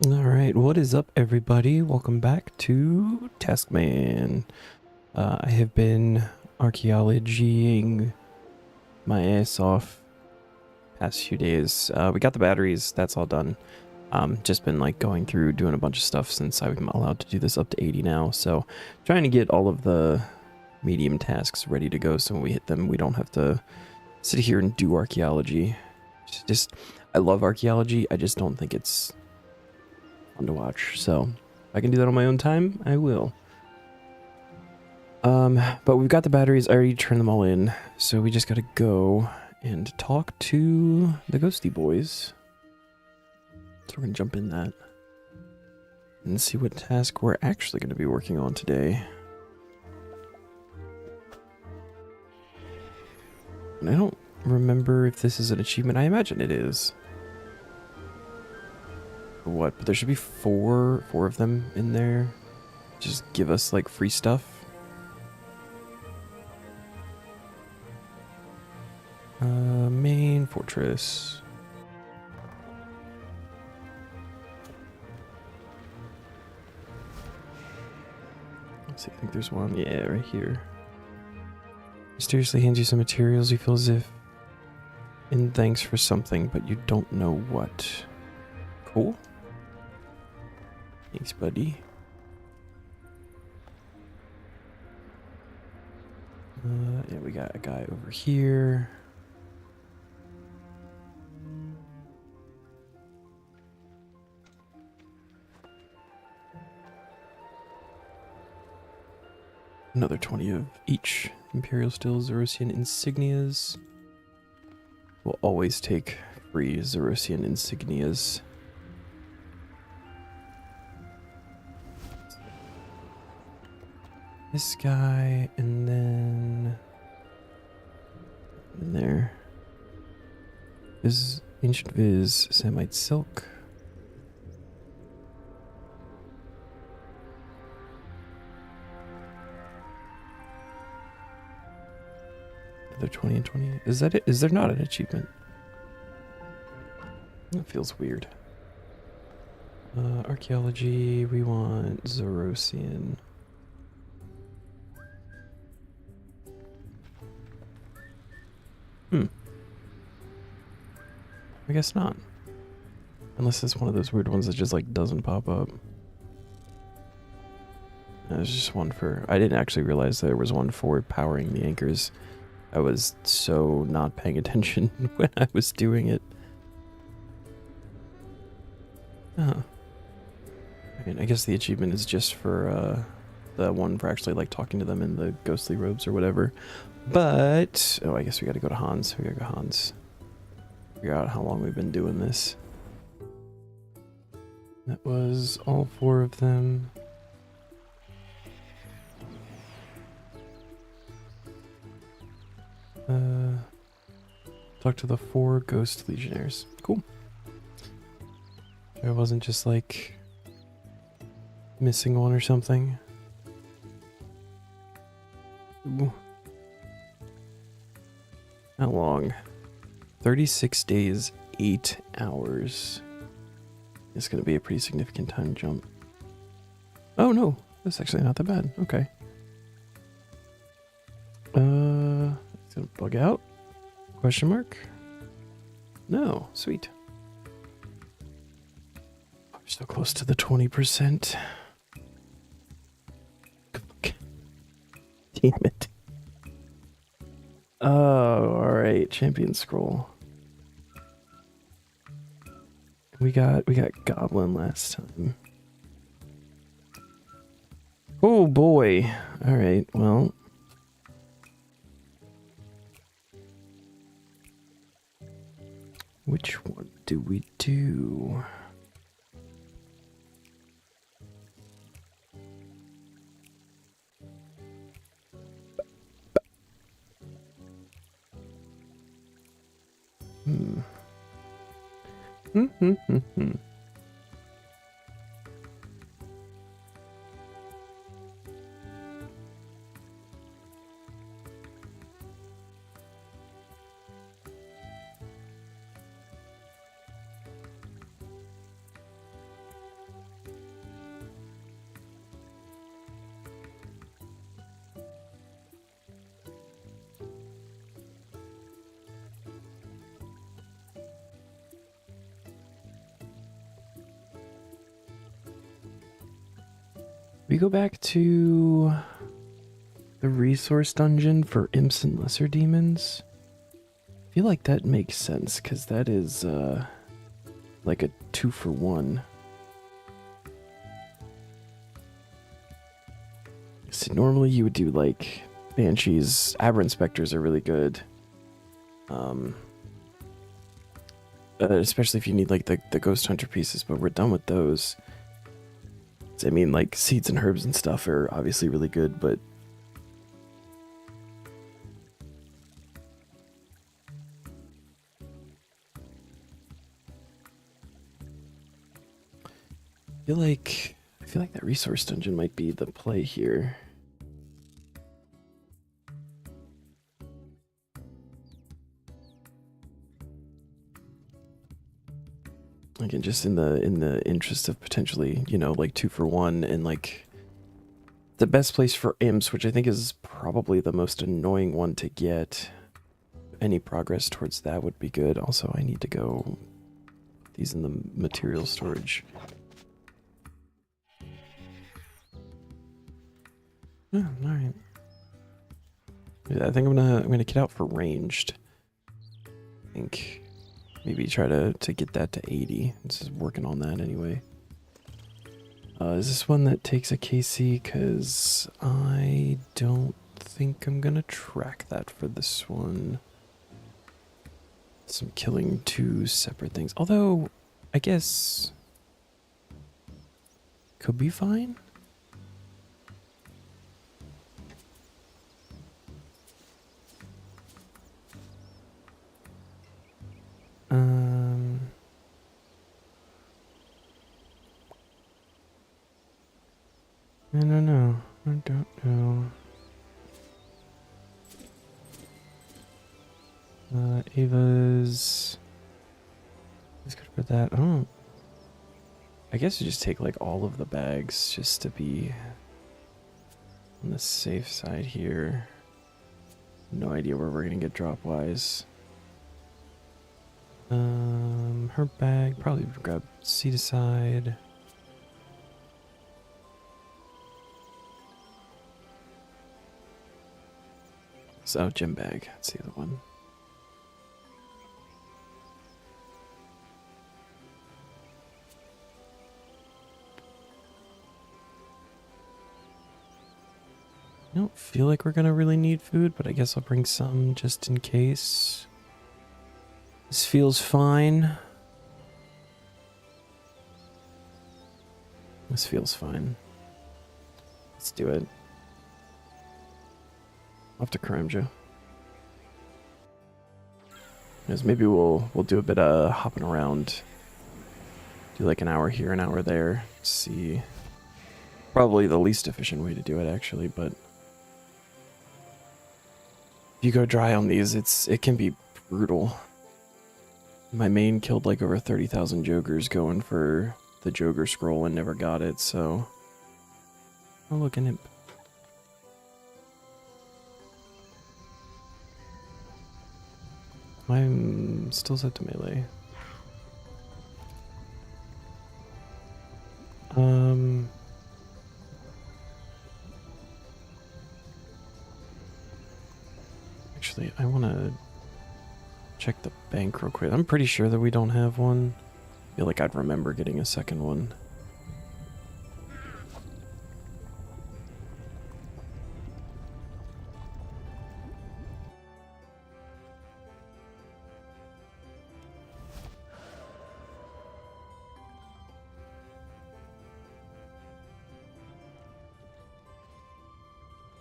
Alright, what is up everybody? Welcome back to Taskman. I have been archaeologying my ass off past few days. We got the batteries, that's all done. Just been like going through doing a bunch of stuff since I'm allowed to do this up to 80 now. So trying to get all of the medium tasks ready to go so when we hit them we don't have to sit here and do archaeology. I love archaeology, I just don't think it's fun to watch, so if I can do that on my own time, I will. But we've got the batteries, I already turned them all in, so we just gotta go and talk to the ghosty boys. So we're gonna jump in that and see what task we're actually gonna be working on today. And I don't remember if this is an achievement. I imagine it is. What, but there should be four of them in there. Just give us like free stuff. Main fortress. Let's see, I think there's one. Yeah, right here. Mysteriously hands you some materials. You feel as if in thanks for something, but you don't know what. Cool. Thanks, buddy. Yeah, we got a guy over here. Another 20 of each. Imperial Steel, Zerosian Insignias. We'll always take free Zerosian Insignias. This guy, and then in there is Ancient Viz, Samite Silk. Another 20 and 20. Is that it? Is there not an achievement? That feels weird. Archaeology, we want Zerosian. I guess not. Unless it's one of those weird ones that just like doesn't pop up. There's just one for... I didn't actually realize there was one for powering the anchors. I was so not paying attention when I was doing it. Oh. I mean, I guess the achievement is just for the one for actually like talking to them in the ghostly robes or whatever. But... oh, I guess we gotta go to Hans. We gotta go Hans. Figure out how long we've been doing this. That was all four of them. Talk to the 4 ghost legionnaires. Cool. I wasn't just like missing one or something. Ooh. How long? 36 days, 8 hours. It's going to be a pretty significant time jump. Oh no, that's actually not that bad. Okay. It's going to bug out. Question mark? No, sweet. We're so close to the 20%. Damn it. Oh, alright, champion scroll. We got Goblin last time. Oh boy. Alright, well. Which one do we do? We go back to the resource dungeon for imps and lesser demons. I feel like that makes sense because that is like a 2-for-1. So normally you would do like banshees. Aberrant specters are really good. Especially if you need like the ghost hunter pieces, but we're done with those. I mean, like seeds and herbs and stuff are obviously really good, but I feel like that resource dungeon might be the play here. Again, just in the interest of potentially, you know, like 2-for-1 and like the best place for imps, which I think is probably the most annoying one to get. Any progress towards that would be good. Also, I need to go these in the material storage. Oh, all right. Yeah, I think I'm gonna get out for ranged. I think maybe try to get that to 80. This is working on that anyway. Is this one that takes a KC? Because I don't think I'm gonna track that for this one. So I'm killing 2 separate things. Although, I guess could be fine. I don't know. I don't know. Ava's. Let's go for that. Oh. I guess you just take like all of the bags just to be on the safe side here. No idea where we're gonna get drop wise. Her bag, probably grab seat aside. So gym bag, that's the other one. I don't feel like we're gonna really need food, but I guess I'll bring some just in case. This feels fine. This feels fine. Let's do it. Off to Karamja. Because maybe we'll do a bit of hopping around. Do like an hour here, an hour there. See. Probably the least efficient way to do it actually, but if you go dry on these, it can be brutal. My main killed like over 30,000 Jogers going for the Joker scroll and never got it, so. Oh, look, an imp. I'm still set to melee. Actually, I want to check the bank real quick. I'm pretty sure that we don't have one. I feel like I'd remember getting a second one.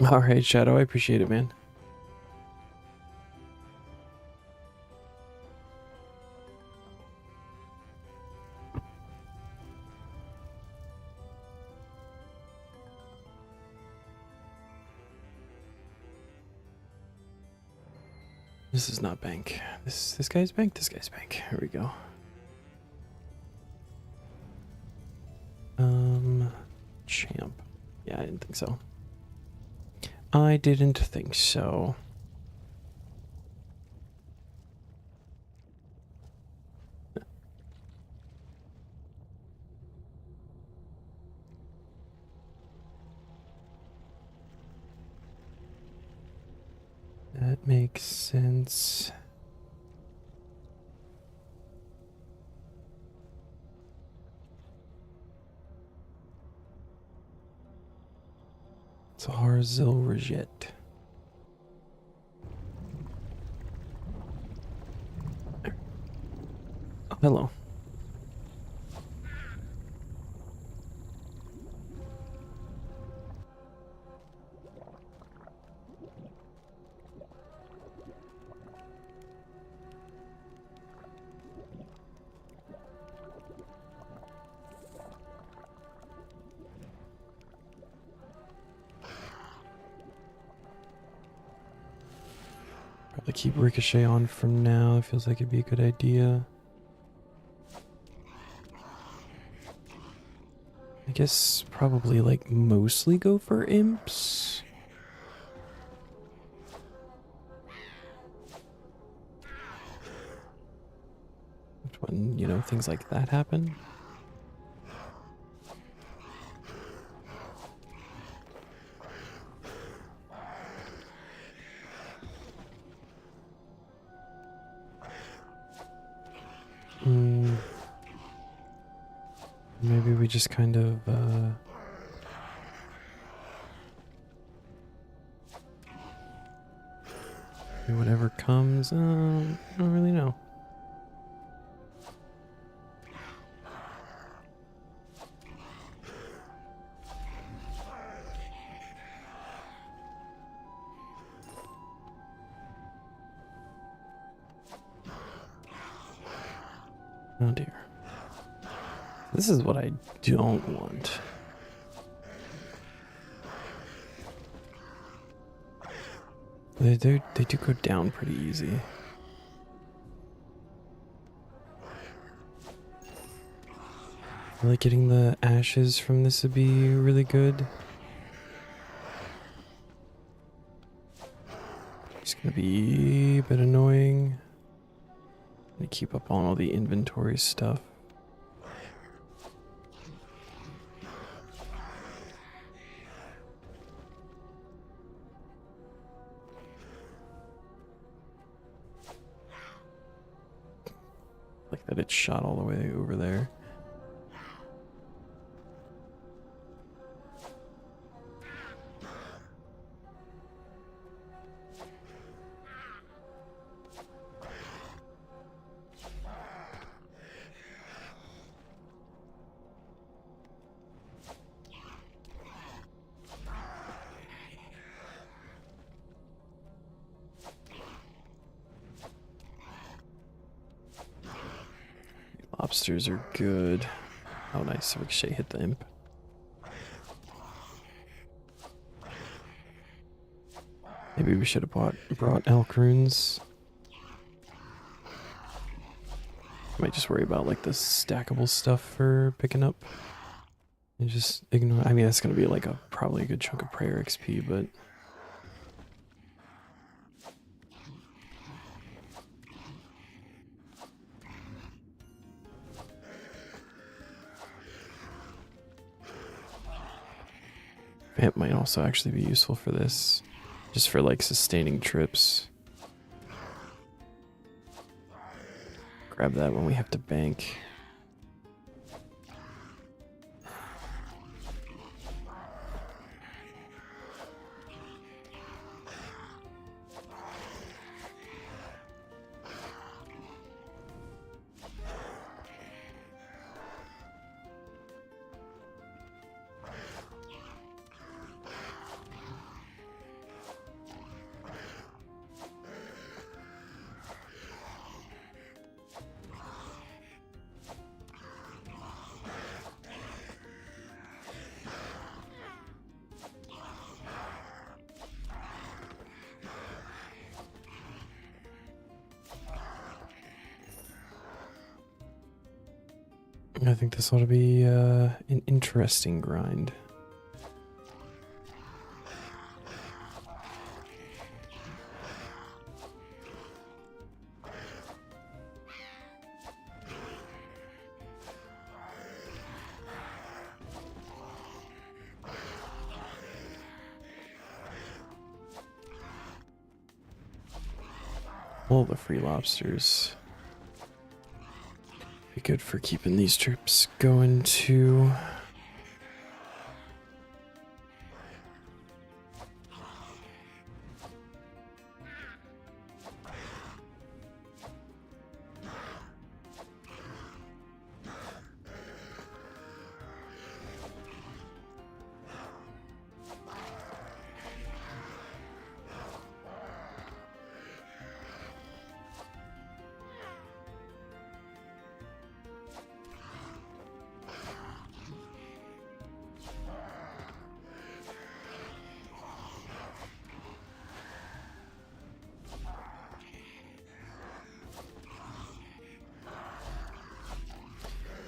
All right, Shadow, I appreciate it, man. This is not bank. This guy's bank. This guy's bank. Here we go. Champ. Yeah, I didn't think so. I didn't think so. That makes sense. Zaharzil Reject. Oh, hello. Probably keep Ricochet on for now. It feels like it'd be a good idea. I guess probably like mostly go for imps. When, you know, things like that happen. Maybe we just kind of, whatever comes, I don't really know. Oh dear. This is what I don't want. They do go down pretty easy. I feel like getting the ashes from this would be really good. It's gonna be a bit annoying. I keep up on all the inventory stuff. Like that it's shot all the way over there. Lobsters are good. Oh nice, Ricochet hit the imp. Maybe we should have brought elk runes. Might just worry about like the stackable stuff for picking up. And just ignore. I mean, that's gonna be like probably a good chunk of prayer XP, but it might also actually be useful for this, just for like sustaining trips. Grab that when we have to bank. I think this ought to be an interesting grind. All the free lobsters. Be good for keeping these trips going too.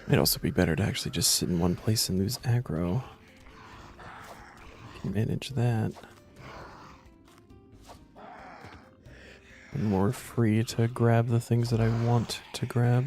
Might also be better to actually just sit in one place and lose aggro. Can manage that. I'm more free to grab the things that I want to grab.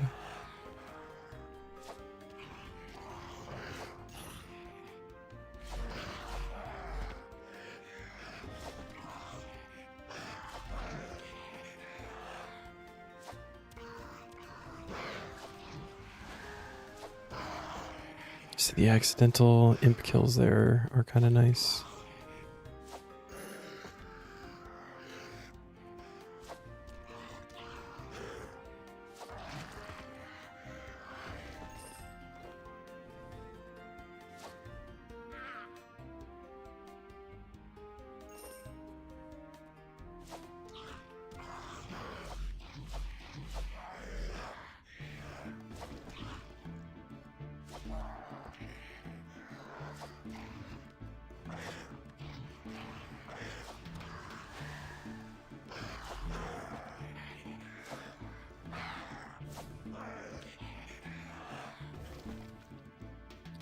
So the accidental imp kills there are kind of nice.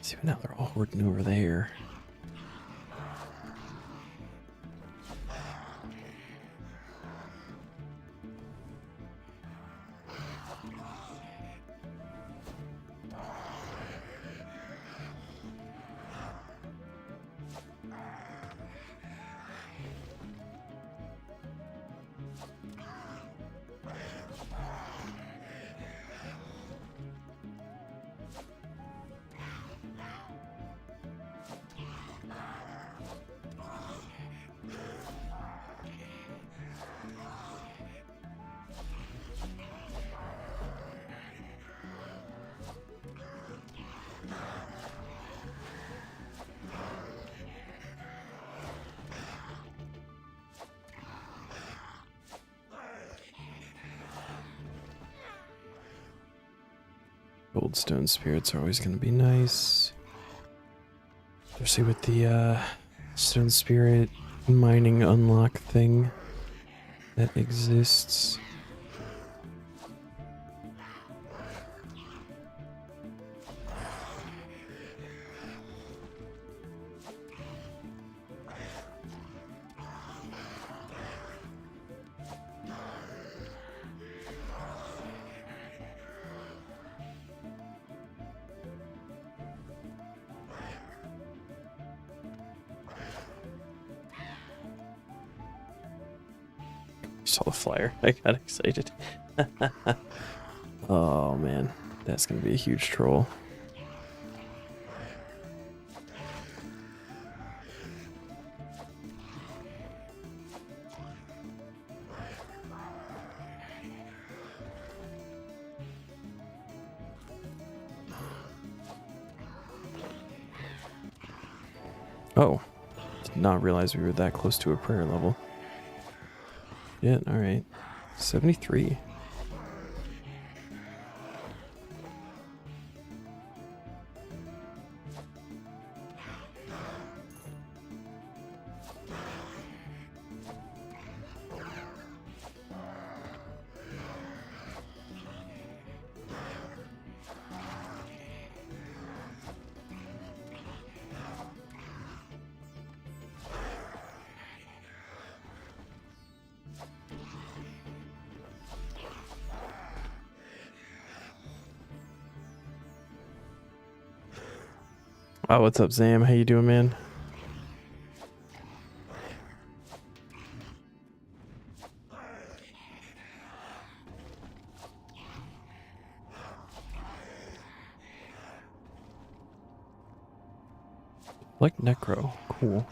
See, but now they're all hoarding over there. Goldstone spirits are always going to be nice. Especially with the stone spirit mining unlock thing that exists. Saw the flyer. I got excited. Oh man, that's gonna be a huge troll. Oh, did not realize we were that close to a prayer level. Yeah, alright. 73. Oh, what's up, Zam? How you doing, man? Like Necro. Cool.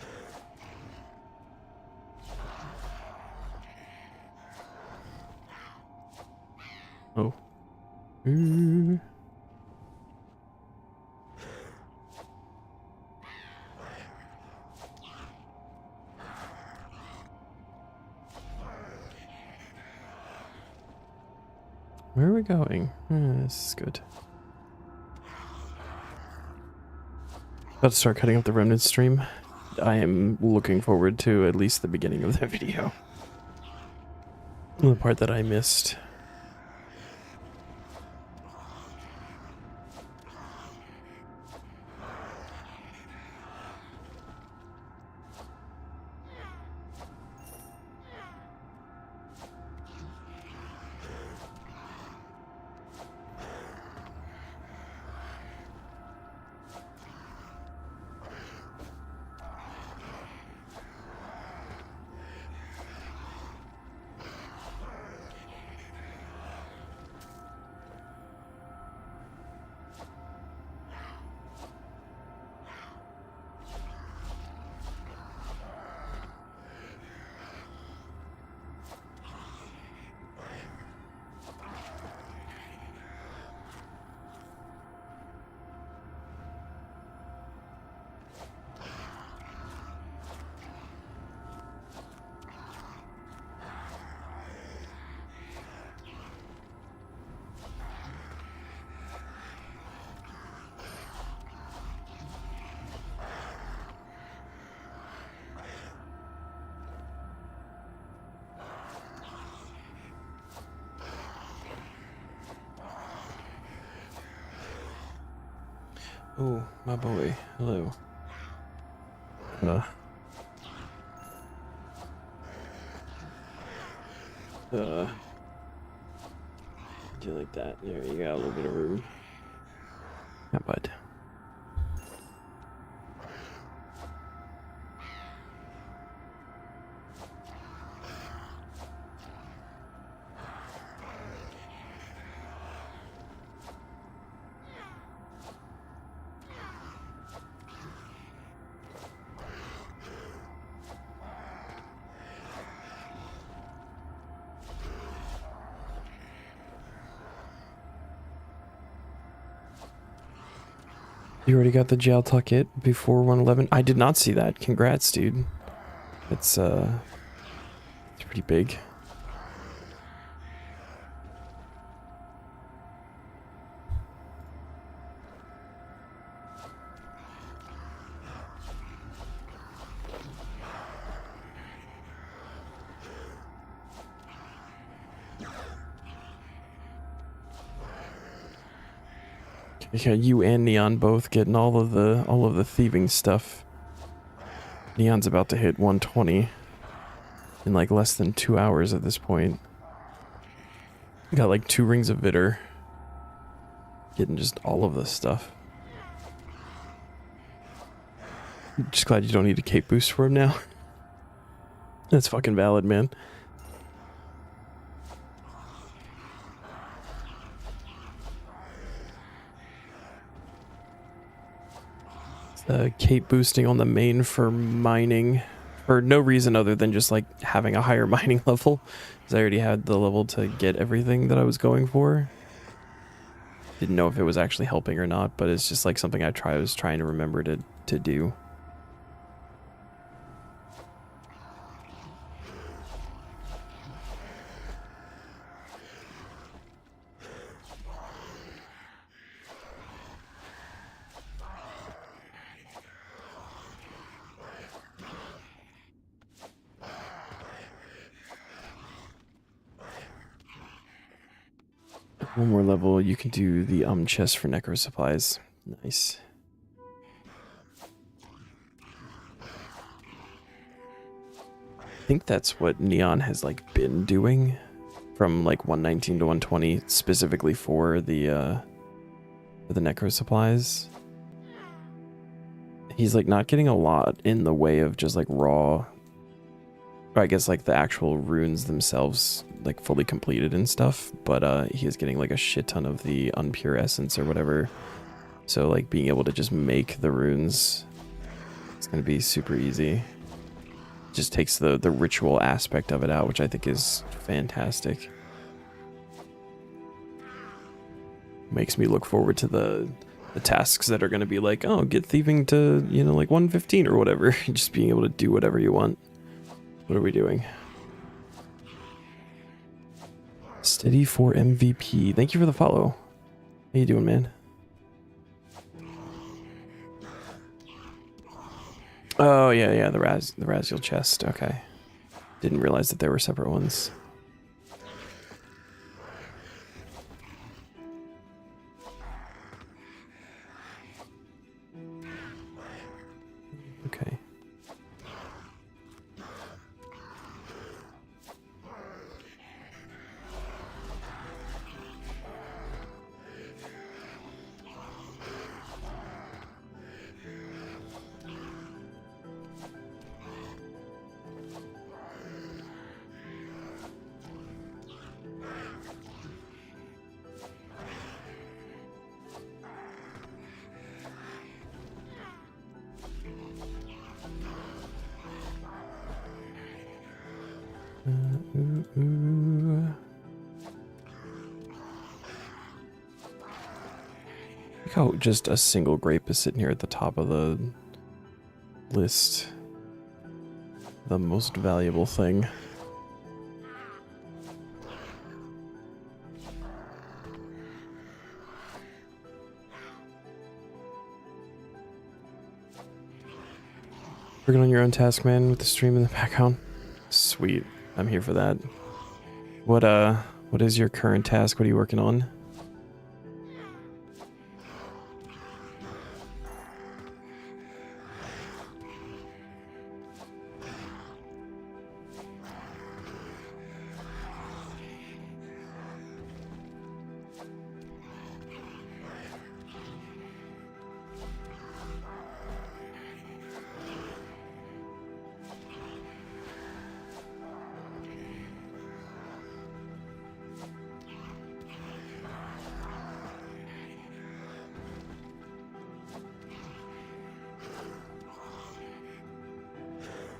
Oh. Ooh. Where are we going? This is good. About to start cutting up the remnant stream. I am looking forward to at least the beginning of the video. The part that I missed. Oh, my boy. Hello. Do like that. There you got a little bit of room. Yeah, bud. You already got the jail tuck it before 111? I did not see that. Congrats, dude. It's pretty big. Yeah, you and Neon both getting all of the thieving stuff. Neon's about to hit 120 in like less than 2 hours at this point. Got like 2 rings of Vitter. Getting just all of this stuff. Just glad you don't need a cape boost for him now. That's fucking valid, man. Cape boosting on the main for mining for no reason other than just like having a higher mining level, because I already had the level to get everything that I was going for. Didn't know if it was actually helping or not, but it's just like something I was trying to remember to do. One more level, you can do the chest for necro supplies. Nice. I think that's what Neon has like been doing from like 119 to 120 specifically for the necro supplies. He's like not getting a lot in the way of just like raw, or I guess like the actual runes themselves like fully completed and stuff, but he is getting like a shit ton of the unpure essence or whatever. So like being able to just make the runes It's gonna be super easy. Just takes the ritual aspect of it out, which I think is fantastic. Makes me look forward to the tasks that are going to be like, oh, get thieving to, you know, like 115 or whatever. Just being able to do whatever you want. What are we doing? Steady for MVP. Thank you for the follow. How you doing, man? Oh, yeah, the Raziel chest. Okay. Didn't realize that there were separate ones. Okay. Look how just a single grape is sitting here at the top of the list. The most valuable thing. Working on your own task, man, with the stream in the background. Sweet. I'm here for that. What is your current task? What are you working on?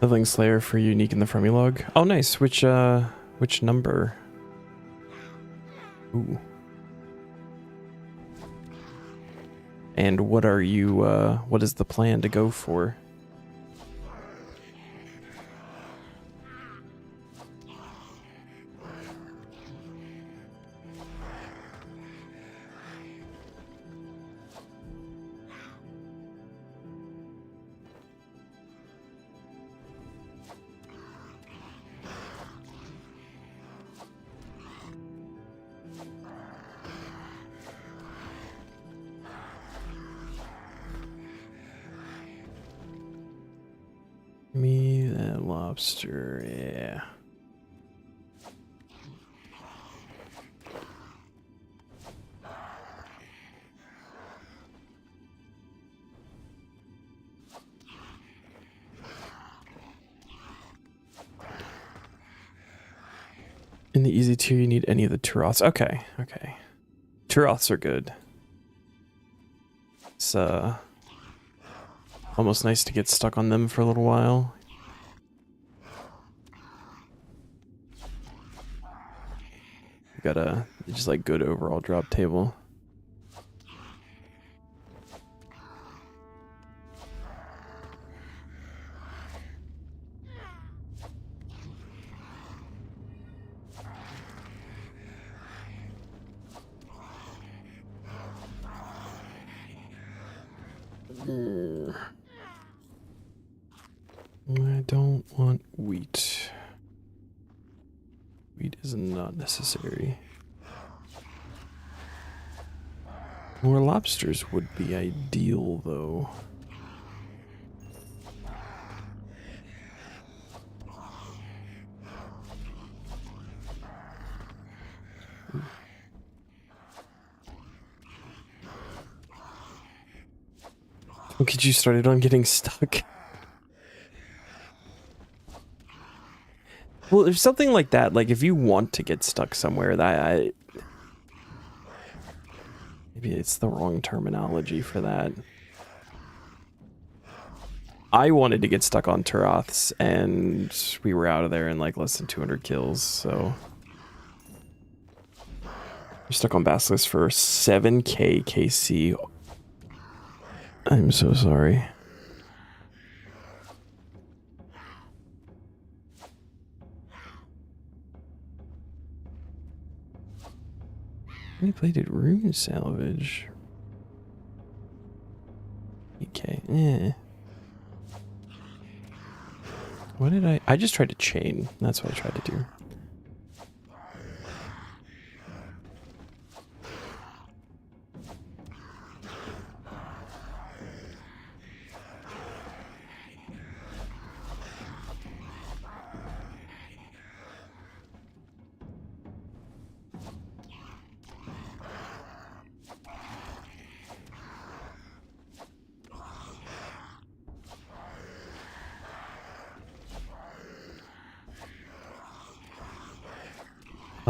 Living Slayer for unique in the Fermi log. Oh, nice. Which number? Ooh. And what are you? What is the plan to go for? Me that lobster, yeah. In the easy tier, you need any of the Turoths. Okay, okay. Turoths are good. It's almost nice to get stuck on them for a little while. You got a just like good overall drop table. I don't want wheat. Wheat is not necessary. More lobsters would be ideal, though. What could you started on getting stuck? Well, there's something like that. Like, if you want to get stuck somewhere, that maybe it's the wrong terminology for that. I wanted to get stuck on Turaths, and we were out of there in like less than 200 kills, so... We're stuck on Basilisk for 7k KC. I'm so sorry. Many-plated rune salvage. Okay, What did I just tried to chain. That's what I tried to do.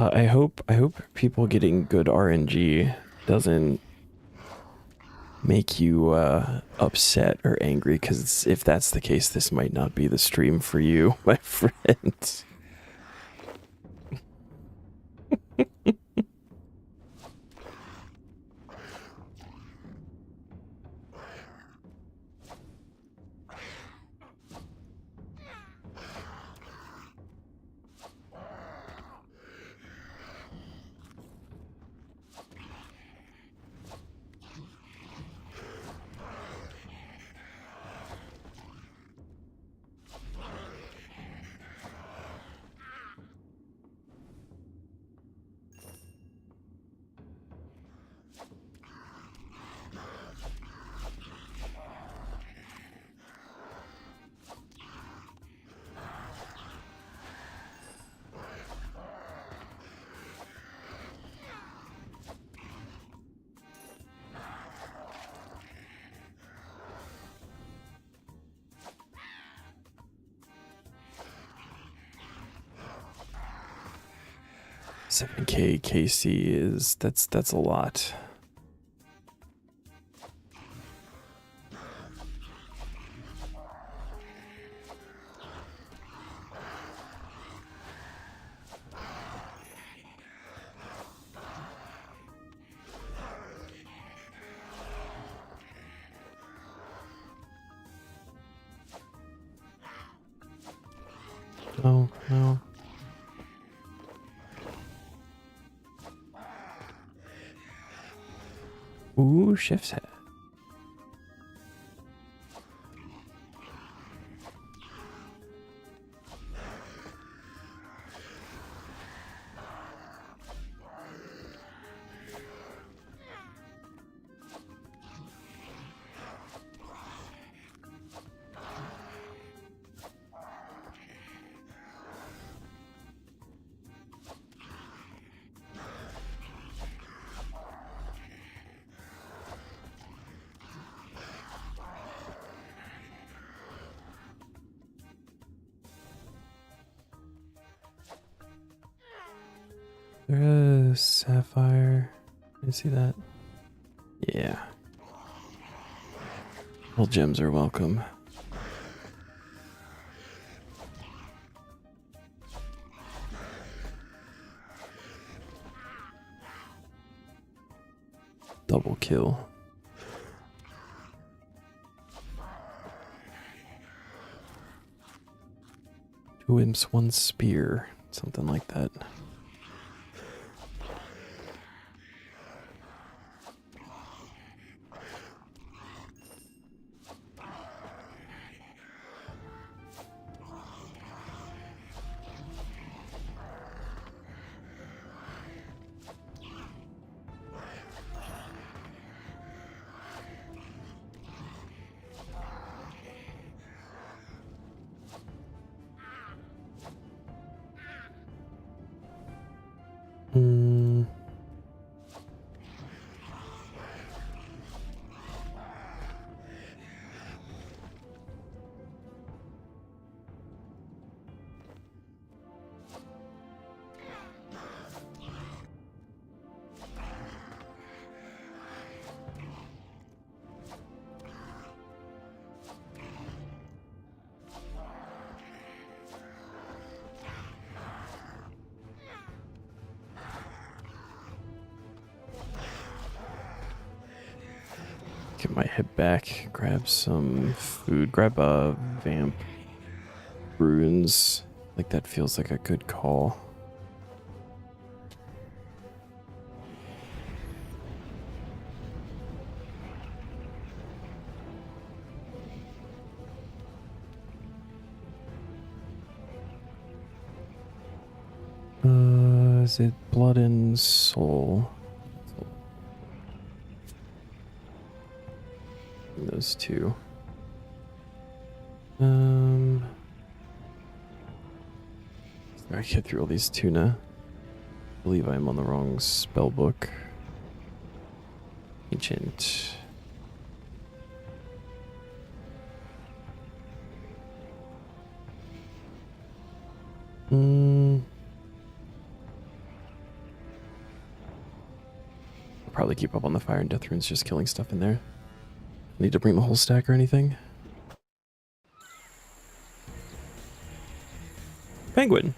I hope people getting good RNG doesn't make you upset or angry, because if that's the case, this might not be the stream for you, my friends. $7k KC is that's a lot. Oh no. Ooh, chef's hat. There's a sapphire. You see that? Yeah. All gems are welcome. Double kill. 2 imps, 1 spear. Something like that. Get my head back, grab some food, grab a vamp runes. Like that feels like a good call. Is it blood and soul? Those two. I get through all these tuna. I believe I'm on the wrong spell book. Ancient. I'll probably keep up on the fire and death runes, just killing stuff in there. Need to bring the whole stack or anything? Penguin.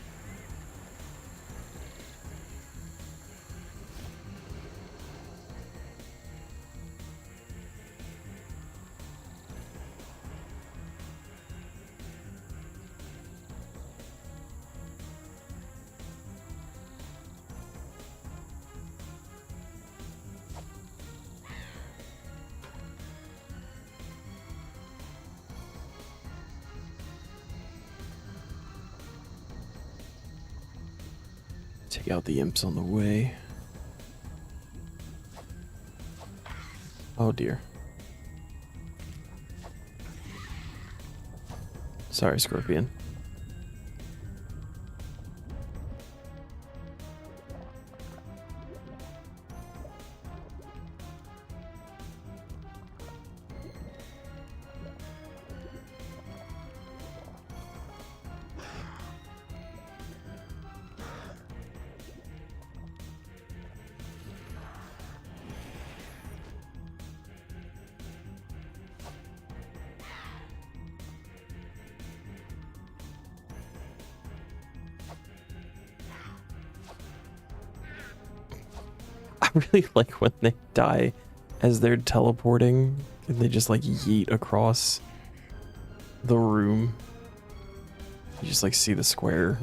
Take out the imps on the way. Oh dear. Sorry, Scorpion. I really like when they die as they're teleporting and they just like yeet across the room. You just like see the square.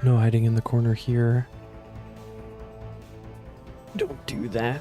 No hiding in the corner here. Don't do that.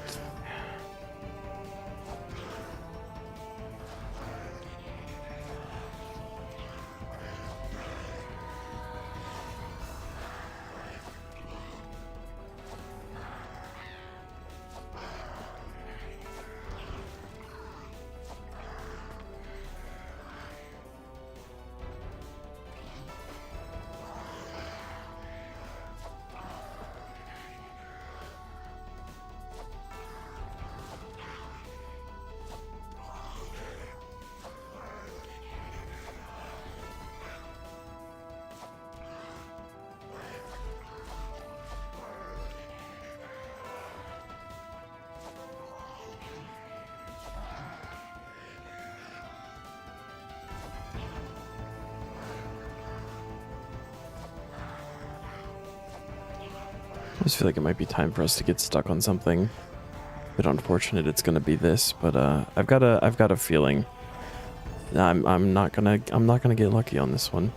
I just feel like it might be time for us to get stuck on something. Bit unfortunate it's gonna be this, but I've got a feeling. I'm not gonna get lucky on this one.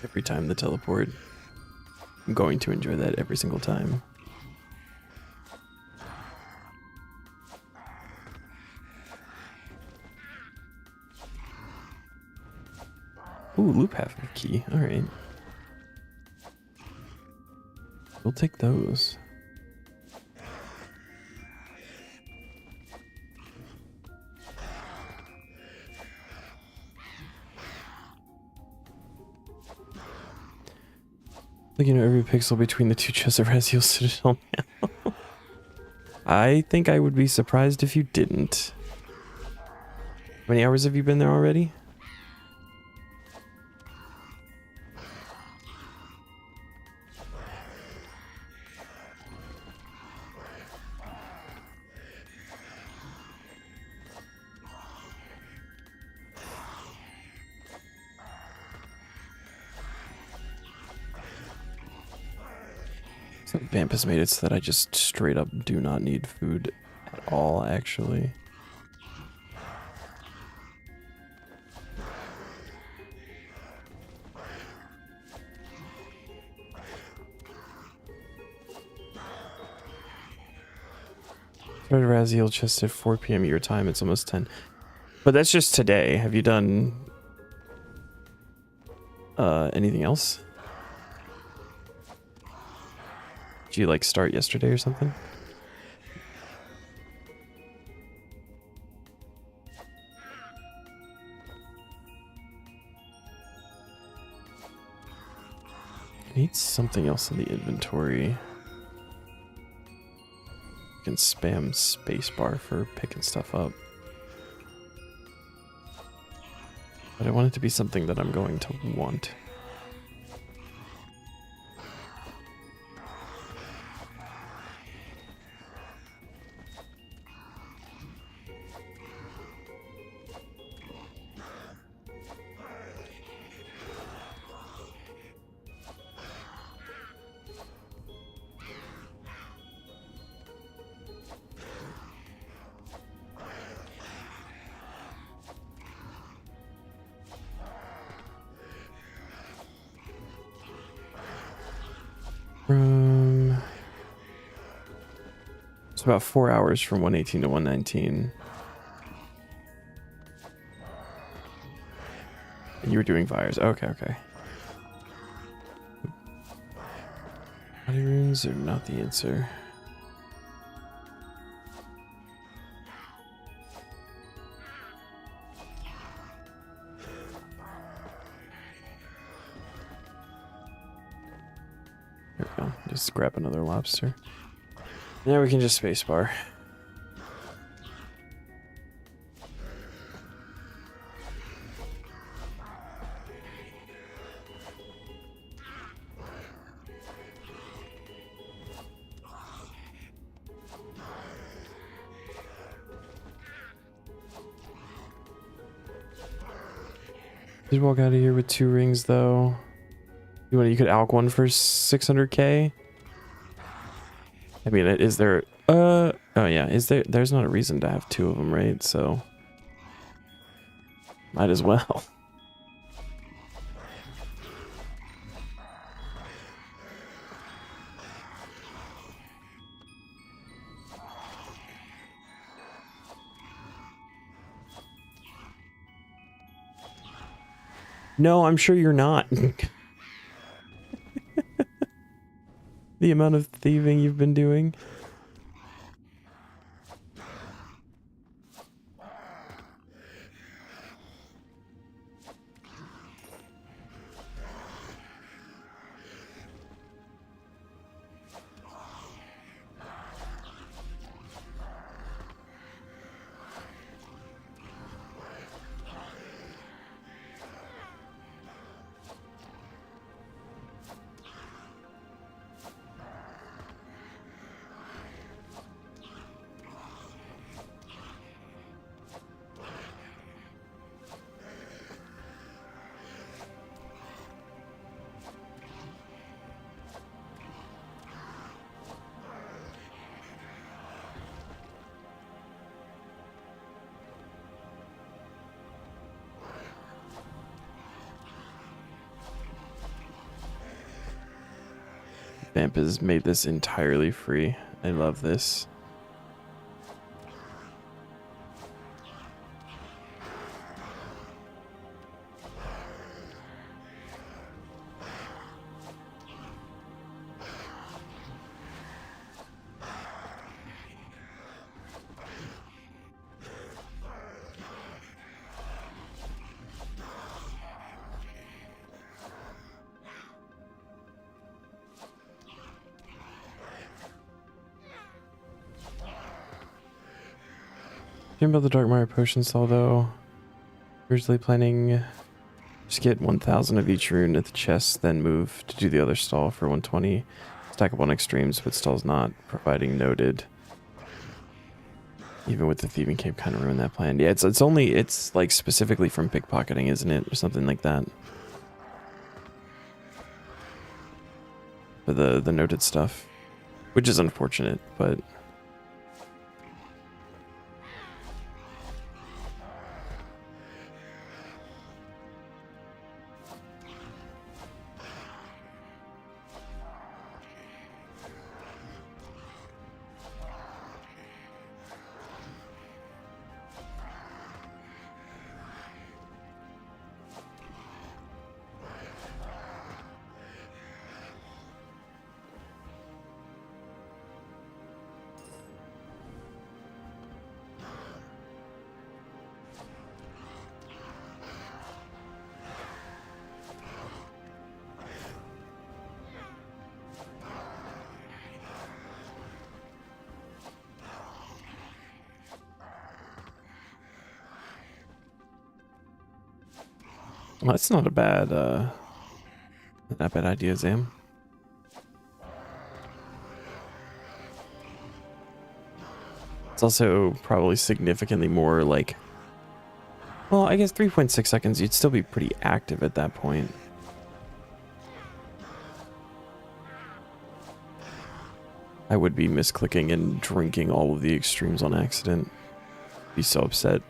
Every time the teleport. I'm going to enjoy that every single time. Ooh, loop half of a key. Alright. We'll take those. Looking at every pixel between the two chests of Raziel Citadel now. I think I would be surprised if you didn't. How many hours have you been there already? Vamp has made it so that I just straight up do not need food at all, actually. Started Raziel just at 4 p.m. your time. It's almost 10. But that's just today. Have you done anything else? Did you like start yesterday or something? I need something else in the inventory. You can spam spacebar for picking stuff up. But I want it to be something that I'm going to want. It's about 4 hours from 118 to 119. And you were doing fires. Okay, okay. Body runes are not the answer. go. Just grab another lobster. Now we can just spacebar. Did walk out of here with 2 rings though. You could alch one for 600k. I mean, is there? Oh yeah, is there? There's not a reason to have 2 of them, right? So might as well. No, I'm sure you're not. The amount of thieving you've been doing. Vamp has made this entirely free. I love this. About the Dark Mire potion stall though. Originally planning just get 1,000 of each rune at the chest, then move to do the other stall for 120. Stack up on extremes, but stalls not providing noted. Even with the thieving cape kind of ruined that plan. Yeah, it's like specifically from pickpocketing, isn't it? Or something like that. For the noted stuff. Which is unfortunate, but well, that's not a bad not bad idea, Zam. It's also probably significantly more like, well, I guess 3.6 seconds, you'd still be pretty active at that point. I would be misclicking and drinking all of the extremes on accident. Be so upset.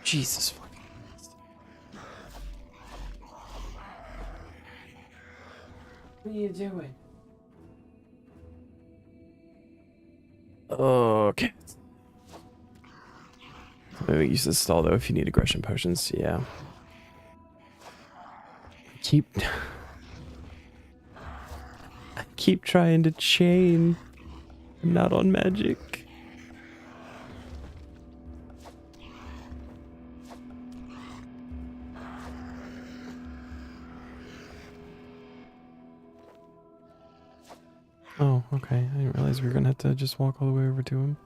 Jesus fucking Christ. What are you doing? Okay. Maybe use this stall though if you need aggression potions. Yeah. Keep keep trying to chain. I'm not on magic. Oh, okay. I didn't realize we were gonna have to just walk all the way over to him.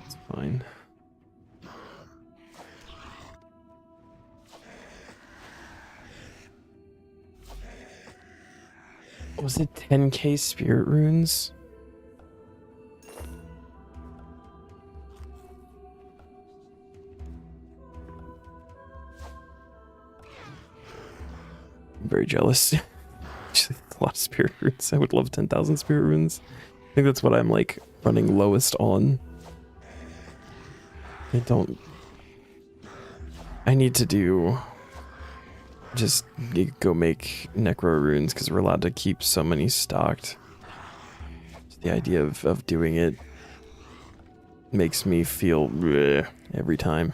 It's fine. Was it 10k spirit runes? I'm very jealous. Actually, a lot of spirit runes. I would love 10,000 spirit runes. I think that's what I'm like running lowest on. I need to do just go make necro runes because we're allowed to keep so many stocked. Just the idea of doing it makes me feel bleh every time.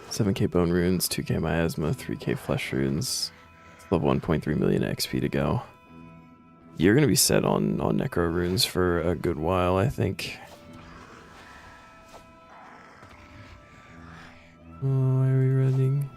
$7k bone runes, 2k miasma, 3k flesh runes. Level 1.3 million XP to go. You're gonna be set on necro runes for a good while, I think. Oh, why are we running?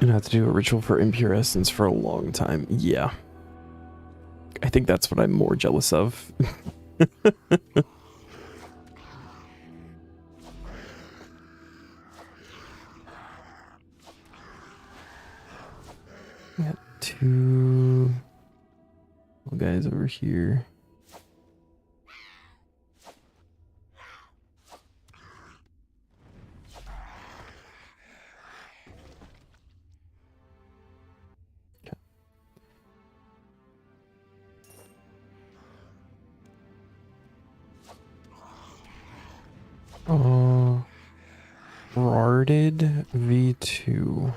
I'm gonna have to do a ritual for impure essence for a long time. Yeah. I think that's what I'm more jealous of. Got two guys over here. Oh, Rarded V2.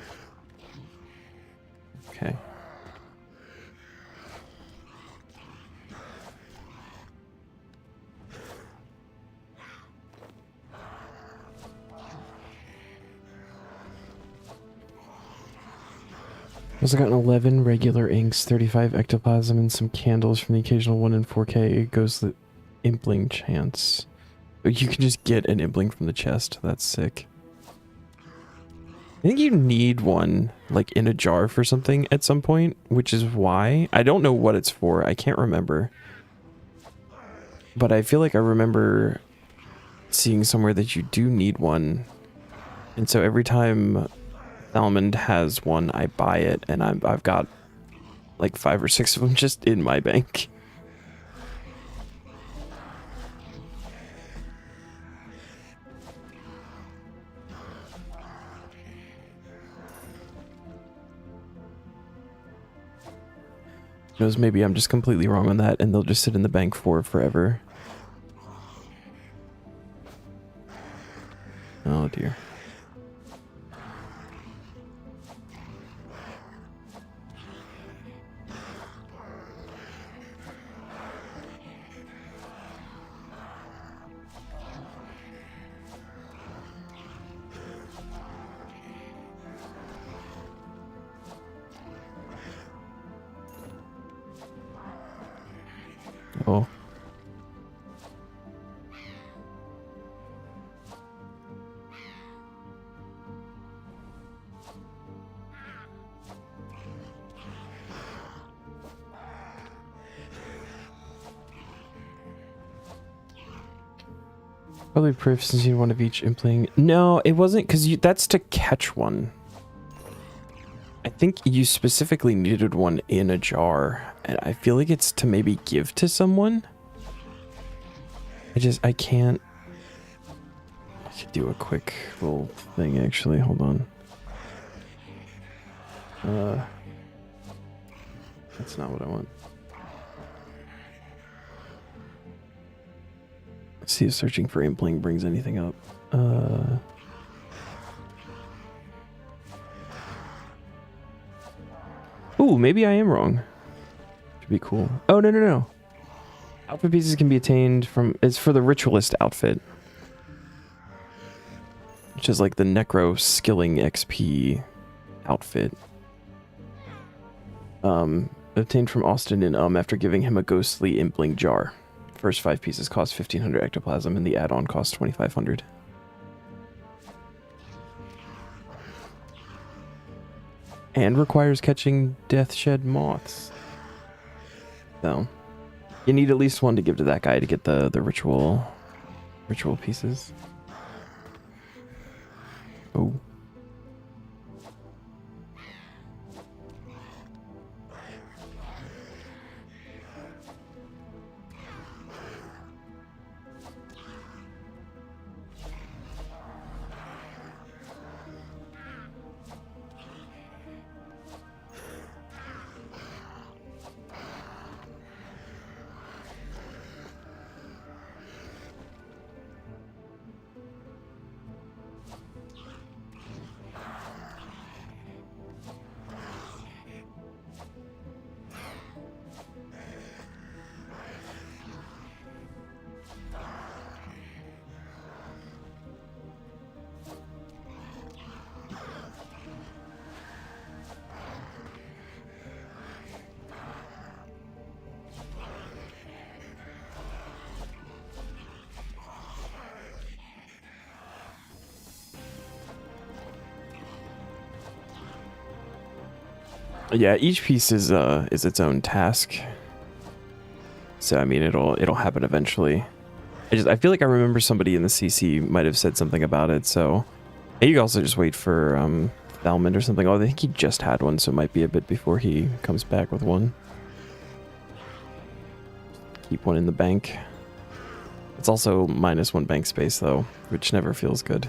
Okay. I also got 11 regular inks, 35 ectoplasm, and some candles from the occasional 1 in 4k ghostly impling chance. You can just get an impling from the chest. That's sick. I think you need one, like, in a jar for something at some point, which is why. I don't know what it's for. I can't remember. But I feel like I remember seeing somewhere that you do need one. And so every time Almond has one, I buy it, and I've got like 5 or 6 of them just in my bank. Who knows, maybe I'm just completely wrong on that, and they'll just sit in the bank for forever. Oh dear. Oh. Probably proof since you need one of each impling. No, it wasn't because that's to catch one. I think you specifically needed one in a jar, and I feel like it's to maybe give to someone. I can't. I could do a quick little thing actually. Hold on. That's not what I want. Let's see if searching for impling brings anything up. Ooh, maybe I am wrong. Should be cool. Oh, no. Outfit pieces can be attained from... It's for the Ritualist outfit. Which is like the Necro Skilling XP outfit. Obtained from Austin in after giving him a ghostly impling jar. First 5 pieces cost 1500 ectoplasm and the add-on costs 2500. And requires catching Deathshed moths. So, you need at least one to give to that guy to get the ritual pieces. Oh. Yeah, each piece is its own task. So I mean, it'll happen eventually. I feel like I remember somebody in the CC might have said something about it. So you can also just wait for Thalmond or something. Oh, I think he just had one, so it might be a bit before he comes back with one. Keep one in the bank. It's also -1 bank space though, which never feels good.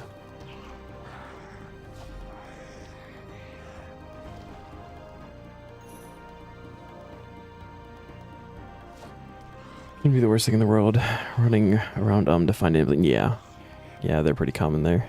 Can be the worst thing in the world, running around to find anything. Yeah, they're pretty common there.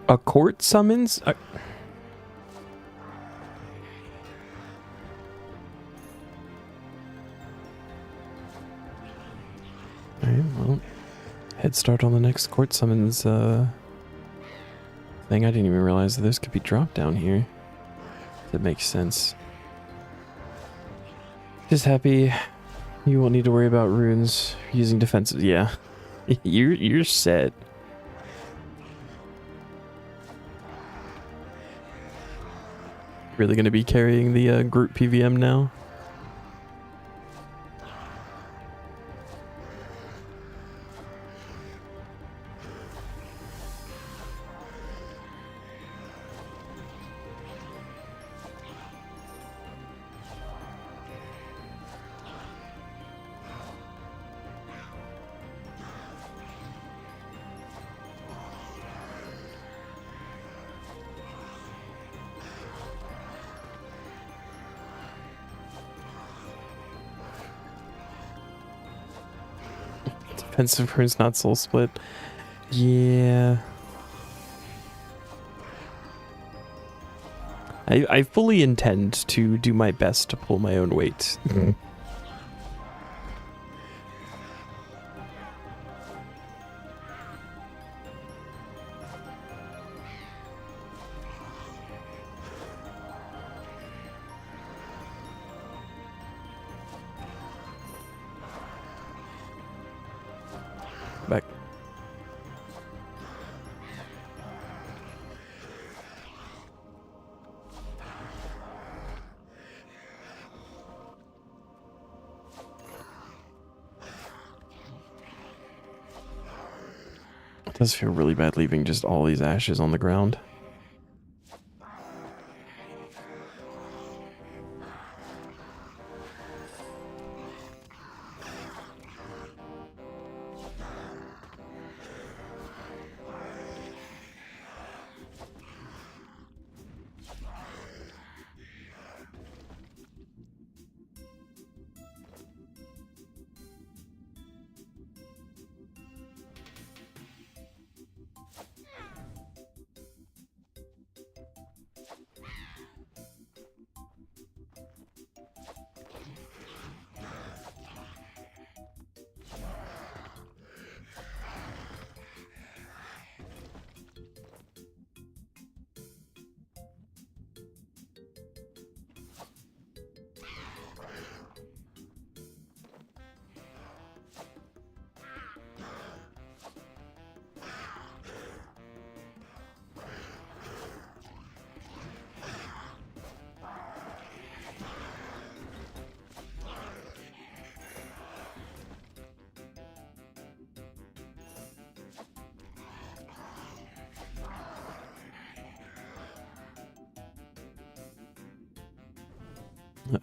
A court summons? Alright, well, head start on the next court summons thing. I didn't even realize that this could be dropped down here. That makes sense. Just happy you won't need to worry about runes using defensive. Yeah, you're set. Really going to be carrying the group PVM now? Defensive runes, not soul split. Yeah. I fully intend to do my best to pull my own weight. back. It does feel really bad leaving just all these ashes on the ground.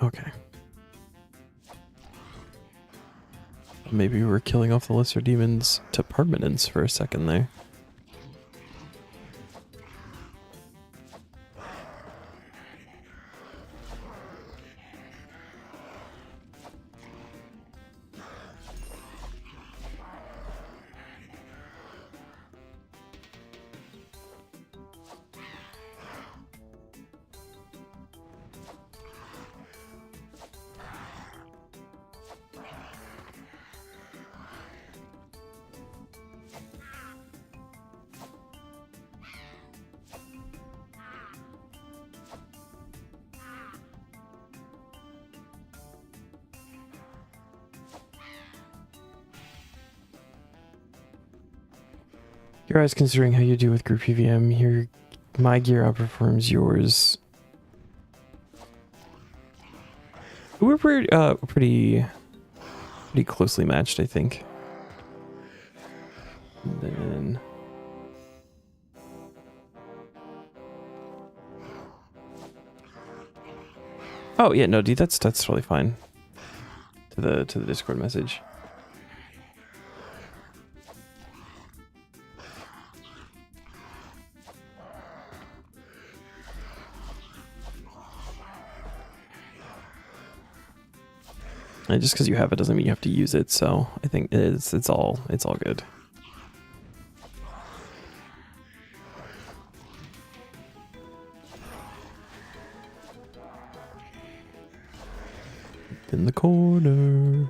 Okay. Maybe we're killing off the lesser demons to permanence for a second there. You're always considering how you do with group PVM. My gear outperforms yours. We're pretty closely matched, I think. And then oh yeah, no, dude, that's totally fine. To the Discord message. And just because you have it doesn't mean you have to use it, so I think it's all good. In the corner.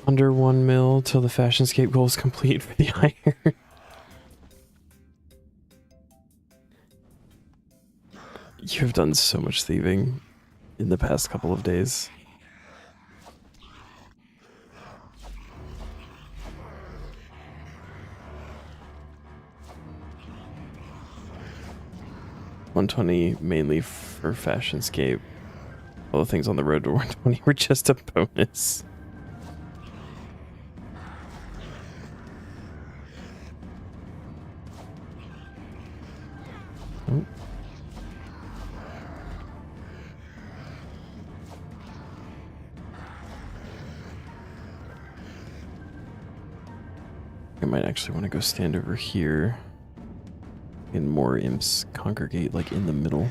Under 1 mil till the Fashionscape goal is complete for the iron. You have done so much thieving in the past couple of days. $120 mainly for Fashionscape. All the things on the road to 120 were just a bonus. Oh. I might actually want to go stand over here and more imps congregate like in the middle.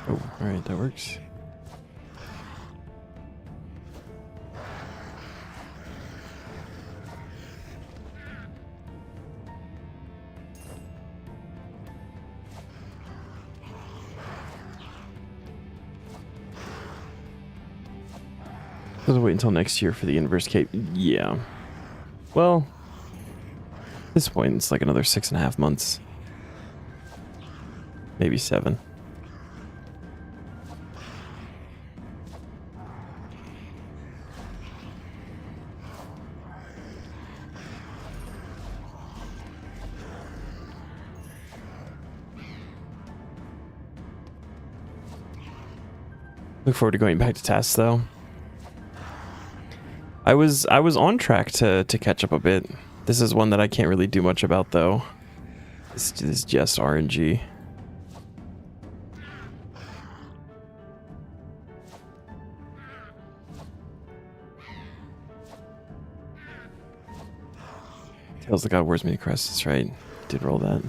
Oh, alright, that works. Let's wait until next year for the inverse cape. Yeah. Well, at this point, it's like another 6.5 months. Maybe 7. Look forward to going back to tasks, though. I was on track to catch up a bit. This is one that I can't really do much about, though. This is just RNG. Tales of God wears many crests. That's right. Did roll that.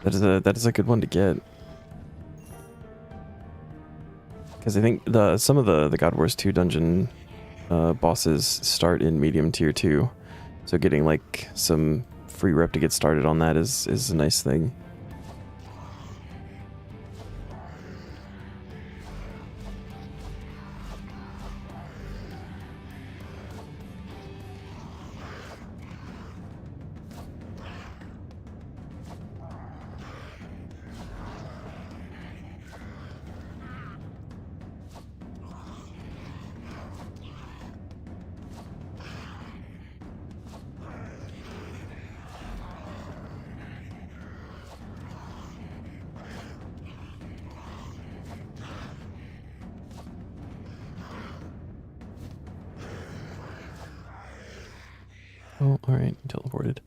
That is a good one to get. Because I think some of the God Wars 2 dungeon bosses start in medium tier 2. So getting like some free rep to get started on that is a nice thing. Oh, alright, teleported.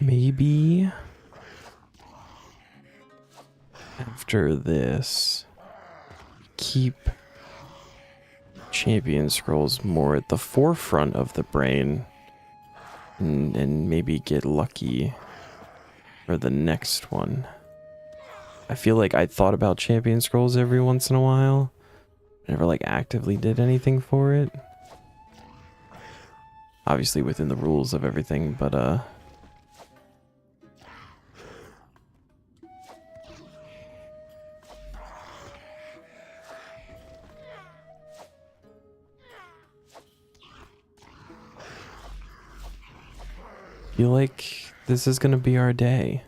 Maybe after this, keep champion scrolls more at the forefront of the brain and maybe get lucky for the next one. I feel like I thought about champion scrolls every once in a while. Never like actively did anything for it. Obviously within the rules of everything, but feel like this is gonna be our day.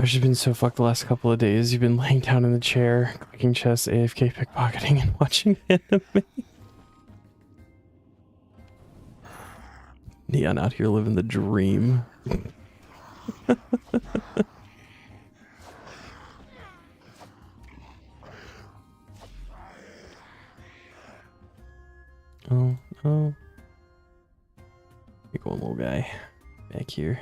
I've just been so fucked the last couple of days. You've been laying down in the chair, clicking chess, AFK pickpocketing, and watching anime. Neon out here living the dream. Oh, oh. You going, little guy. Back here.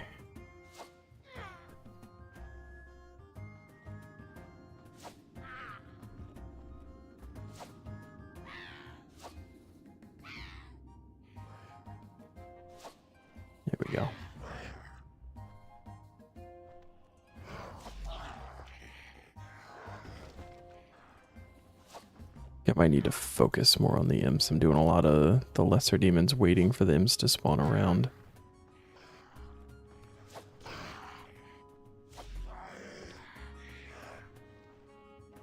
There we go. I might need to focus more on the imps. I'm doing a lot of the lesser demons waiting for the imps to spawn around.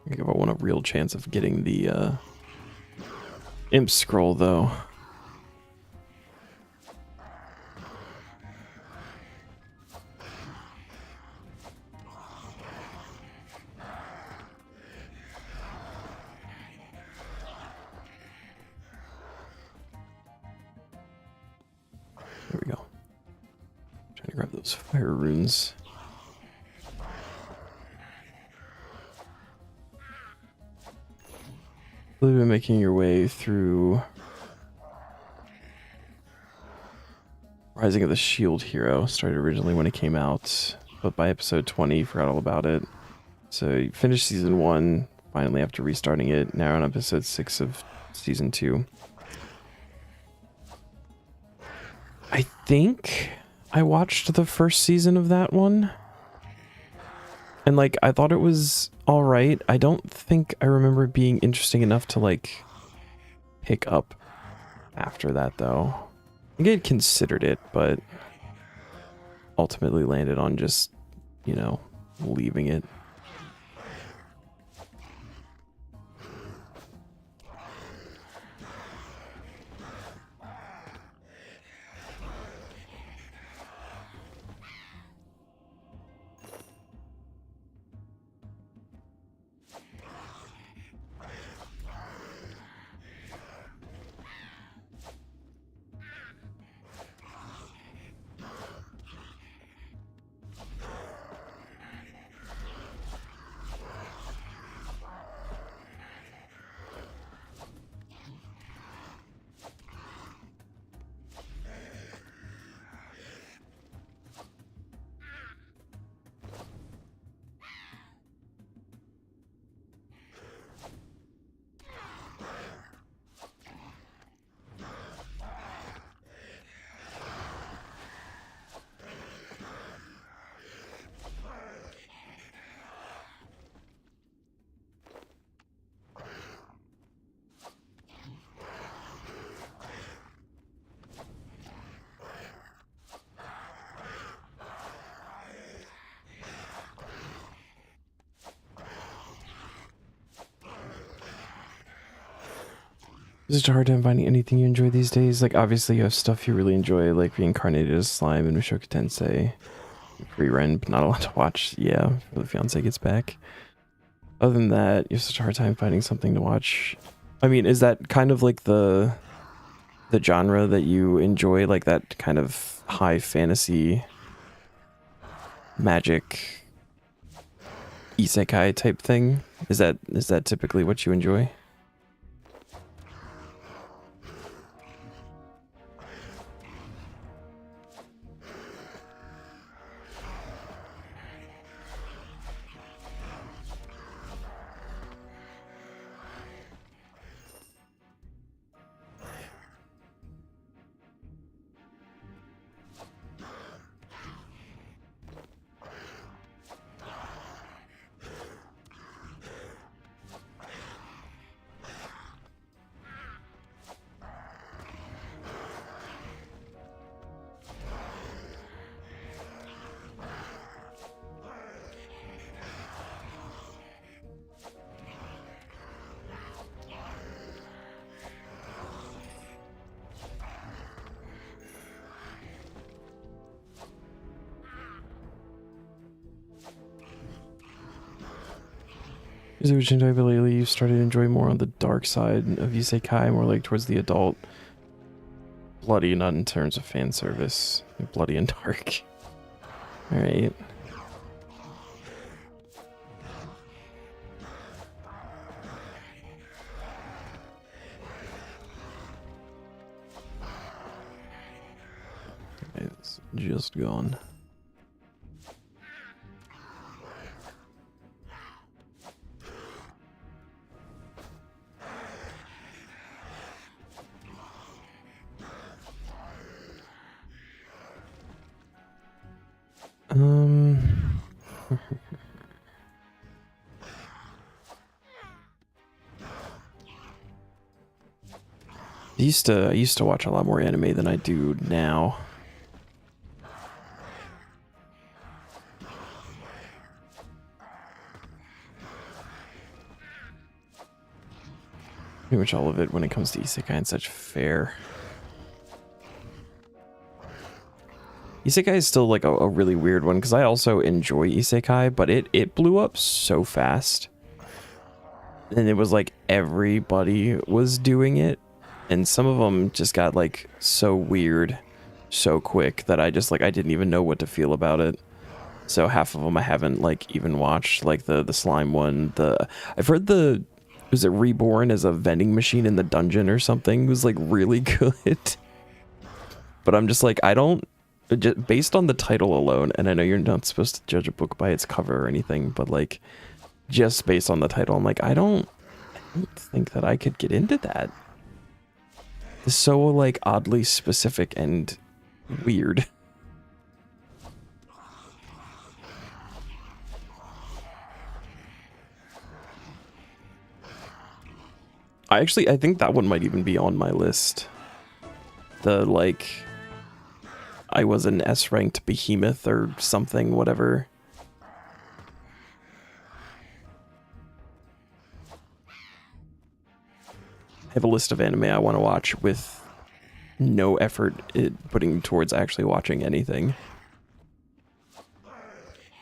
I think I want a real chance of getting the imp scroll though. There we go. Trying to grab those fire runes. You've been making your way through Rising of the Shield Hero. Started originally when it came out, but by episode 20, you forgot all about it. So you finished season 1, finally after restarting it. Now on episode 6 of season 2. I think I watched the first season of that one. And like, I thought it was alright. I don't think I remember it being interesting enough to like pick up after that though. I think I had considered it, but ultimately landed on just, you know, leaving it. Is it a hard time finding anything you enjoy these days? Like, obviously you have stuff you really enjoy, like reincarnated as slime and Mushoku Tensei. Free rent, but not allowed to watch. Yeah, before the fiance gets back. Other than that, you have such a hard time finding something to watch. I mean, is that kind of like the genre that you enjoy, like that kind of high fantasy, magic, isekai type thing? Is that typically what you enjoy? Is it which enjoy, but lately you started to enjoy more on the dark side of isekai, more like towards the adult. Bloody, not in terms of fan service. Bloody and dark. Alright. It's just gone. I used to watch a lot more anime than I do now. Pretty much all of it when it comes to isekai and such fair. Isekai is still like a really weird one because I also enjoy isekai, but it blew up so fast. And it was like everybody was doing it. And some of them just got like so weird so quick that I just like I didn't even know what to feel about it. So half of them I haven't like even watched, like the slime one. I've heard was it Reborn as a vending machine in the dungeon or something? It was like really good. But I'm just like just based on the title alone, and I know you're not supposed to judge a book by its cover or anything, but like just based on the title, I'm like I don't think that I could get into that. It's so like oddly specific and weird. I think that one might even be on my list. The like I was an S-ranked behemoth or something, whatever. I have a list of anime I want to watch with no effort putting towards actually watching anything.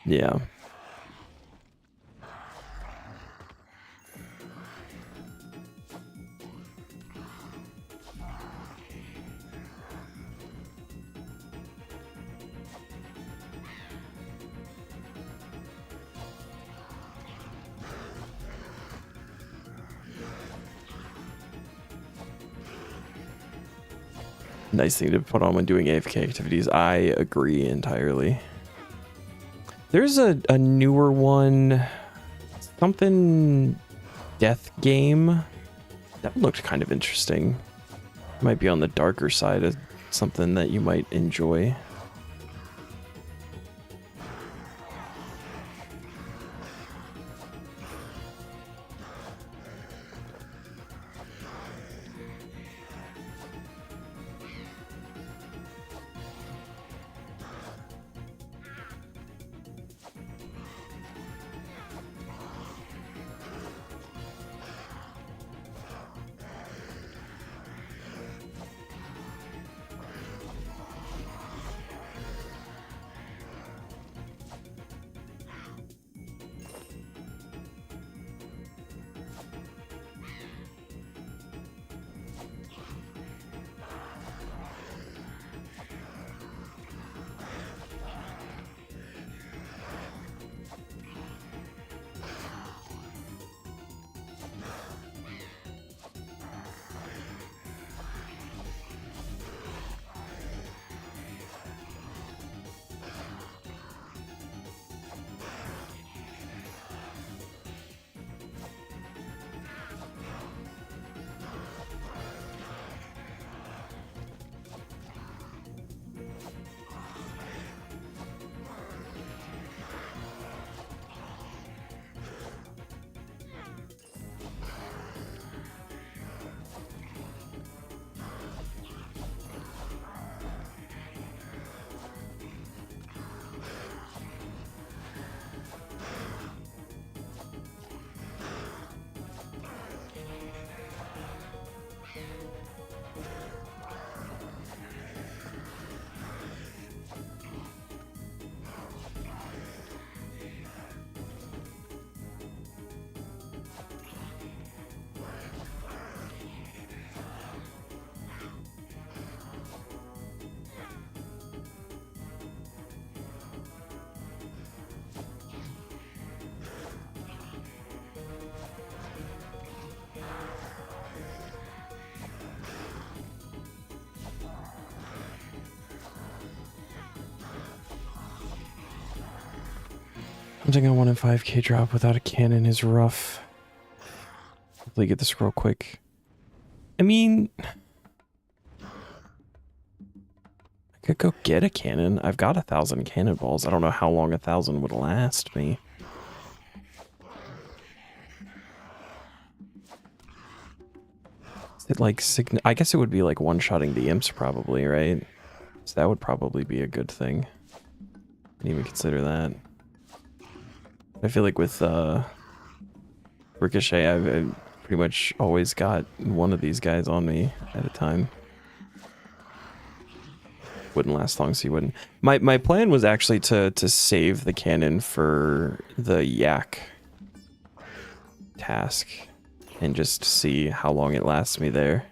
Yeah. Nice thing to put on when doing AFK activities. I agree entirely. There's a newer one, something death game. That looked kind of interesting. Might be on the darker side of something that you might enjoy. Something on 1 in 5k drop without a cannon is rough. Hopefully get this real quick. I mean, I could go get a cannon. I've got 1,000 cannonballs. I don't know how long 1,000 would last me. Is it like I guess it would be like one-shotting the imps probably, right? So that would probably be a good thing. I didn't even consider that. I feel like with Ricochet, I've pretty much always got one of these guys on me at a time. Wouldn't last long, so you wouldn't. My plan was actually to save the cannon for the yak task and just see how long it lasts me there.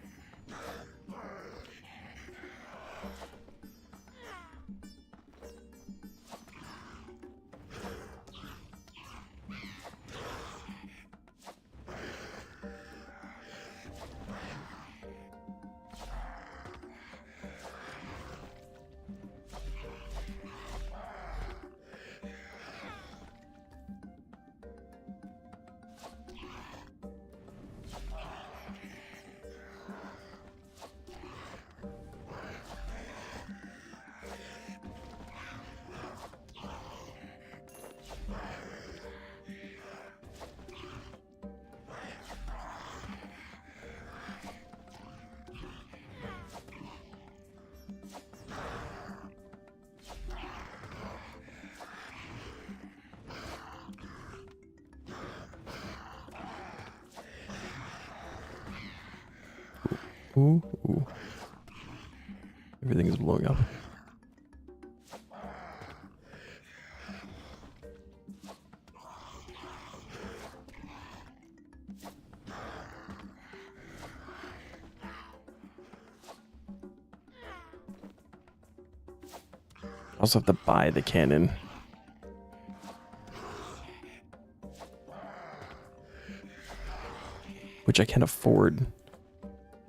Ooh, ooh. Everything is blowing up. I also have to buy the cannon. Which I can afford.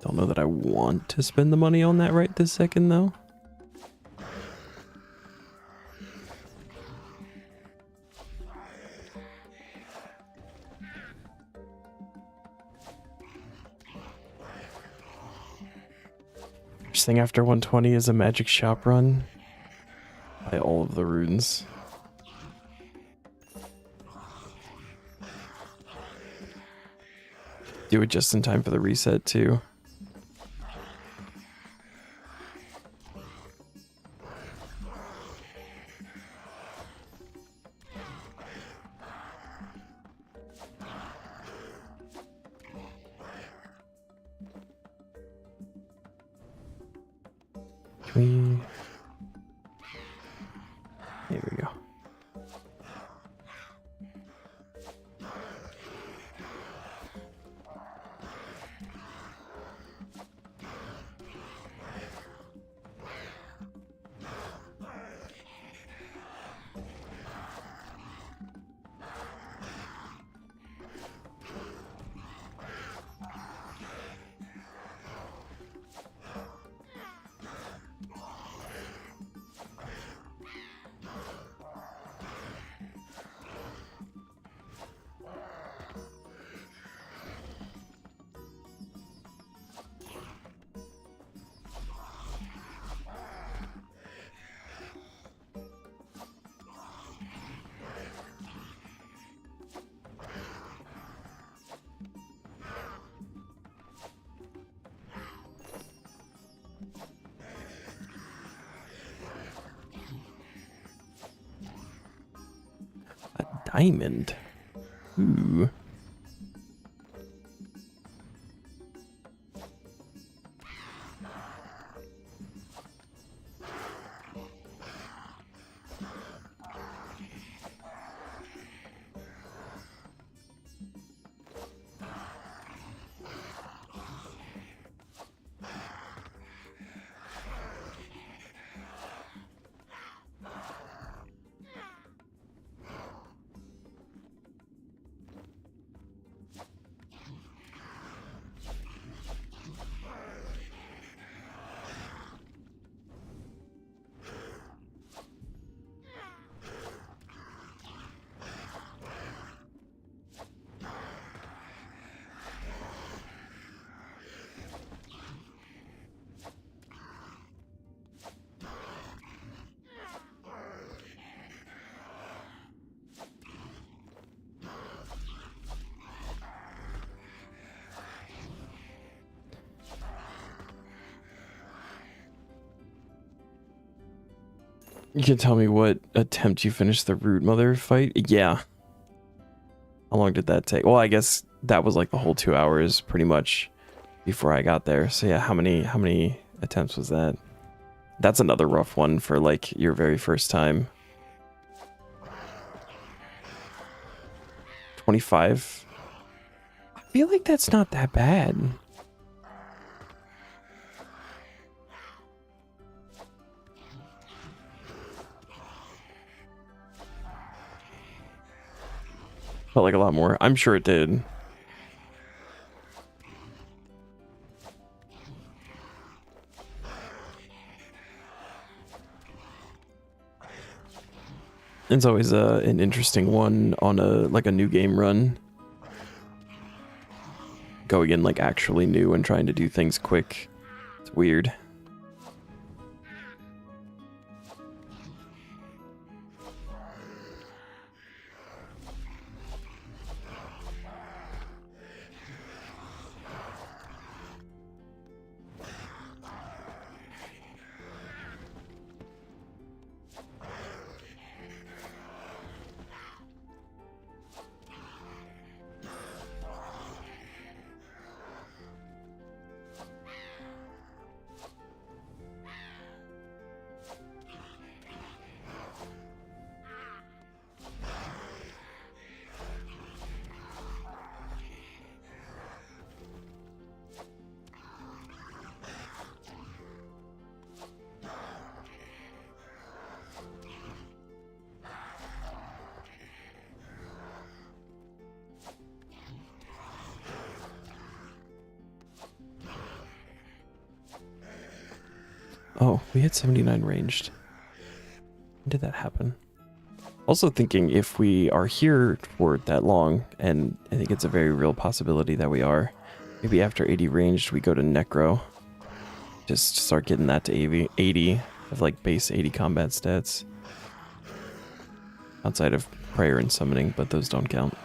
Don't know that I want to spend the money on that right this second, though. First thing after 120 is a magic shop run. Buy all of the runes. Do it just in time for the reset, too. Here we go. Diamond. Ooh. You can tell me what attempt you finished the Root Mother fight? Yeah. How long did that take? Well, I guess that was like the whole 2 hours pretty much before I got there. So yeah, how many attempts was that? That's another rough one for like your very first time. 25? I feel like that's not that bad. Felt like a lot more. I'm sure it did. It's always an interesting one on a new game run. Going in like actually new and trying to do things quick. It's weird. Oh, we had 79 ranged. When did that happen? Also thinking if we are here for that long, and I think it's a very real possibility that we are, maybe after 80 ranged we go to Necro. Just start getting that to 80 of like base 80 combat stats. Outside of prayer and summoning, but those don't count.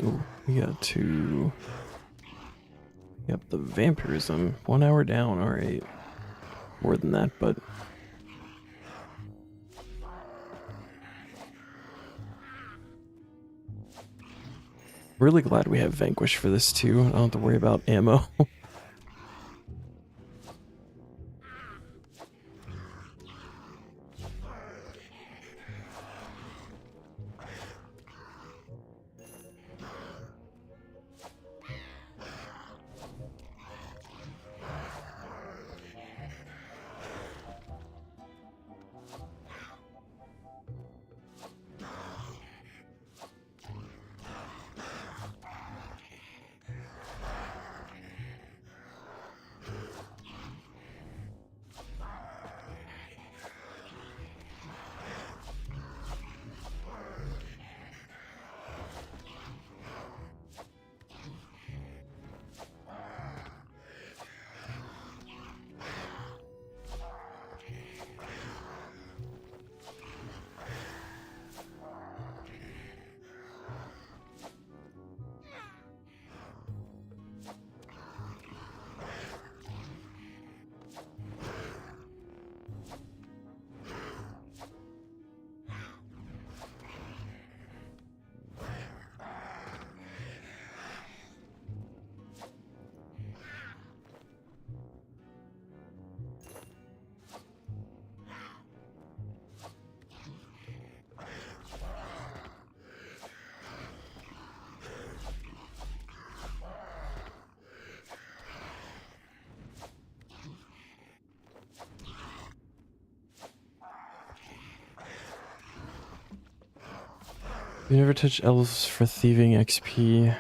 Ooh, we got to... Yep, the vampirism. 1 hour down, alright. More than that, but... Really glad we have Vanquish for this too. I don't have to worry about ammo. You never touch elves for thieving XP.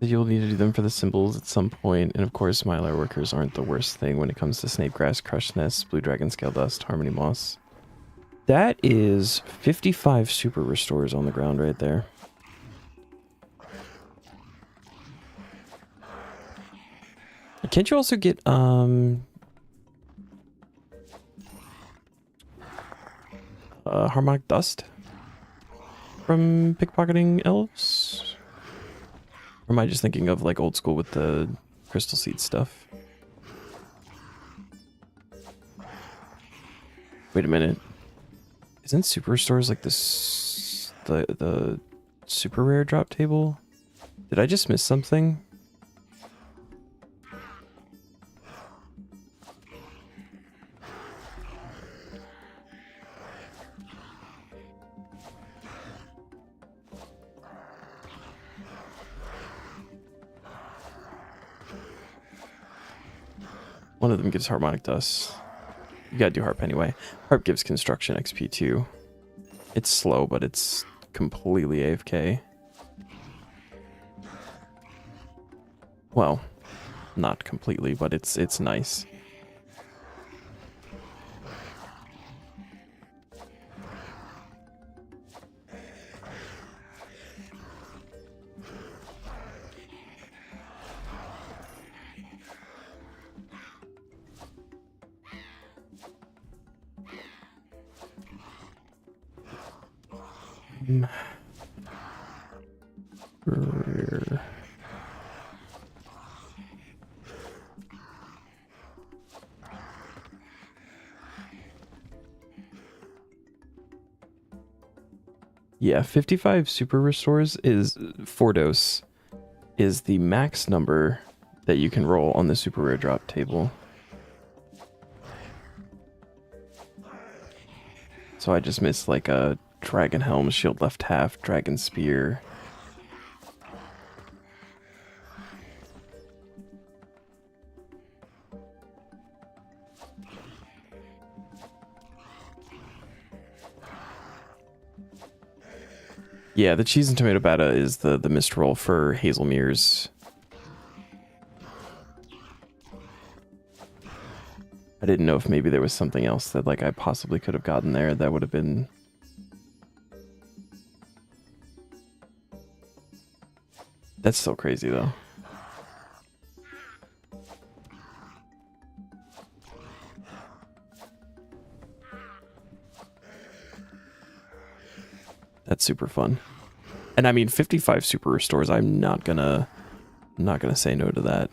You'll need to do them for the symbols at some point, and of course Mylar workers aren't the worst thing when it comes to snake grass, crushed nests, blue dragon scale dust, harmony moss. That is 55 super restores on the ground right there. Can't you also get harmonic dust from pickpocketing elves? Or am I just thinking of like old school with the crystal seed stuff? Wait a minute. Isn't super restores like this the super rare drop table? Did I just miss something? One of them gives harmonic dust. You gotta do harp anyway. Harp gives construction XP too. It's slow, but it's completely AFK. Well, not completely, but it's nice. Yeah, 55 super restores is 4 dose is the max number that you can roll on the super rare drop table. So I just missed like a dragon helm, shield left half, dragon spear. Yeah, the cheese and tomato bata is the mist roll for Hazelmere's. I didn't know if maybe there was something else that like I possibly could have gotten there that would have been. That's still crazy though. That's super fun. And I mean 55 super restores, I'm not gonna say no to that.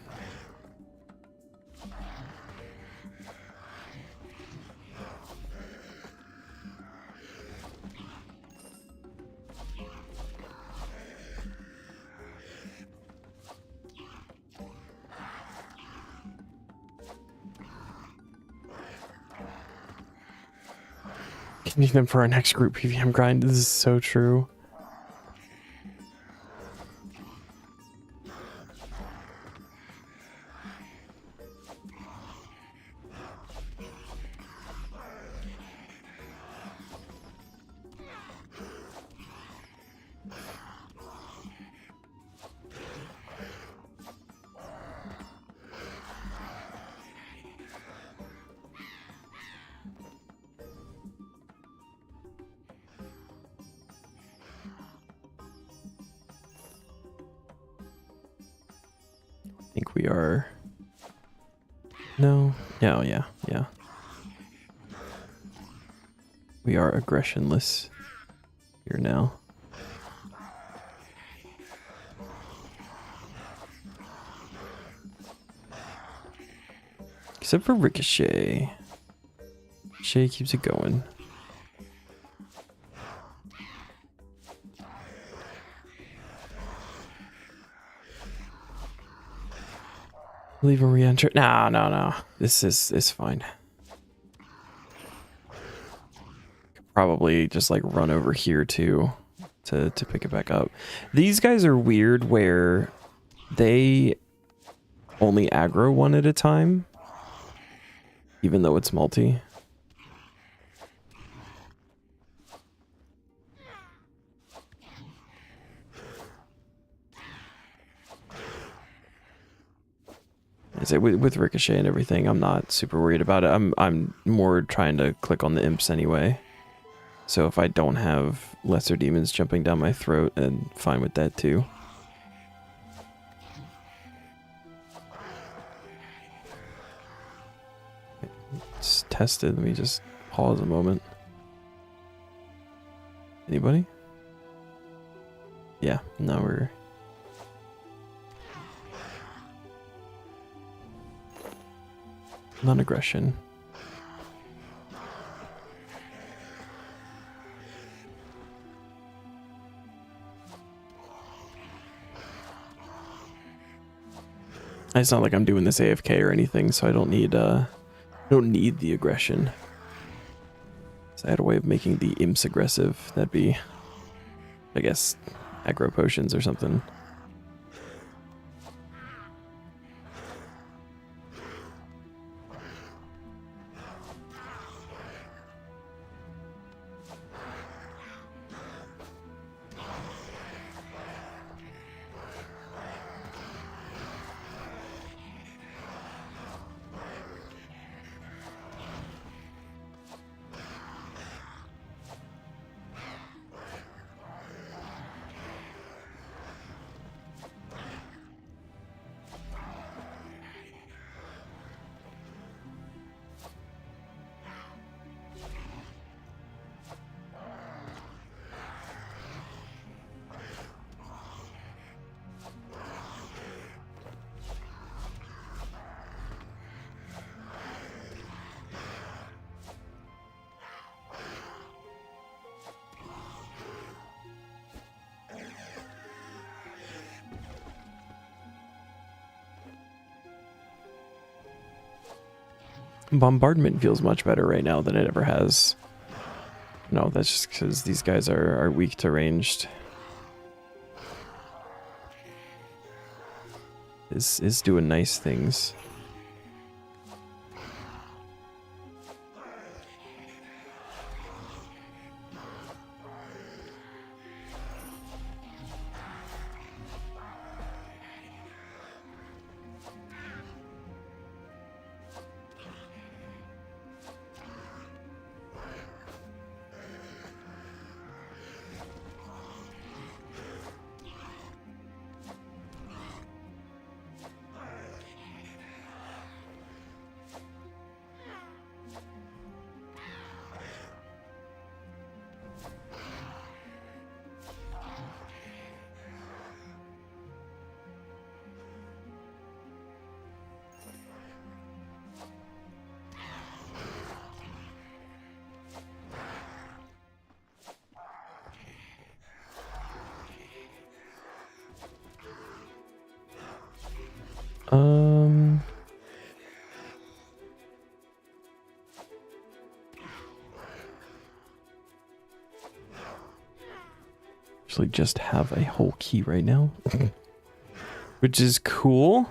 Need them for our next group PVM grind. This is so true. I think we are. No. No, yeah. We are aggressionless here now. Except for Ricochet. Ricochet keeps it going. Leave and re-enter. No. This is fine. Could probably just like run over here too to pick it back up. These guys are weird where they only aggro one at a time, even though it's multi. I say with Ricochet and everything, I'm not super worried about it. I'm more trying to click on the imps anyway. So if I don't have lesser demons jumping down my throat, then fine with that too. It's tested. Let me just pause a moment. Anybody? Yeah, now we're... non-aggression. It's not like I'm doing this AFK or anything, so I don't need the aggression. So I had a way of making the imps aggressive. That'd be, I guess, aggro potions or something. Bombardment feels much better right now than it ever has. No, that's just because these guys are weak to ranged. Is doing nice things. Actually just have a whole key right now. Which is cool.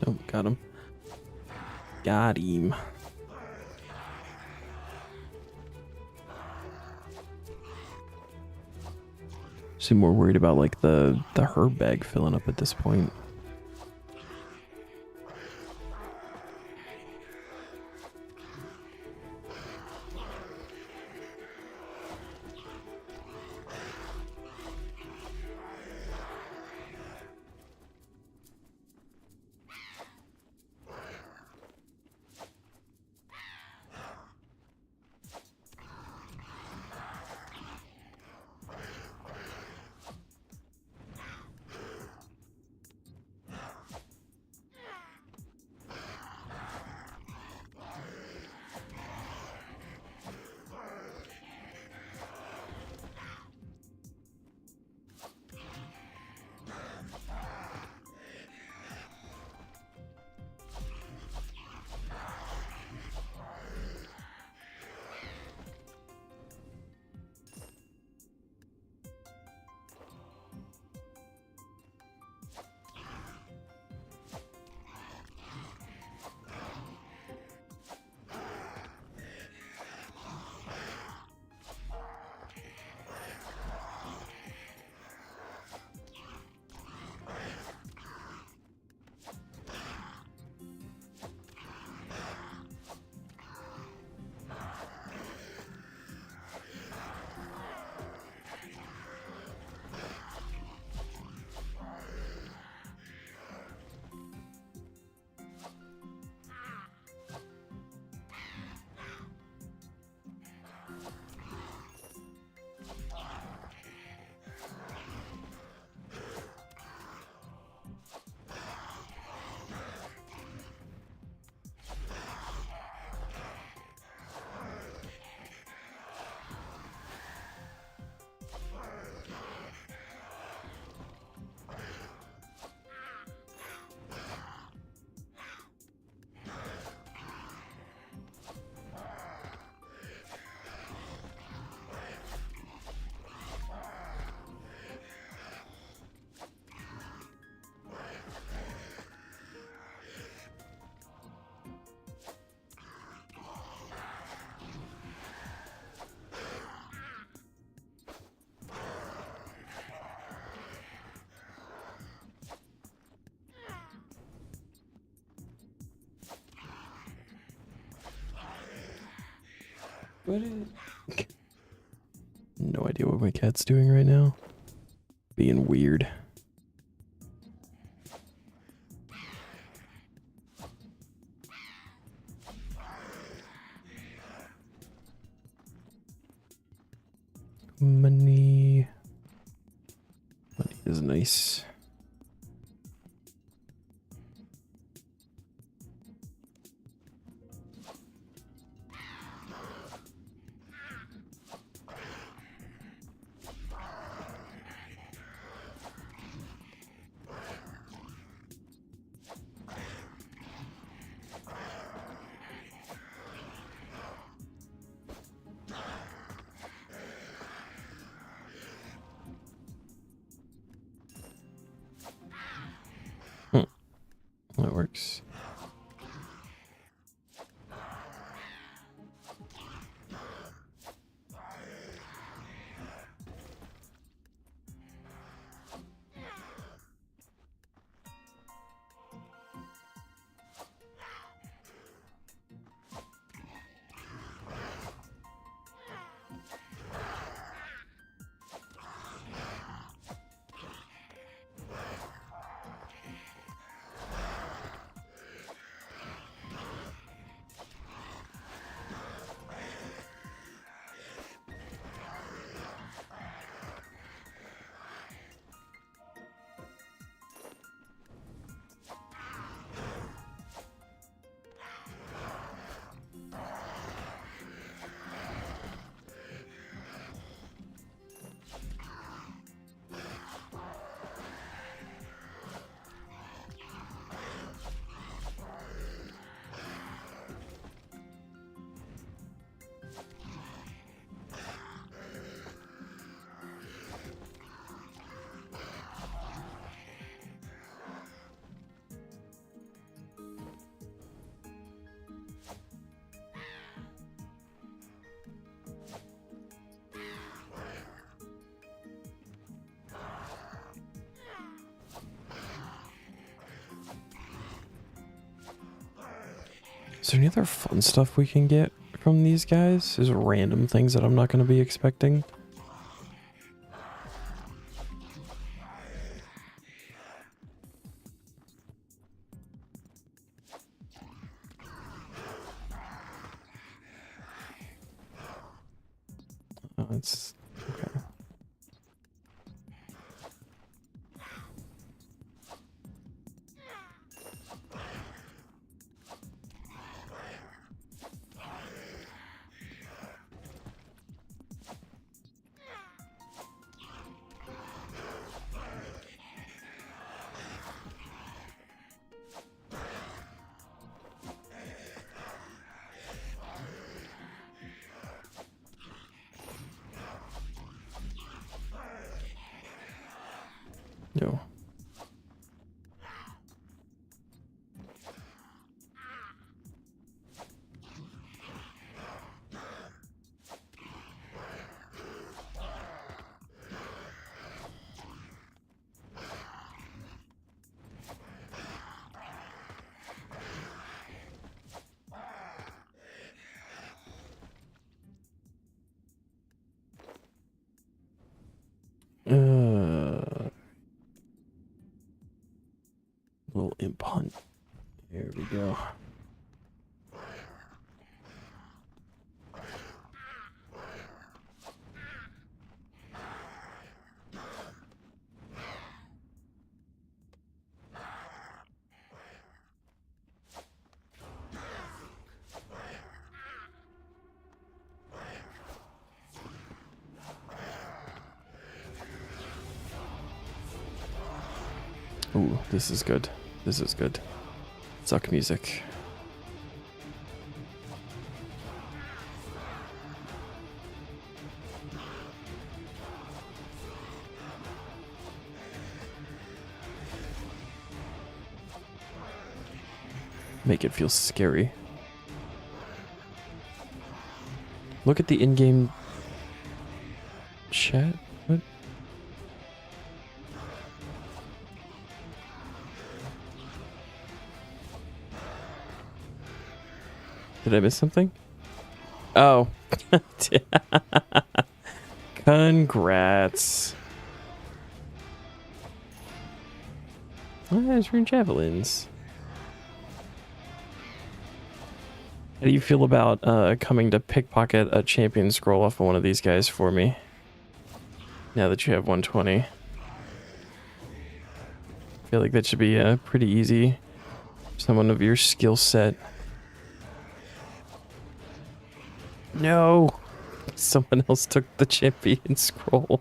Oh, got him. Got him. Seem more worried about like the herb bag filling up at this point. What is... No idea what my cat's doing right now. Being weird. Money. Money is nice. That works. Is there any other fun stuff we can get from these guys? There's random things that I'm not going to be expecting. Oh, it's okay. No. Little imp hunt. There we go. Ooh, this is good. This is good. Suck music. Make it feel scary. Look at the in-game chat. What? Did I miss something? Oh. Congrats. Oh, there's rune javelins. How do you feel about coming to pickpocket a champion scroll off of one of these guys for me? Now that you have 120. I feel like that should be pretty easy. Someone of your skill set. No! Someone else took the champion scroll.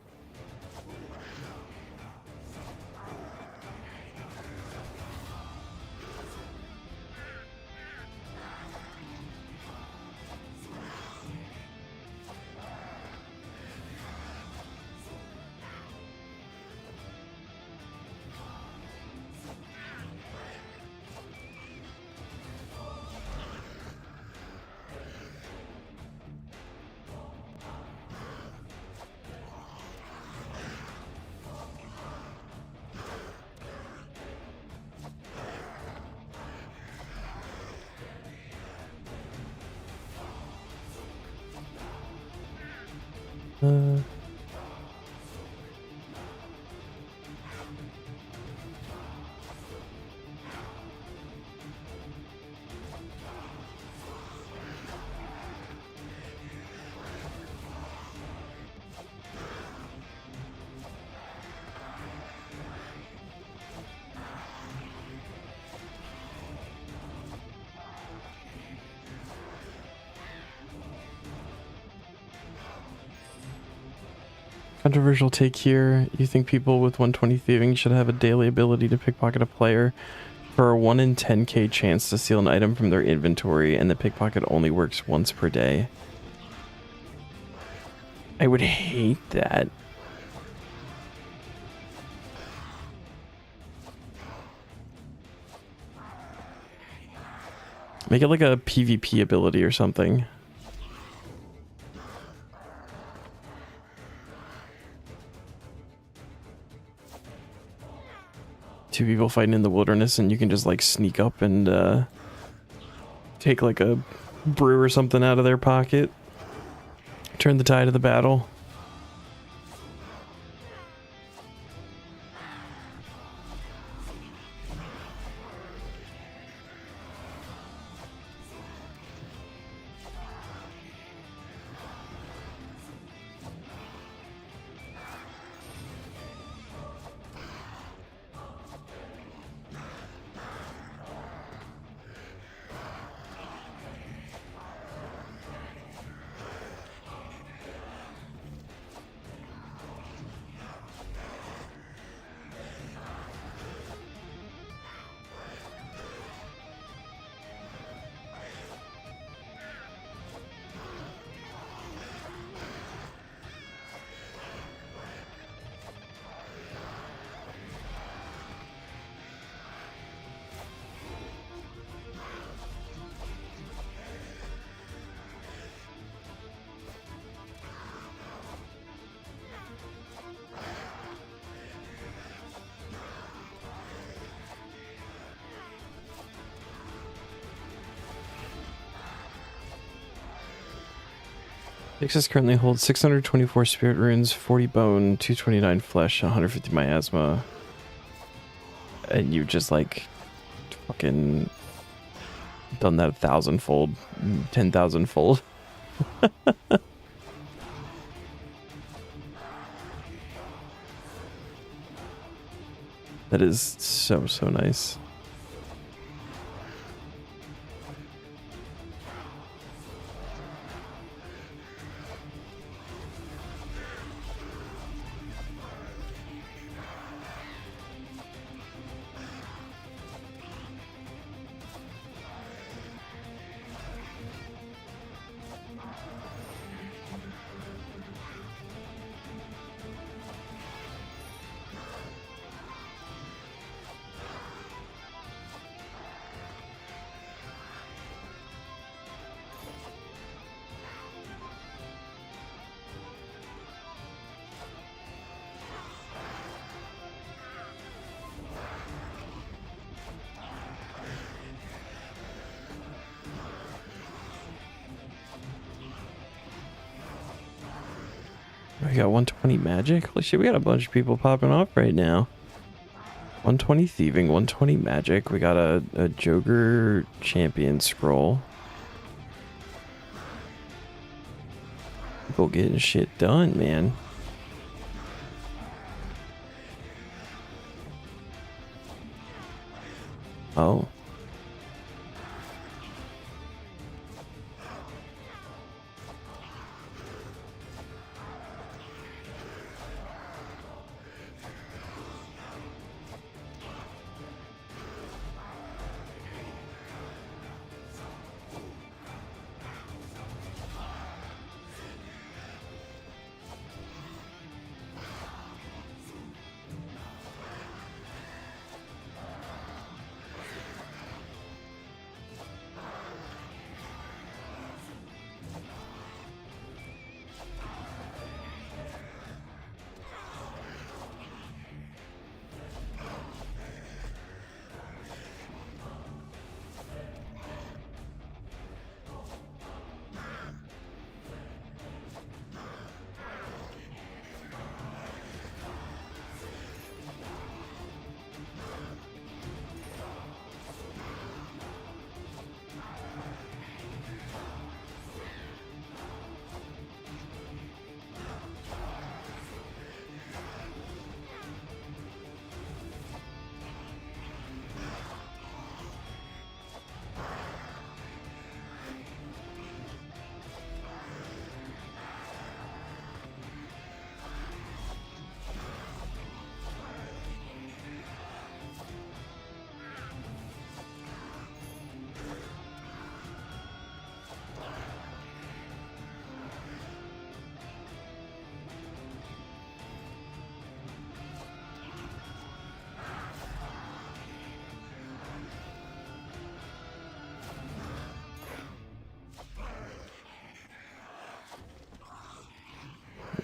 Controversial take here. You think people with 120 thieving should have a daily ability to pickpocket a player for a 1 in 10k chance to steal an item from their inventory, and the pickpocket only works once per day. I would hate that. Make it like a PvP ability or something. Two people fighting in the wilderness and you can just like sneak up and take like a brew or something out of their pocket. Turn the tide of the battle. Texas currently holds 624 spirit runes, 40 bone, 229 flesh, 150 miasma. And you just like fucking done that 1,000-fold, 10,000-fold. That is so nice. We got 120 magic? Holy shit, we got a bunch of people popping off right now. 120 thieving, 120 magic. We got a Joker champion scroll. People getting shit done, man. Oh.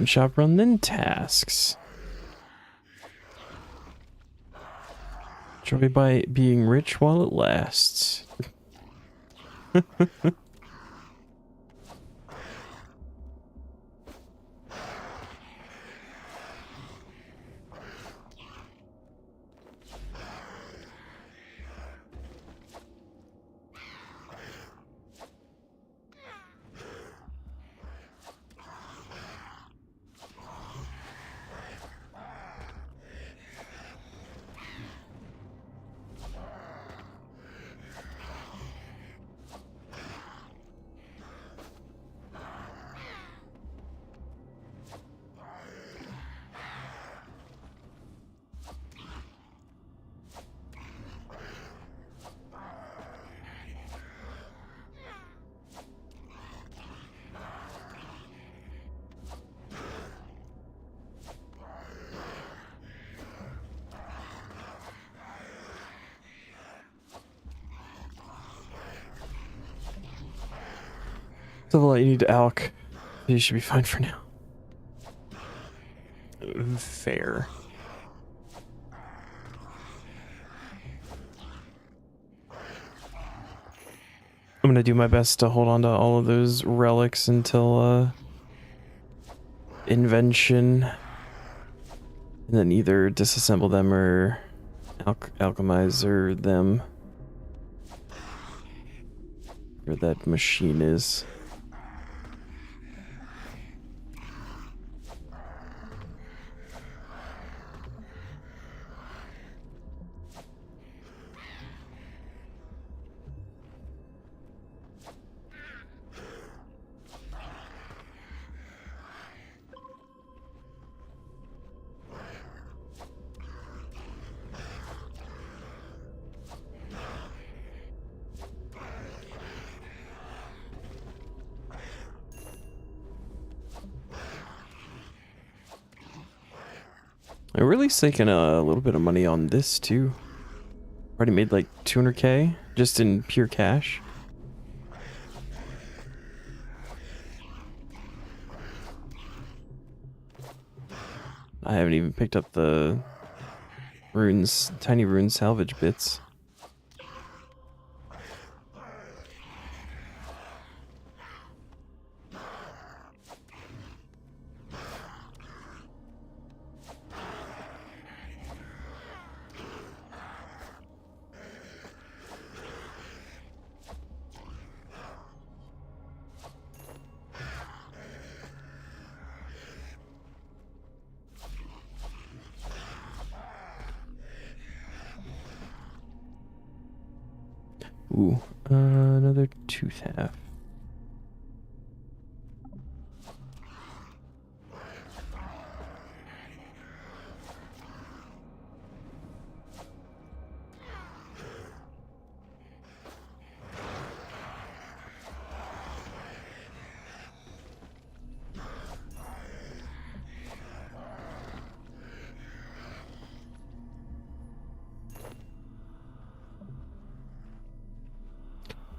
Shop run, then tasks. Joy by being rich while it lasts. That's all you need to alk. You should be fine for now. Fair. I'm gonna do my best to hold on to all of those relics until invention, and then either disassemble them or alchemize them. Where that machine is. I'm really sinking a little bit of money on this too. Already made like 200k just in pure cash. I haven't even picked up the runes, tiny rune salvage bits. Ooh, another tooth half.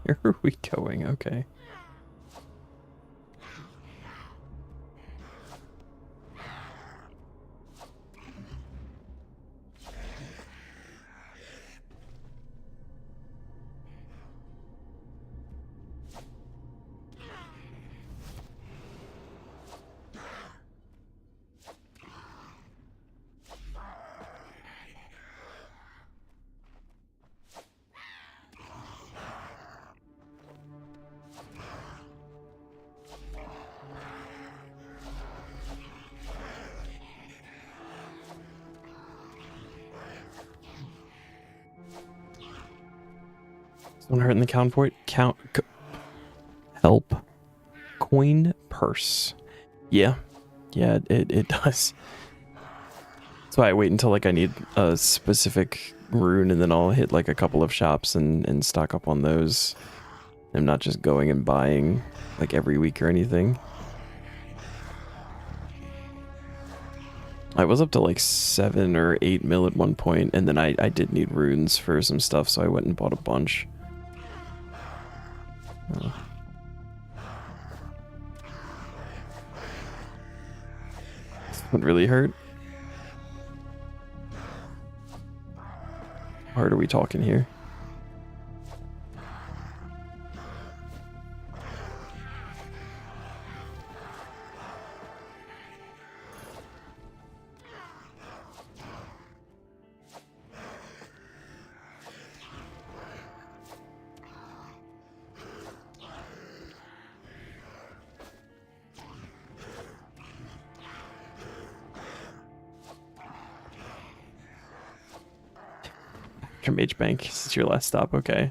Where are we going? Okay. Someone hurt in the help. Coin purse. Yeah. Yeah, it does. That's why I wait until like I need a specific rune and then I'll hit like a couple of shops and stock up on those. I'm not just going and buying like every week or anything. I was up to like 7 or 8 mil at one point, and then I did need runes for some stuff, so I went and bought a bunch. Oh. This one really hurt. How hard are we talking here? after Mage Bank. This is your last stop, okay.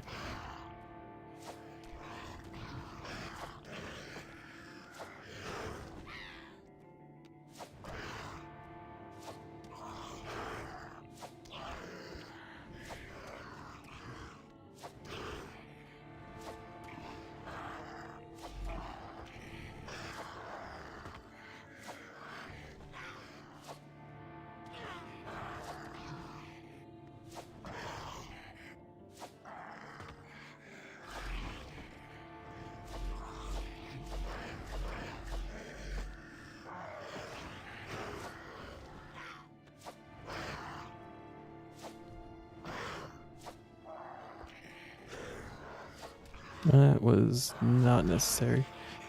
That was not necessary.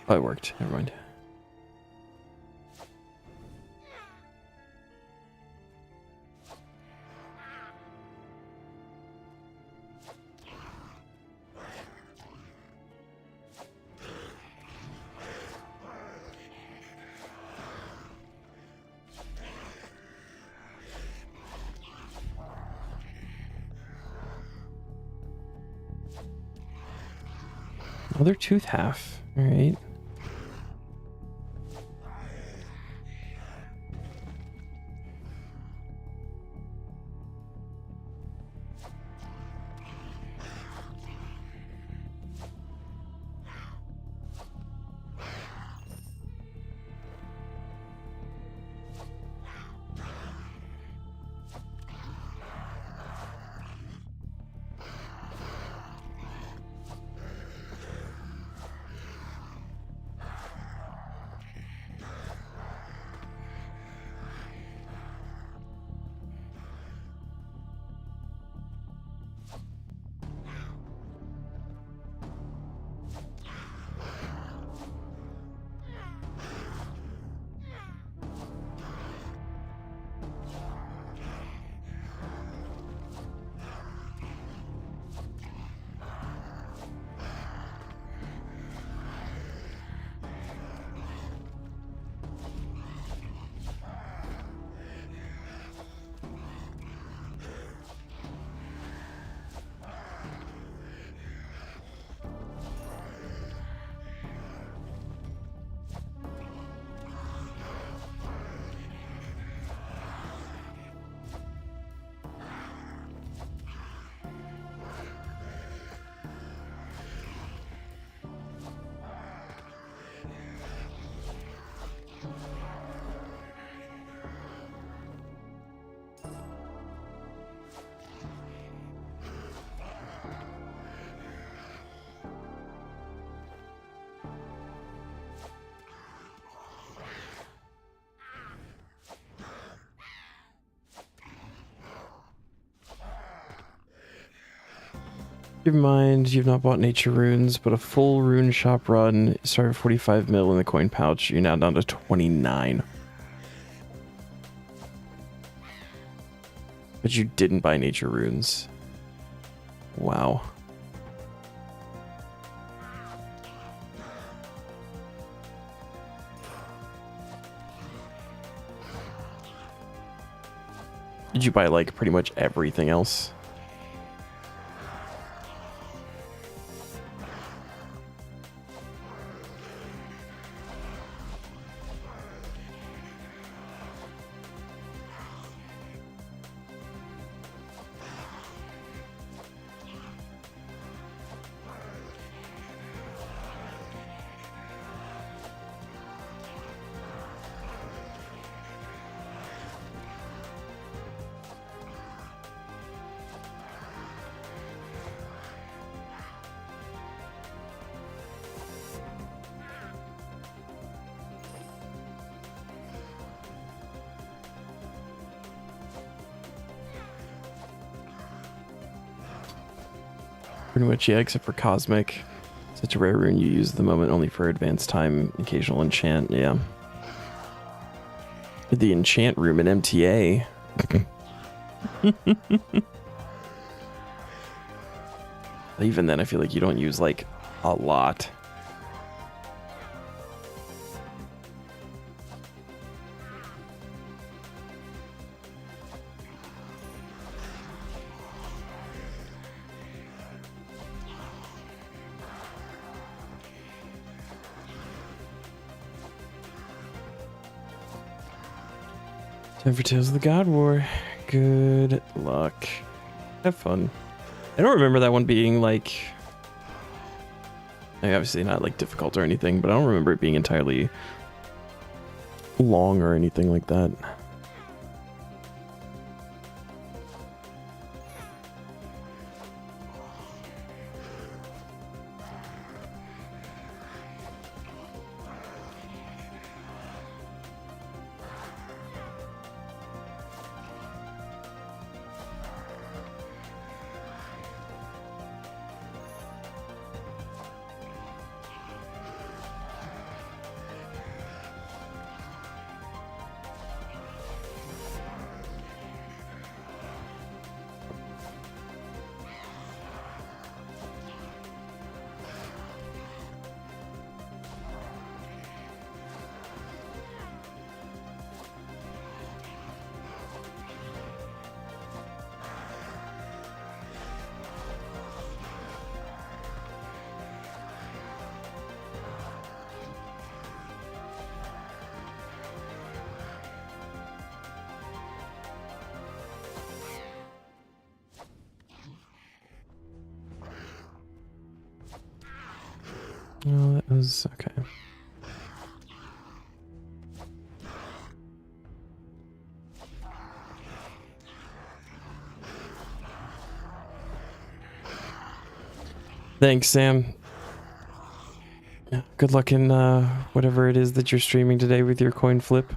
Oh, it worked. Never mind. Another tooth half. All right. Keep in mind, you've not bought nature runes, but a full rune shop run started at 45 mil in the coin pouch. You're now down to 29. But you didn't buy nature runes. Wow. Did you buy like pretty much everything else? Pretty much, yeah, except for Cosmic. Such a rare rune you use at the moment only for advanced time, occasional enchant, yeah. The enchant room in MTA. Even then, I feel like you don't use, like, a lot. Time for Tales of the God War. Good luck. Have fun. I don't remember that one being like obviously not like difficult or anything, but I don't remember it being entirely long or anything like that. Oh, that was okay. Thanks, Sam. Yeah, good luck in whatever it is that you're streaming today with your coin flip.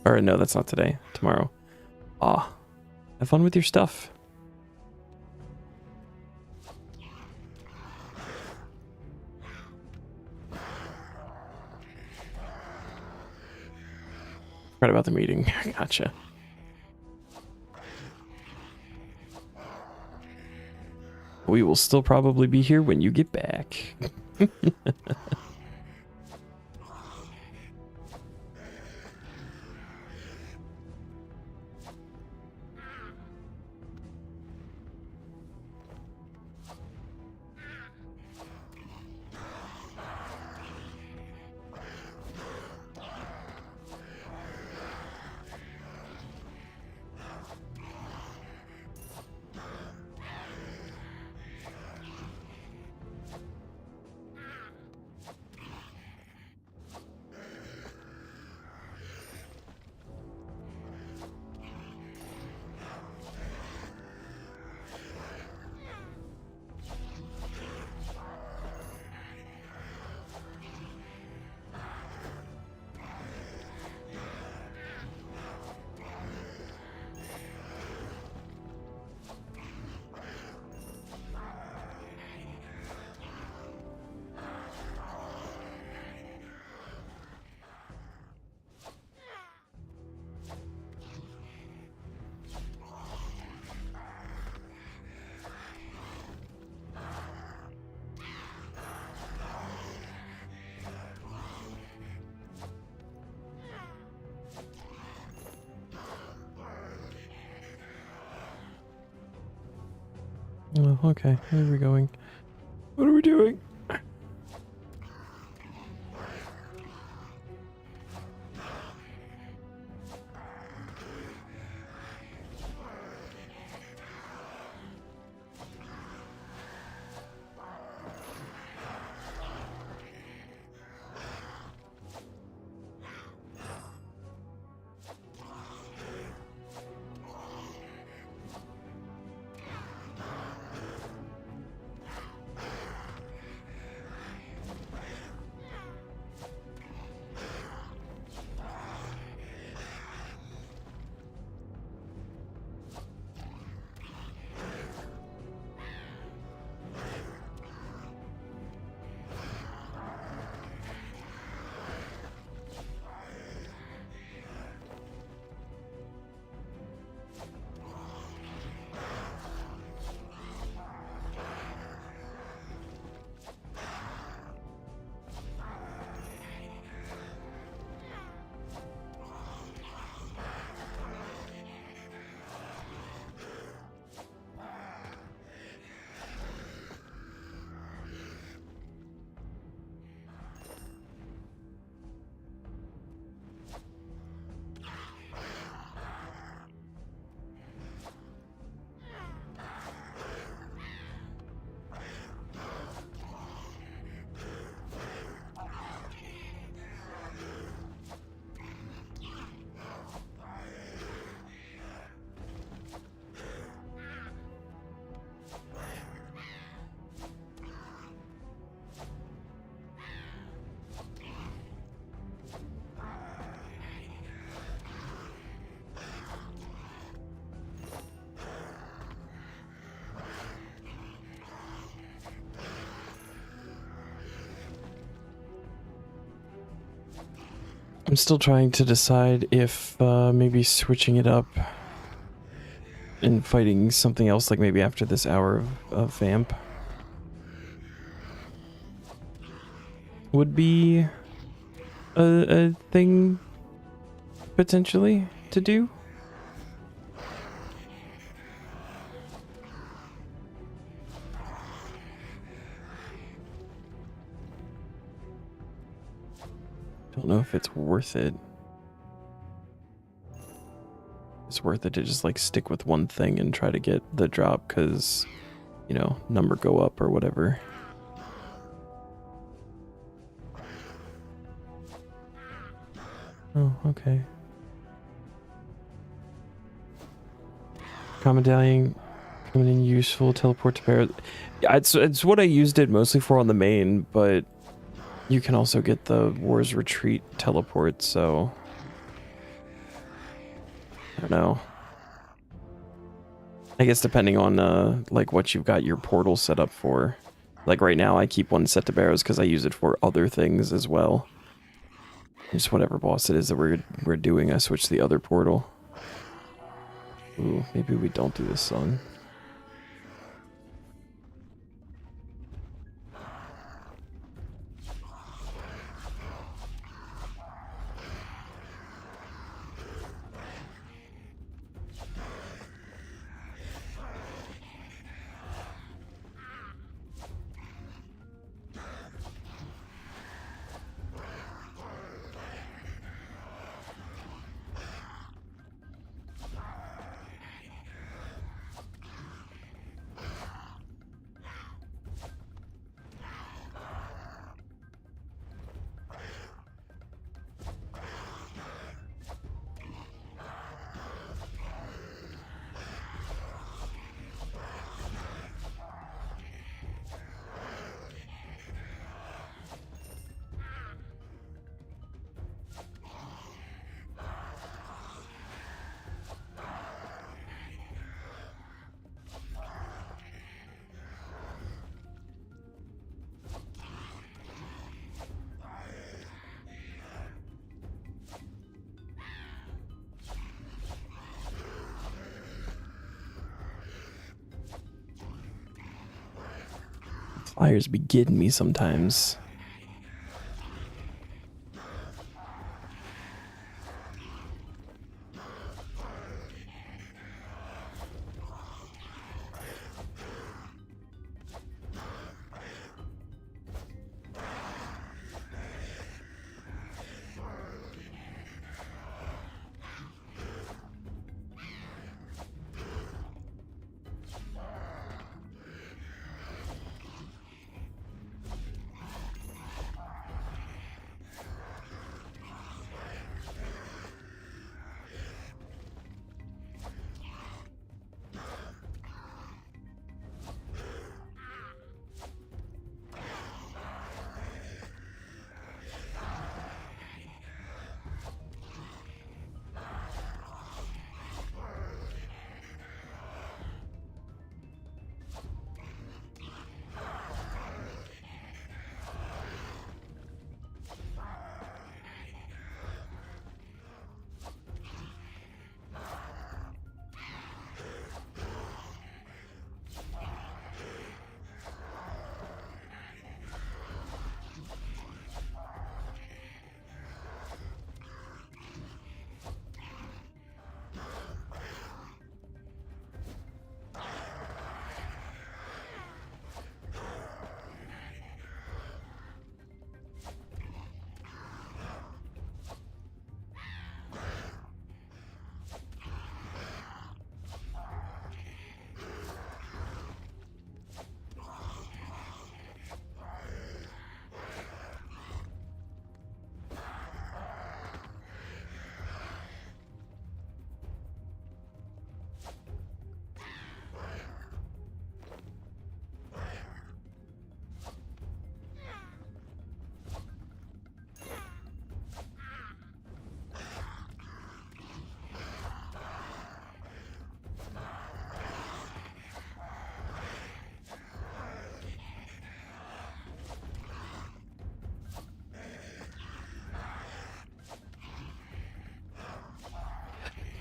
Or no, that's not today. Tomorrow. Ah, have fun with your stuff. Right about the meeting. Gotcha. We will still probably be here when you get back. Oh, okay. Where are we going? What are we doing? I'm still trying to decide if maybe switching it up and fighting something else, like maybe after this hour of vamp, would be a thing potentially to do. Don't know if it's worth it. It's worth it to just like stick with one thing and try to get the drop because, you know, number go up or whatever. Oh, okay. Commandallion coming in useful, teleport to bear. Yeah, it's what I used it mostly for on the main, but you can also get the War's Retreat teleport, so I don't know. I guess depending on like what you've got your portal set up for. Like right now I keep one set to barrows because I use it for other things as well. Just whatever boss it is that we're doing, I switch to the other portal. Ooh, maybe we don't do this song. Flyers be getting me sometimes.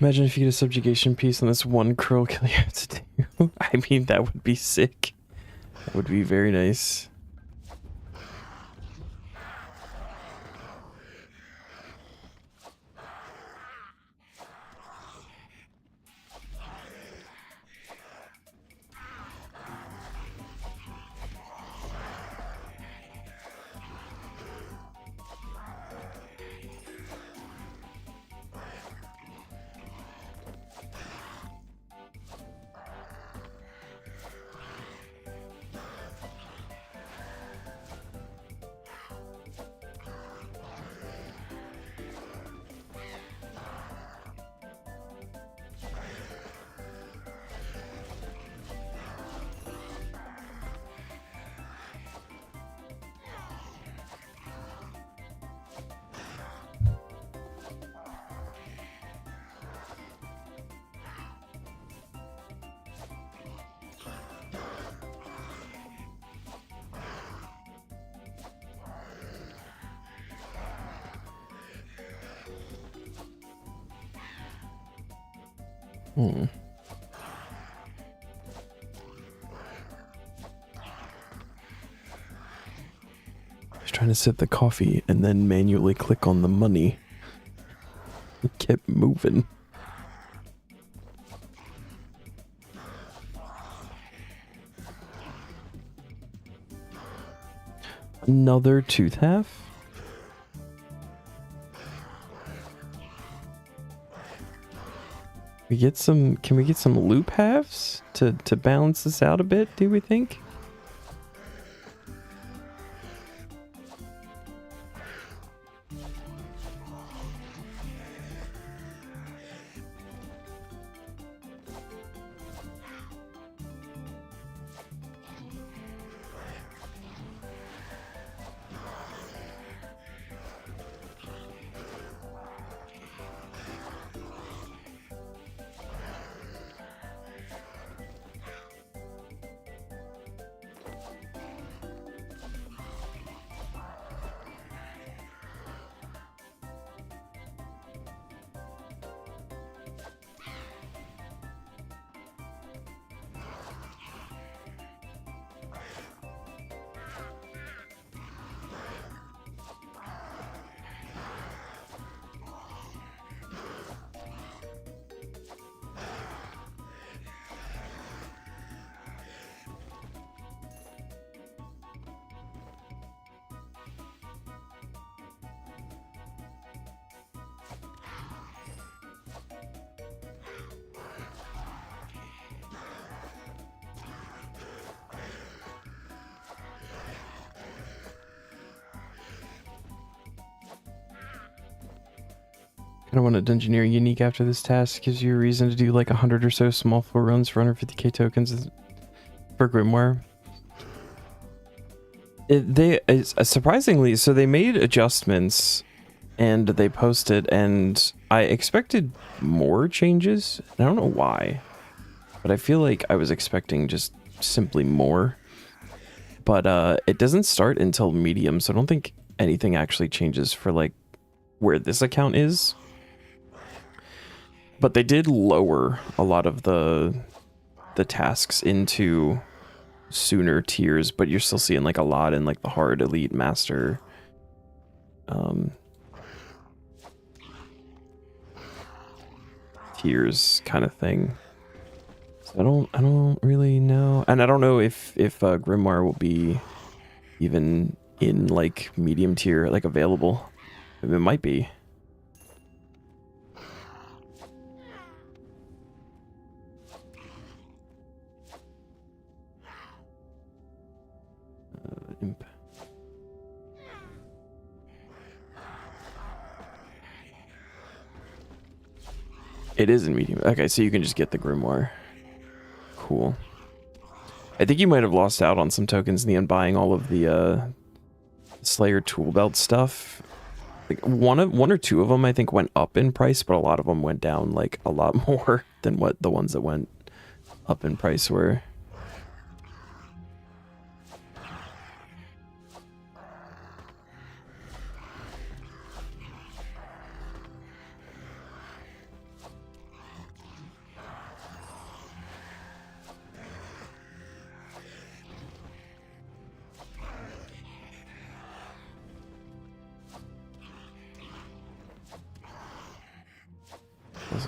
Imagine if you get a subjugation piece on this one curl kill you have to do. I mean, that would be sick. That would be very nice. Hmm. I was trying to sip the coffee and then manually click on the money. It kept moving. Another tooth half? Can we get some loop halves to balance this out a bit, do we think? I don't want a Dungeoneer unique after this task. Gives you a reason to do like 100 or so small floor runs for 150k tokens for Grimoire. Surprisingly, so they made adjustments and they posted, and I expected more changes. I don't know why, but I feel like I was expecting just simply more. But it doesn't start until medium, so I don't think anything actually changes for like where this account is. But they did lower a lot of the tasks into sooner tiers, but you're still seeing like a lot in like the hard, elite, master. Tiers kind of thing. So I don't really know, and I don't know if Grimoire will be even in like medium tier, like available. It might be. Imp. It is in medium. Okay, so you can just get the Grimoire. Cool. I think you might have lost out on some tokens in the end buying all of the Slayer tool belt stuff. Like one or two of them I think went up in price, but a lot of them went down like a lot more than what the ones that went up in price were.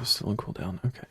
it's still on cooldown. Okay.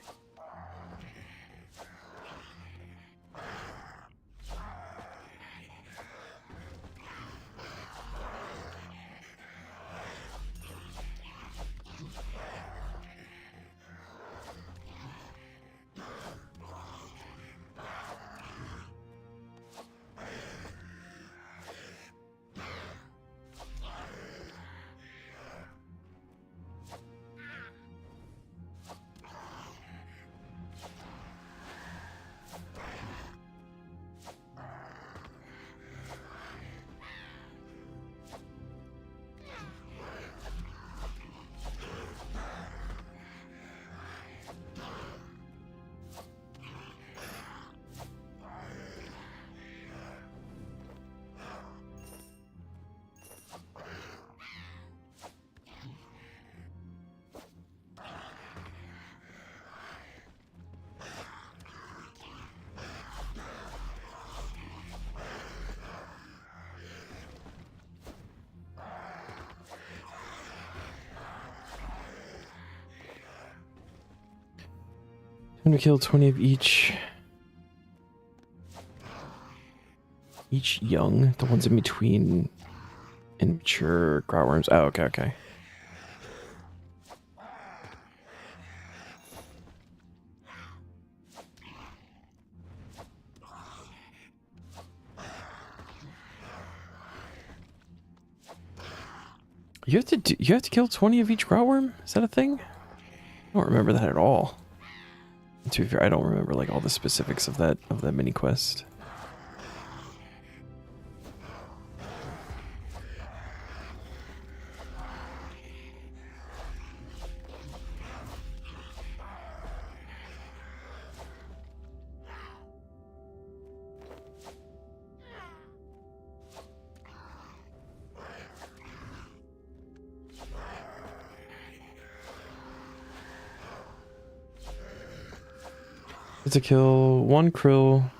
I'm gonna kill 20 of each young, the ones in between immature growworms. Oh, okay, okay. You have to kill 20 of each growworm? Is that a thing? I don't remember that at all. To be fair, I don't remember like all the specifics of that mini quest. To kill one krill,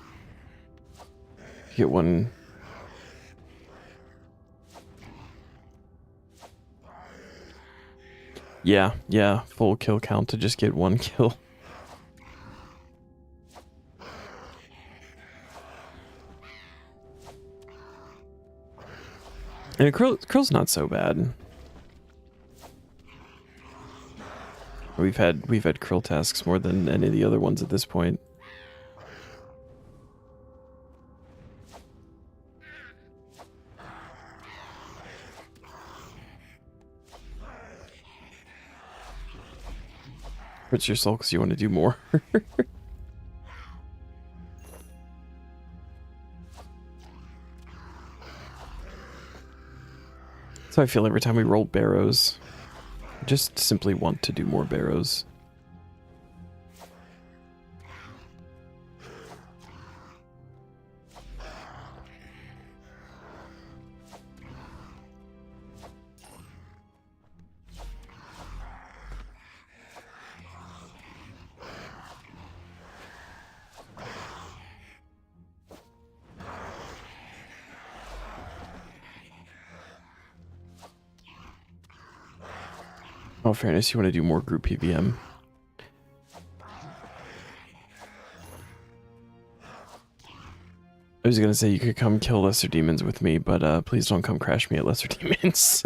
you get one. Yeah, full kill count to just get one kill. And krill's not so bad. We've had krill tasks more than any of the other ones at this point. Hurts your soul because you want to do more. So I feel every time we roll barrows. I just simply want to do more barrows. Oh, fairness, you want to do more group PVM. I was gonna say you could come kill lesser demons with me, but please don't come crash me at lesser demons.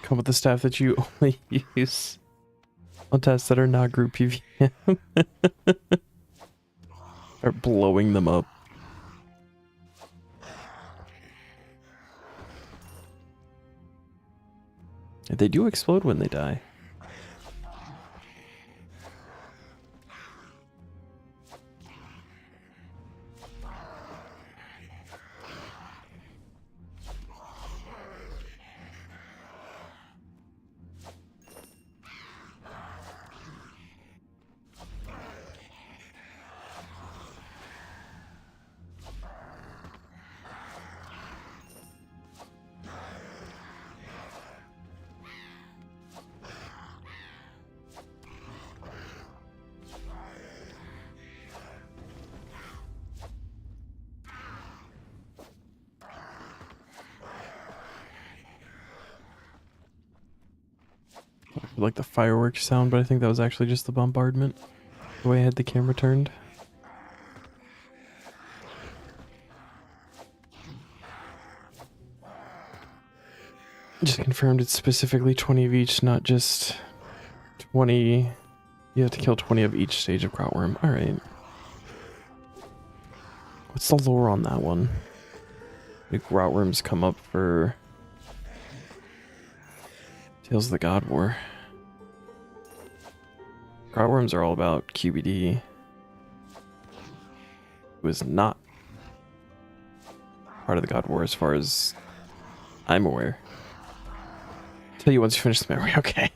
Come with the staff that you only use on tests that are not group PVM. Or blowing them up. They do explode when they die. like the fireworks sound, but I think that was actually just the bombardment. The way I had the camera turned. Just confirmed it's specifically 20 of each, not just 20. You have to kill 20 of each stage of Krautworm. Alright. What's the lore on that one? Do Krautworms come up for Tales of the God War? Krautworms are all about QBD. It was not part of the God War as far as I'm aware. Tell you once you finish the memory, okay.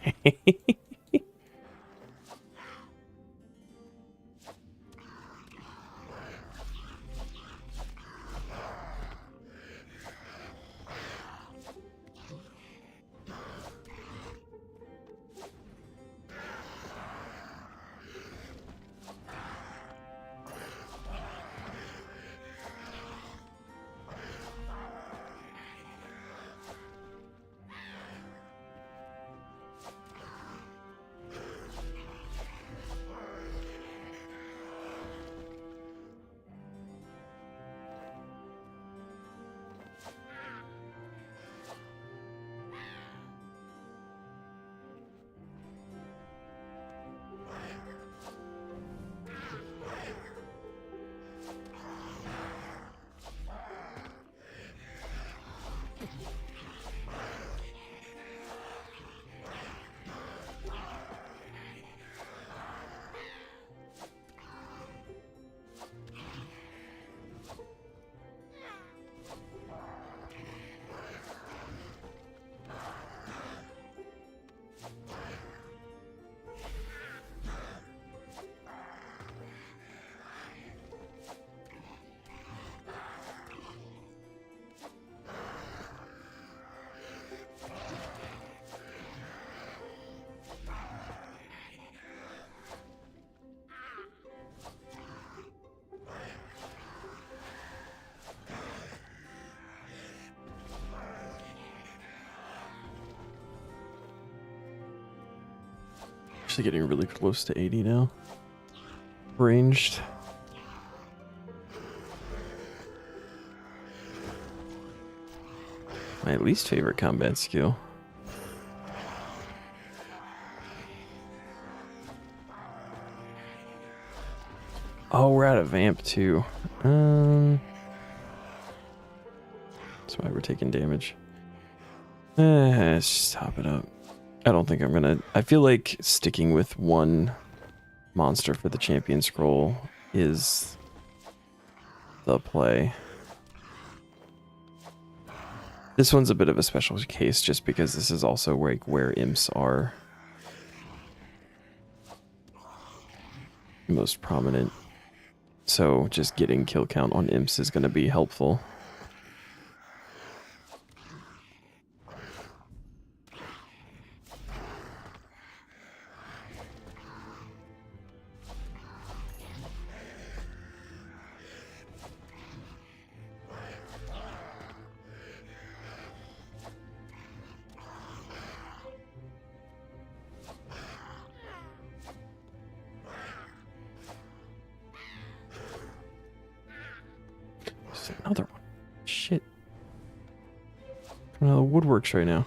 Actually getting really close to 80 now. Ranged. My least favorite combat skill. Oh, we're out of vamp too. That's why we're taking damage. Let's just top it up. I don't think I'm gonna... I feel like sticking with one monster for the champion scroll is the play. This one's a bit of a special case just because this is also where imps are most prominent. So just getting kill count on imps is going to be helpful. Another one. Shit. Coming out of the woodworks right now.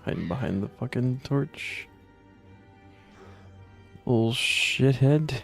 hiding behind the fucking torch. Little shithead.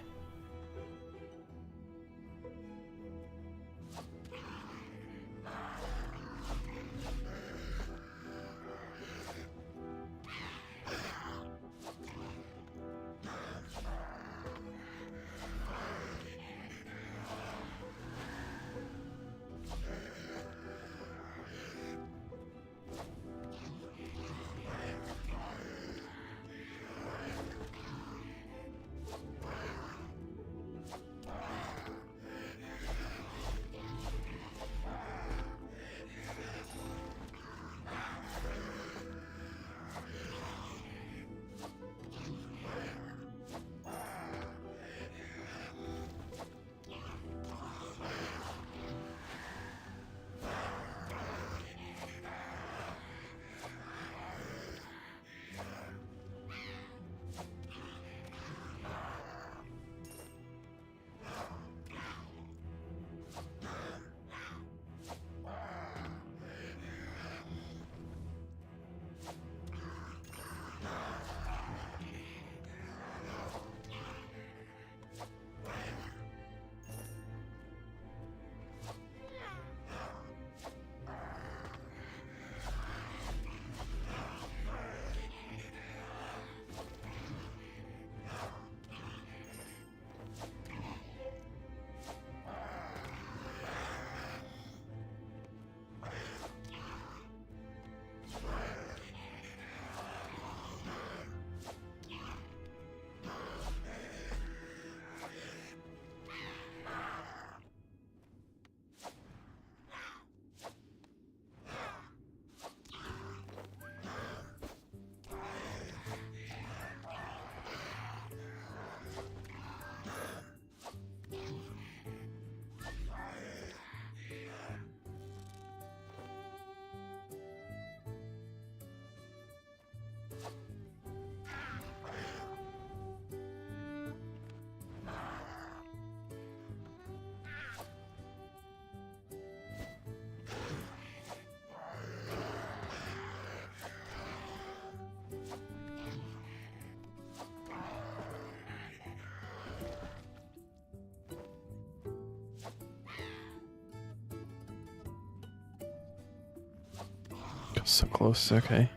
So close, okay.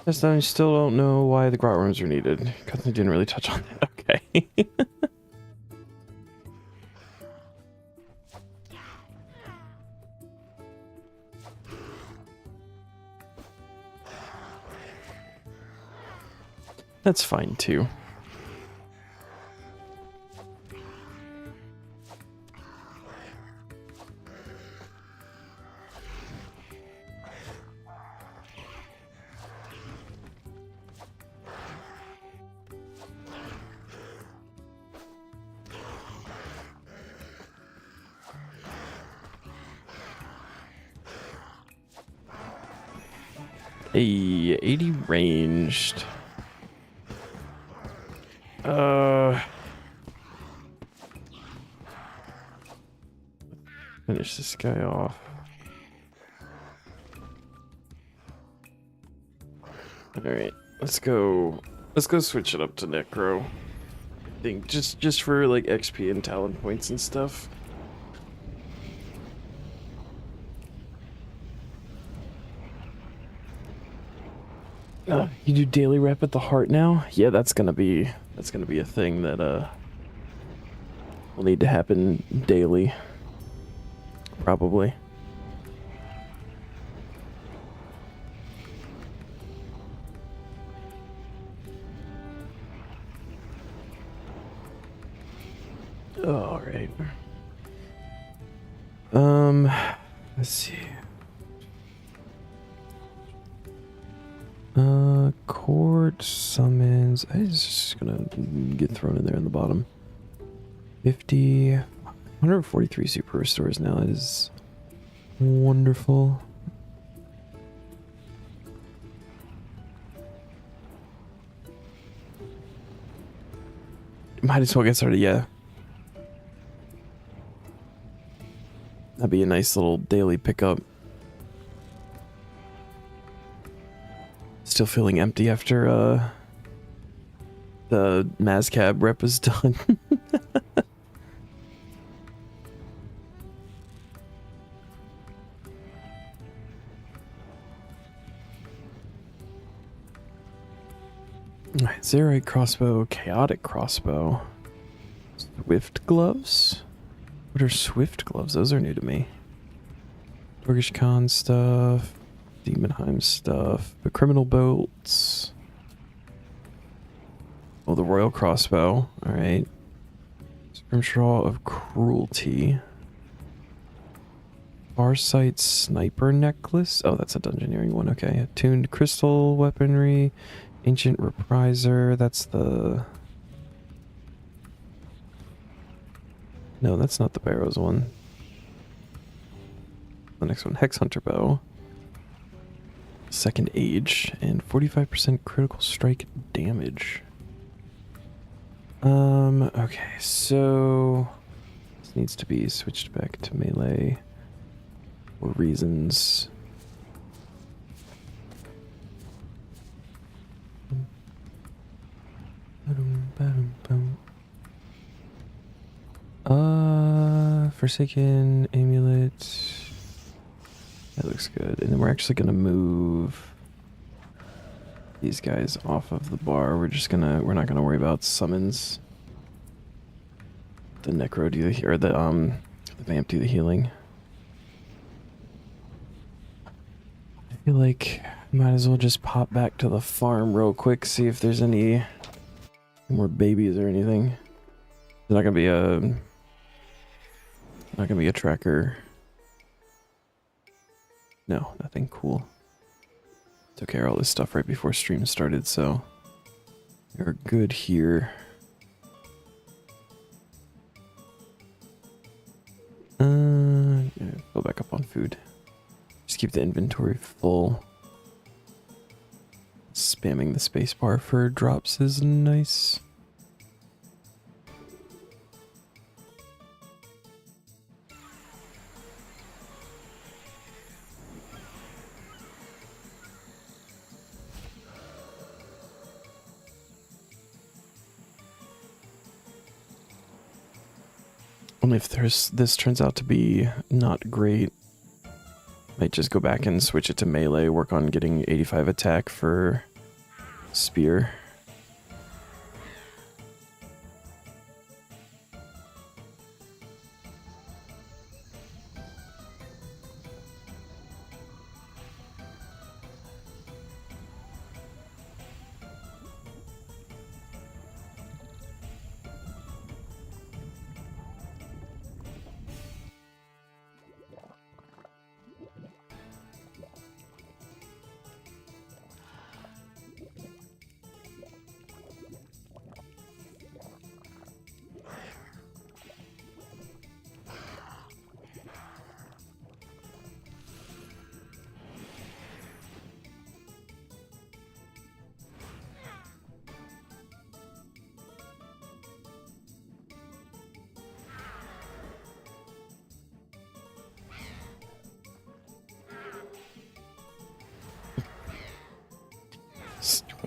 This time I still don't know why the grot rooms are needed, because they didn't really touch on that. Okay. That's fine too. Hey, 80 ranged. Finish this guy off. Alright, let's go switch it up to Necro. I think just for like XP and talent points and stuff. You do daily rep at the heart now? Yeah, that's gonna be a thing that will need to happen daily. Probably. All right. Let's see. Court summons. It's just gonna get thrown in there in the bottom. 143 super restores now. That is wonderful. Might as well get started, yeah. That'd be a nice little daily pickup. still feeling empty after the Mazcab rep is done. Alright, Zerite crossbow, chaotic crossbow. Swift gloves? What are swift gloves? Those are new to me. Turkish Khan stuff, Demonheim stuff, the criminal bolts. Oh, the royal crossbow. Alright. Scrimshaw of cruelty. Farsight sniper necklace. Oh, that's a dungeoneering one. Okay. Attuned crystal weaponry. Ancient repriser. That's the... No, that's not the Barrows one. The next one, Hex Hunter Bow. Second Age. And 45% critical strike damage. Okay, so... This needs to be switched back to melee. For reasons. Forsaken Amulet. That looks good. And then we're actually gonna move these guys off of the bar. We're not gonna worry about summons. The Necro do the, or the Vamp do the healing. I feel like I might as well just pop back to the farm real quick, see if there's any more babies or anything. There's not gonna be a tracker. No, nothing. Cool. Took care of all this stuff right before stream started, so we're good here. Yeah, go back up on food. Just keep the inventory full. Spamming the spacebar for drops is nice. Only if this turns out to be not great, might just go back and switch it to melee, work on getting 85 attack for spear.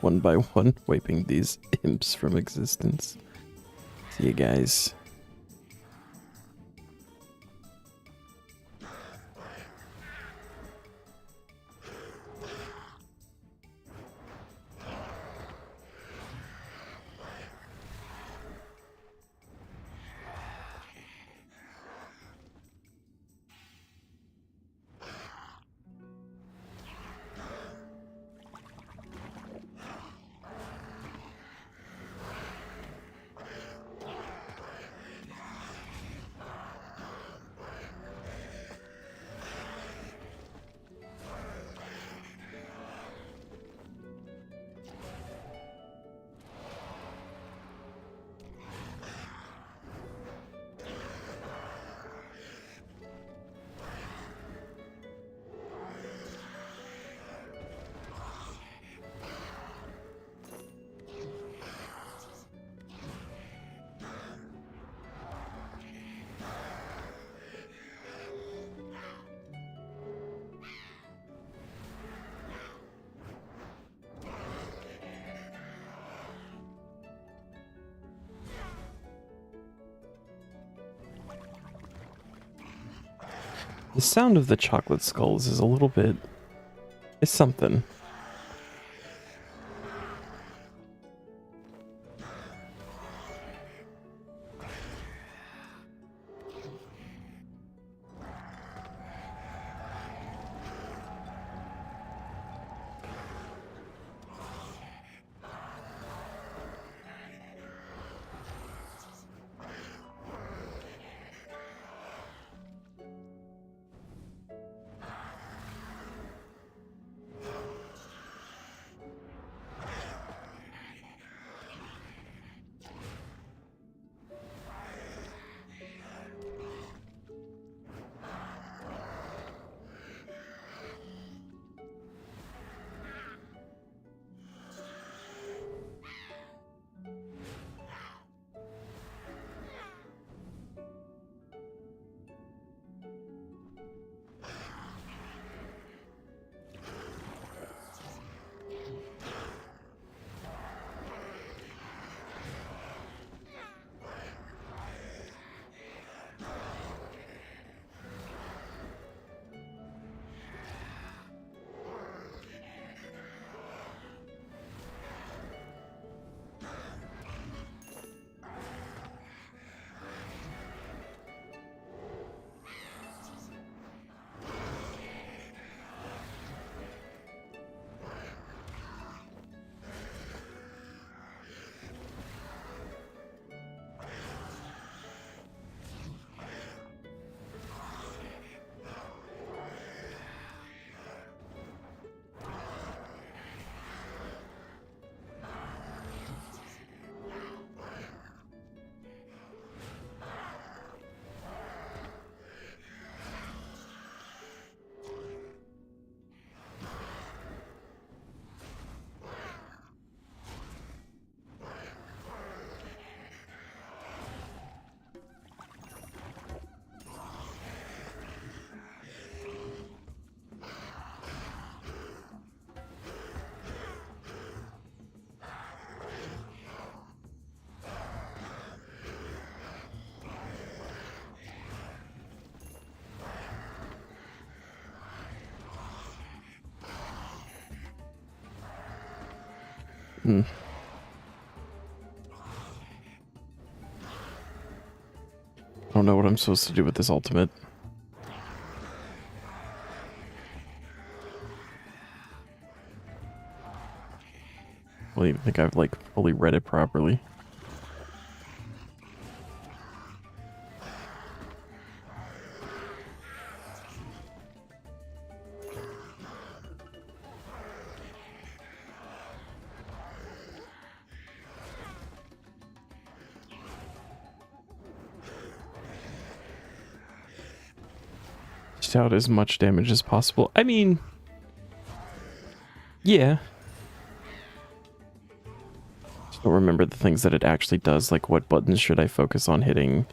One by one, wiping these imps from existence. See you guys. The sound of the chocolate skulls is a little bit... It's something. Hmm. I don't know what I'm supposed to do with this ultimate. I don't even think I've like fully read it properly. Just out as much damage as possible. I mean, yeah. Just don't remember the things that it actually does, like what buttons should I focus on hitting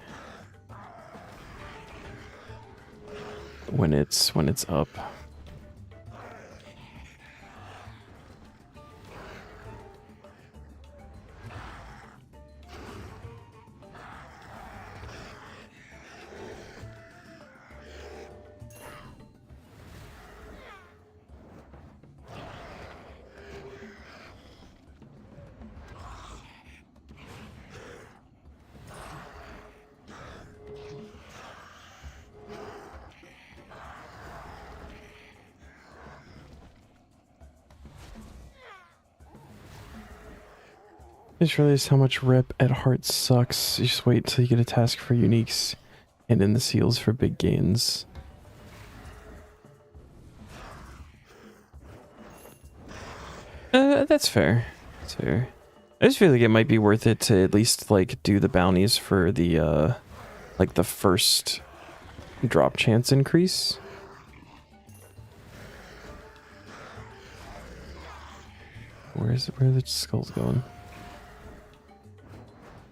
when it's up. I just realized how much rep at heart sucks. You just wait until you get a task for uniques and in the seals for big gains. That's fair. That's fair. I just feel like it might be worth it to at least like do the bounties for the like the first drop chance increase. Where are the skulls going?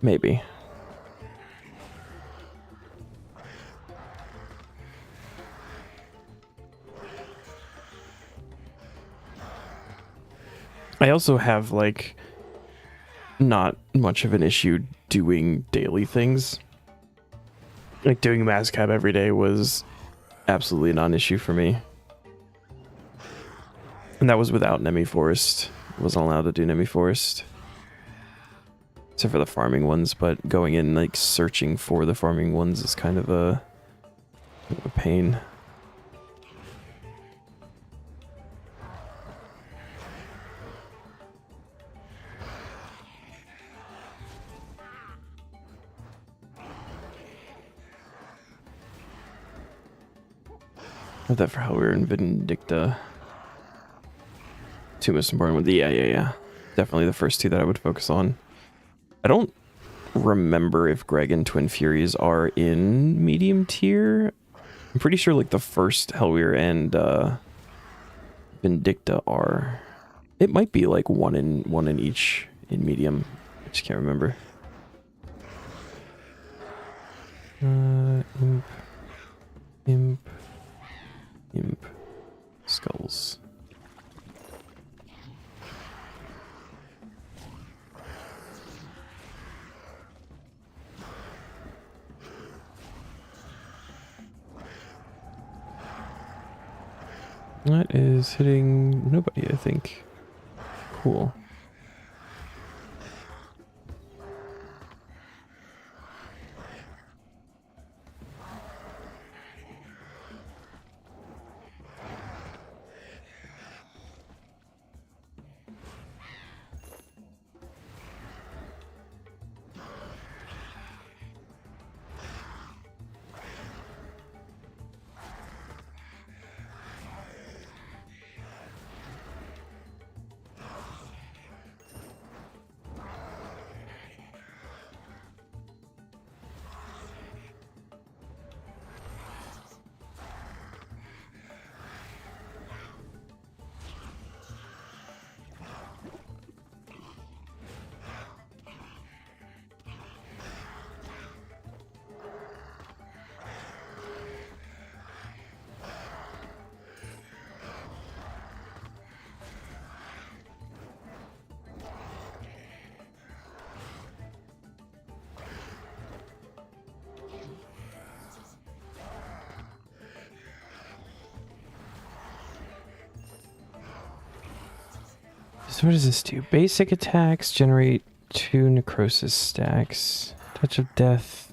Maybe. I also have like not much of an issue doing daily things. Like doing Mazcab every day was absolutely not an issue for me. And that was without Nemi Forest. Wasn't allowed to do Nemi Forest. Except for the farming ones, but going in, like, searching for the farming ones is kind of a pain. Heard that for how we were in Vindicta. Two most important ones. Yeah. Definitely the first two that I would focus on. I don't remember if Greg and Twin Furies are in medium tier. I'm pretty sure like the first Hellweir and Vindicta are. It might be like one in each in medium. I just can't remember. Imp. Skulls. That is hitting nobody, I think. Cool. So what does this do? Basic attacks generate 2 necrosis stacks. Touch of Death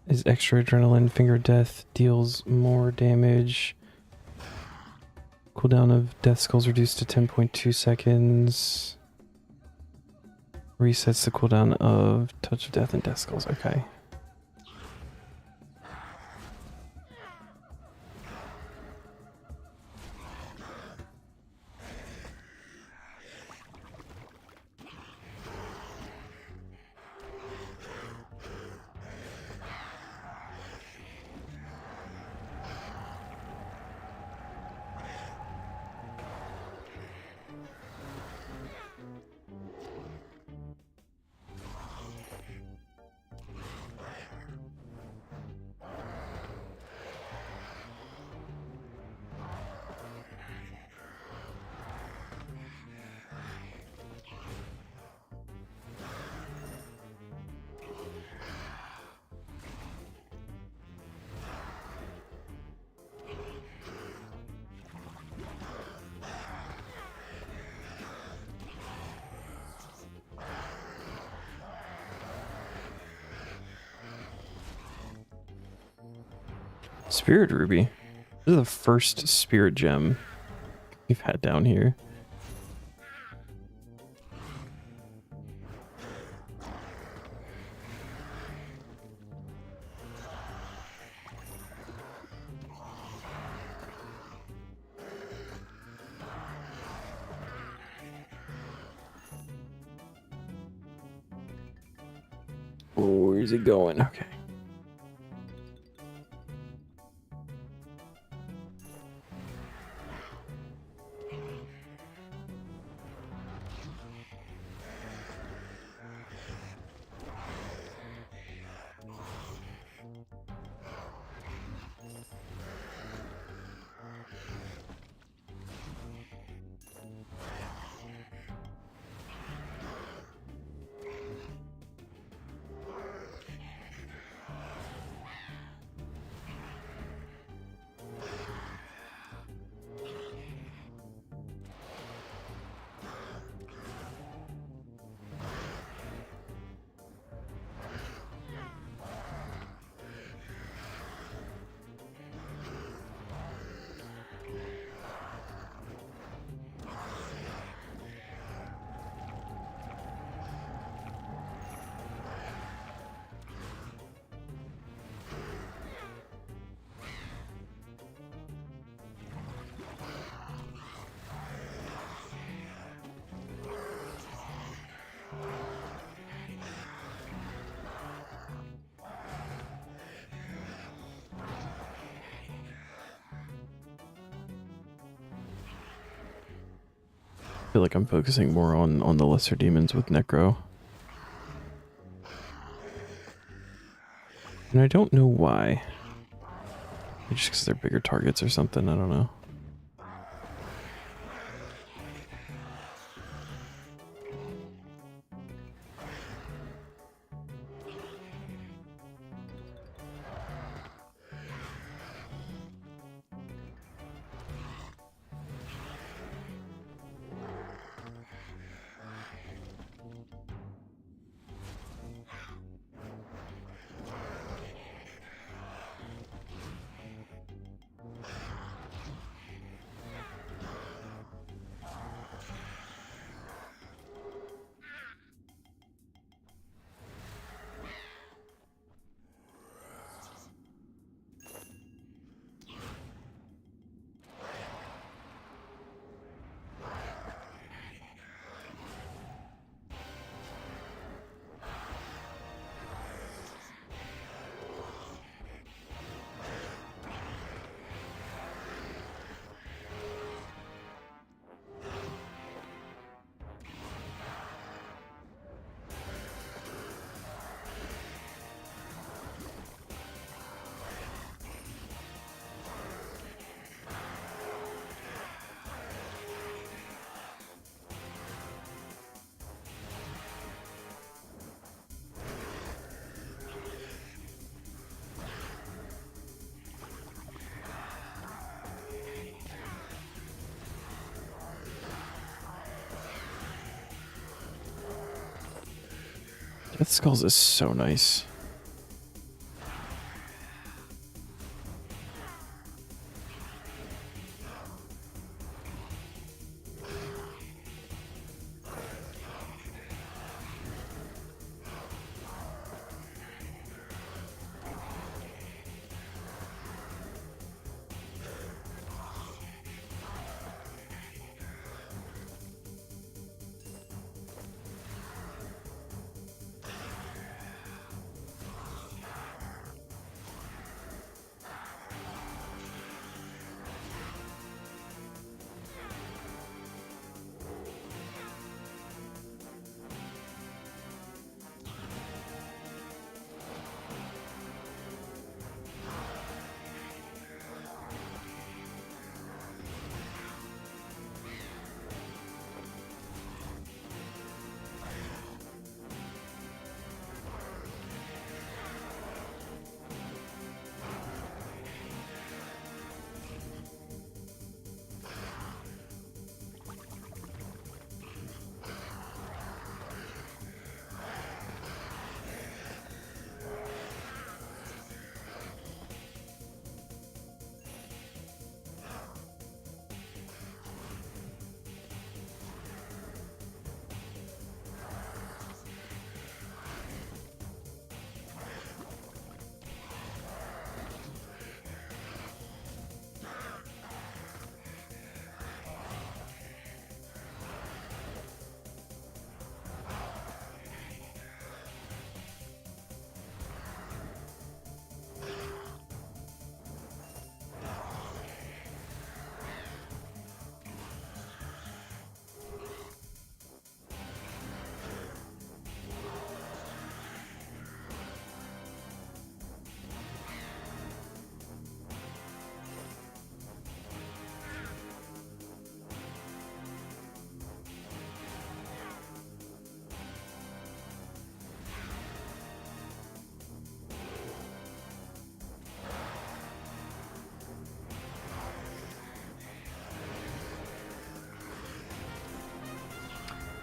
is extra adrenaline. Finger of Death deals more damage. Cooldown of Death Skulls reduced to 10.2 seconds. Resets the cooldown of Touch of Death and Death Skulls. Okay. Spirit Ruby. This is the first spirit gem we've had down here. Oh, where's it going? Okay. I feel like I'm focusing more on the lesser demons with Necro. And I don't know why. Maybe just because they're bigger targets or something, I don't know. Death Skulls is so nice.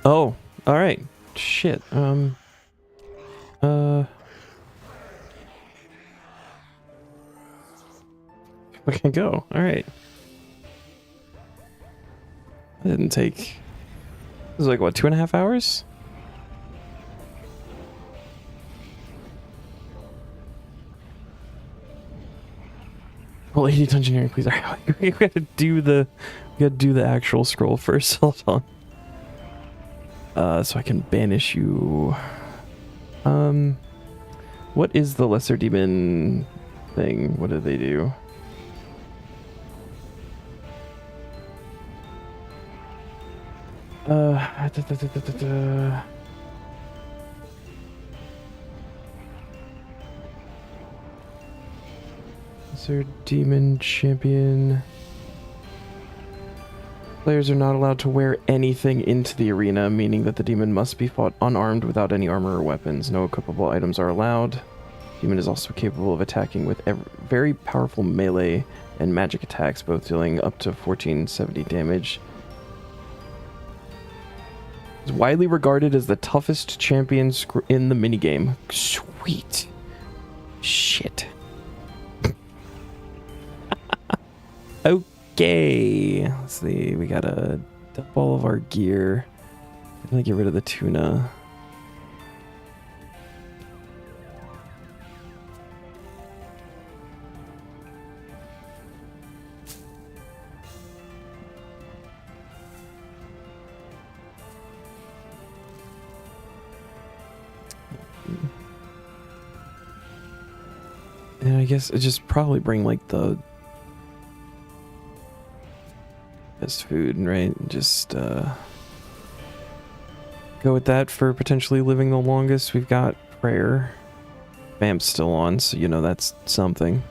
Oh, all right. Shit. We can go. All right. That didn't take. It was like what, 2.5 hours? Well, 80 engineering, please. We gotta do the actual scroll first. Hold on. So I can banish you. What is the lesser demon thing? What do they do? Is there demon champion? Players are not allowed to wear anything into the arena, meaning that the demon must be fought unarmed without any armor or weapons. No equipable items are allowed. Demon is also capable of attacking with very powerful melee and magic attacks, both dealing up to 1470 damage. It's widely regarded as the toughest champion in the minigame. Sweet. Shit. Okay. Let's see. We gotta dump all of our gear. I'm gonna get rid of the tuna. And I guess it just probably bring like the best food, right? Just go with that for potentially living the longest. We've got prayer. Vamp's still on, so you know that's something.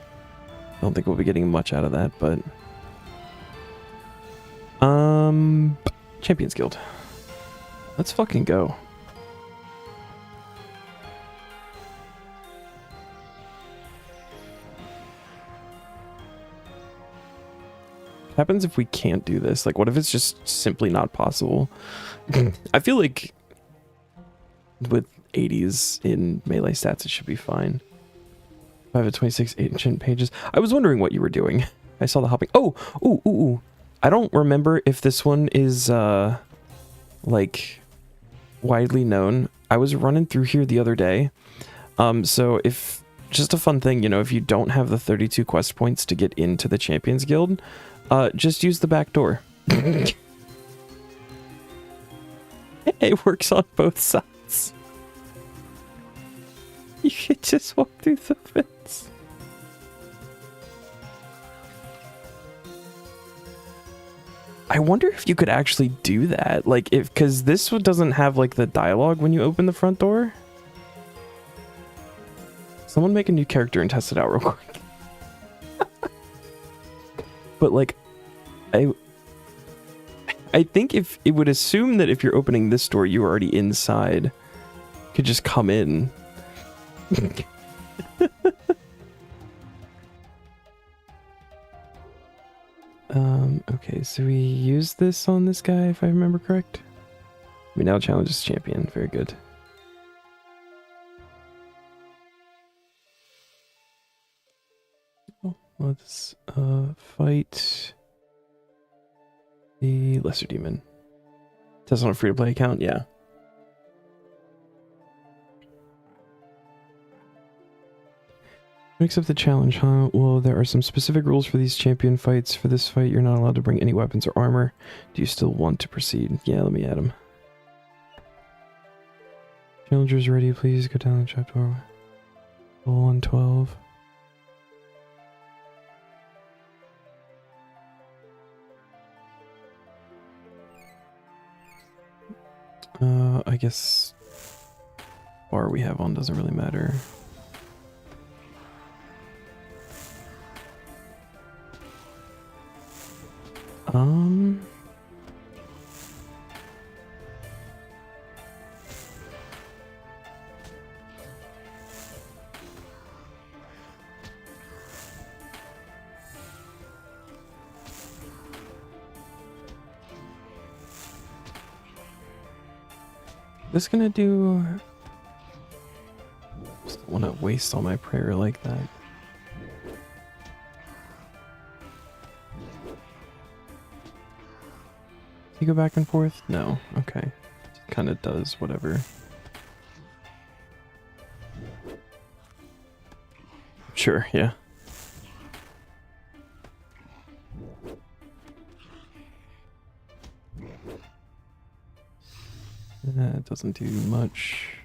I don't think we'll be getting much out of that, but Champions Guild. Let's fucking go. Happens if we can't do this? Like, what if it's just simply not possible? I feel like with 80s in melee stats, it should be fine. 5 of 26 ancient pages. I was wondering what you were doing. I saw the hopping. Oh, ooh. I don't remember if this one is, like, widely known. I was running through here the other day. So if, just a fun thing, you know, if you don't have the 32 quest points to get into the Champions Guild, just use the back door. It works on both sides. You could just walk through the fence. I wonder if you could actually do that. Like, if, because this one doesn't have, like, the dialogue when you open the front door. Someone make a new character and test it out real quick. But, like, I think if it would assume that if you're opening this door, you are already inside. You could just come in. Okay, so we use this on this guy, if I remember correct. We now challenge this champion. Very good. Oh, let's fight the lesser demon. Test on a free-to-play account? Yeah. Mix up the challenge, huh? Well, there are some specific rules for these champion fights. For this fight, you're not allowed to bring any weapons or armor. Do you still want to proceed? Yeah, let me add him. Challengers ready, please go down the trapdoor. 112. I guess bar we have on doesn't really matter. This gonna do. Just don't want to waste all my prayer like that. You go back and forth? No. Okay. Kind of does whatever. Sure, yeah. That doesn't do much.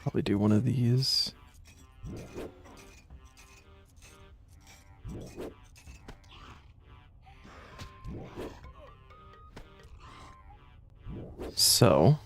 Probably do one of these. So,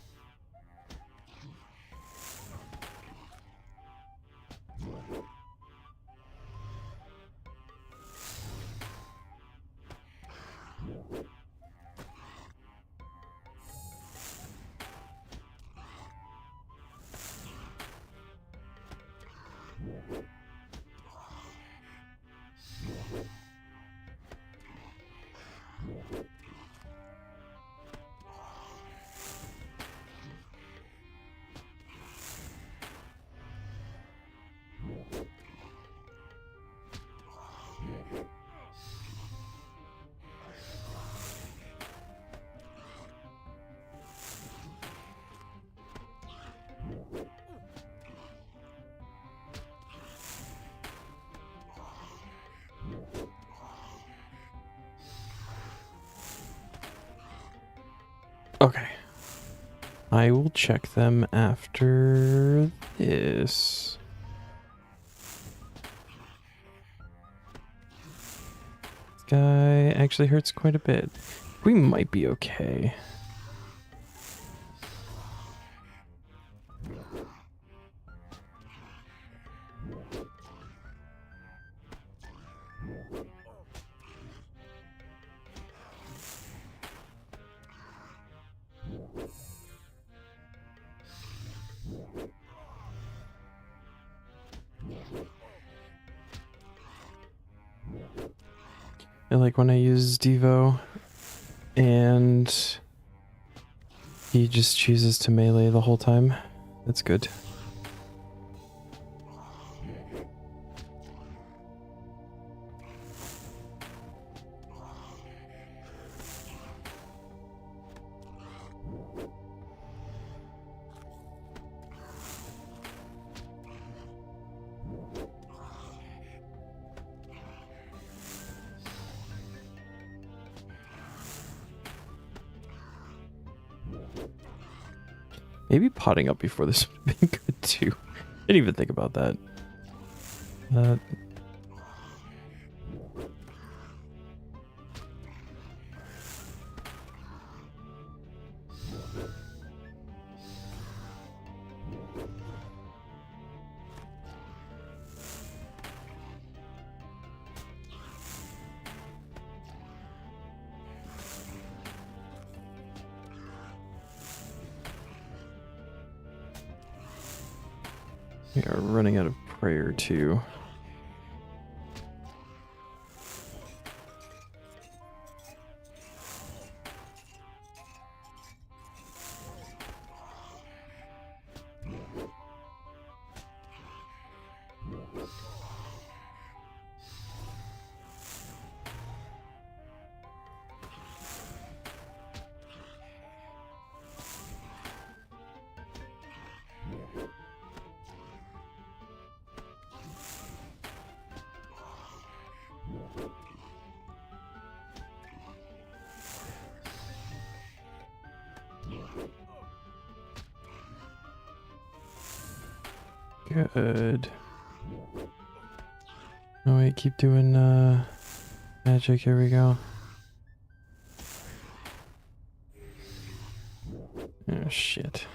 okay. I will check them after this. This guy actually hurts quite a bit. We might be okay. I like when I use Devo and he just chooses to melee the whole time. That's good. Maybe potting up before this would have been good too. Didn't even think about that. We are running out of prayer too. Good. Oh wait, keep doing magic. Here we go. Oh shit.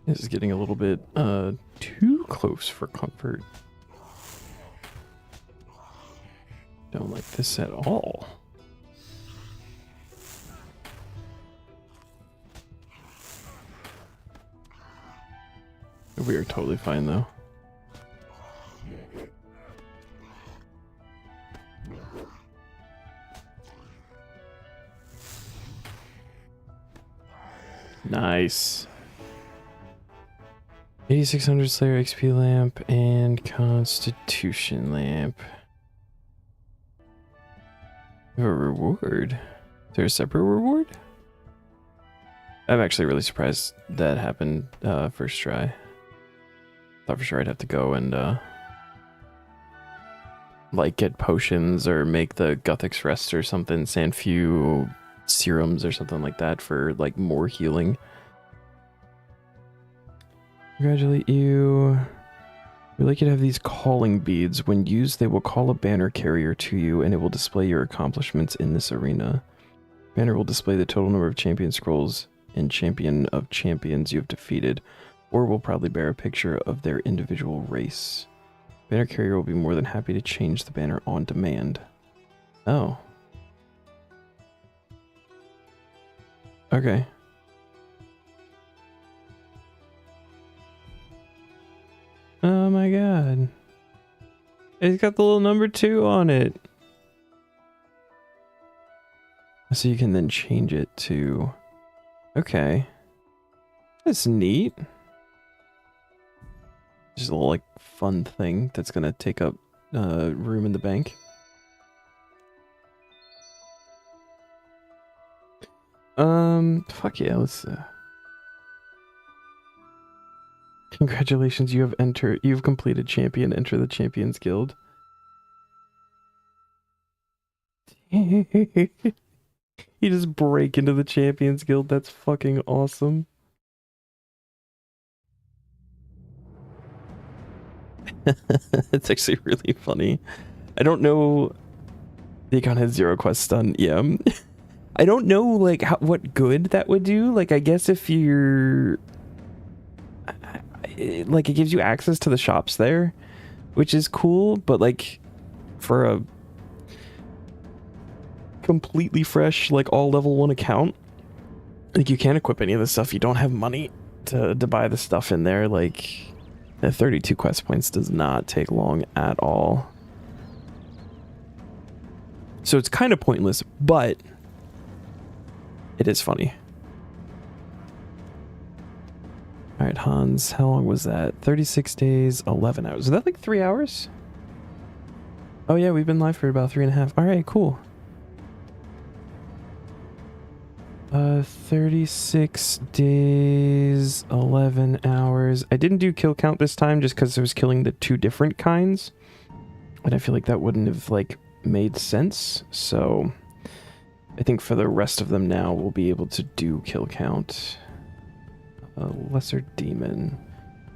This is getting a little bit too close for comfort. Don't like this at all. We are totally fine though. Nice. 8600 Slayer XP lamp and Constitution lamp. We have a reward. Is there a separate reward? I'm actually really surprised that happened first try. Thought for sure I'd have to go and like get potions or make the Guthix rest or something, Sanfew serums or something like that for like more healing. Congratulate you. We'd like you to have these calling beads. When used, they will call a banner carrier to you and it will display your accomplishments in this arena. Banner will display the total number of champion scrolls and champion of champions you have defeated, or will probably bear a picture of their individual race. Banner carrier will be more than happy to change the banner on demand. Oh. Okay. Oh my god. It's got the little number 2 on it. So you can then change it to... Okay. That's neat. Just a little like fun thing that's gonna take up room in the bank. Fuck yeah, let's Congratulations, you've completed champion, enter the Champions Guild. You just break into the Champions Guild, that's fucking awesome. It's actually really funny. I don't know. The account has 0 quests done. Yeah. I don't know like what good that would do. Like I guess if you're like it gives you access to the shops there, which is cool, but like for a completely fresh like all level 1 account, like you can't equip any of the stuff. You don't have money to buy the stuff in there. Like the 32 quest points does not take long at all. So it's kind of pointless, but it is funny. All right, Hans, how long was that? 36 days, 11 hours. Is that like 3 hours? Oh yeah, we've been live for about 3.5. All right, cool. 36 days, 11 hours. I didn't do kill count this time just because I was killing the 2 different kinds. And I feel like that wouldn't have like made sense. So I think for the rest of them now, we'll be able to do kill count. Lesser demon.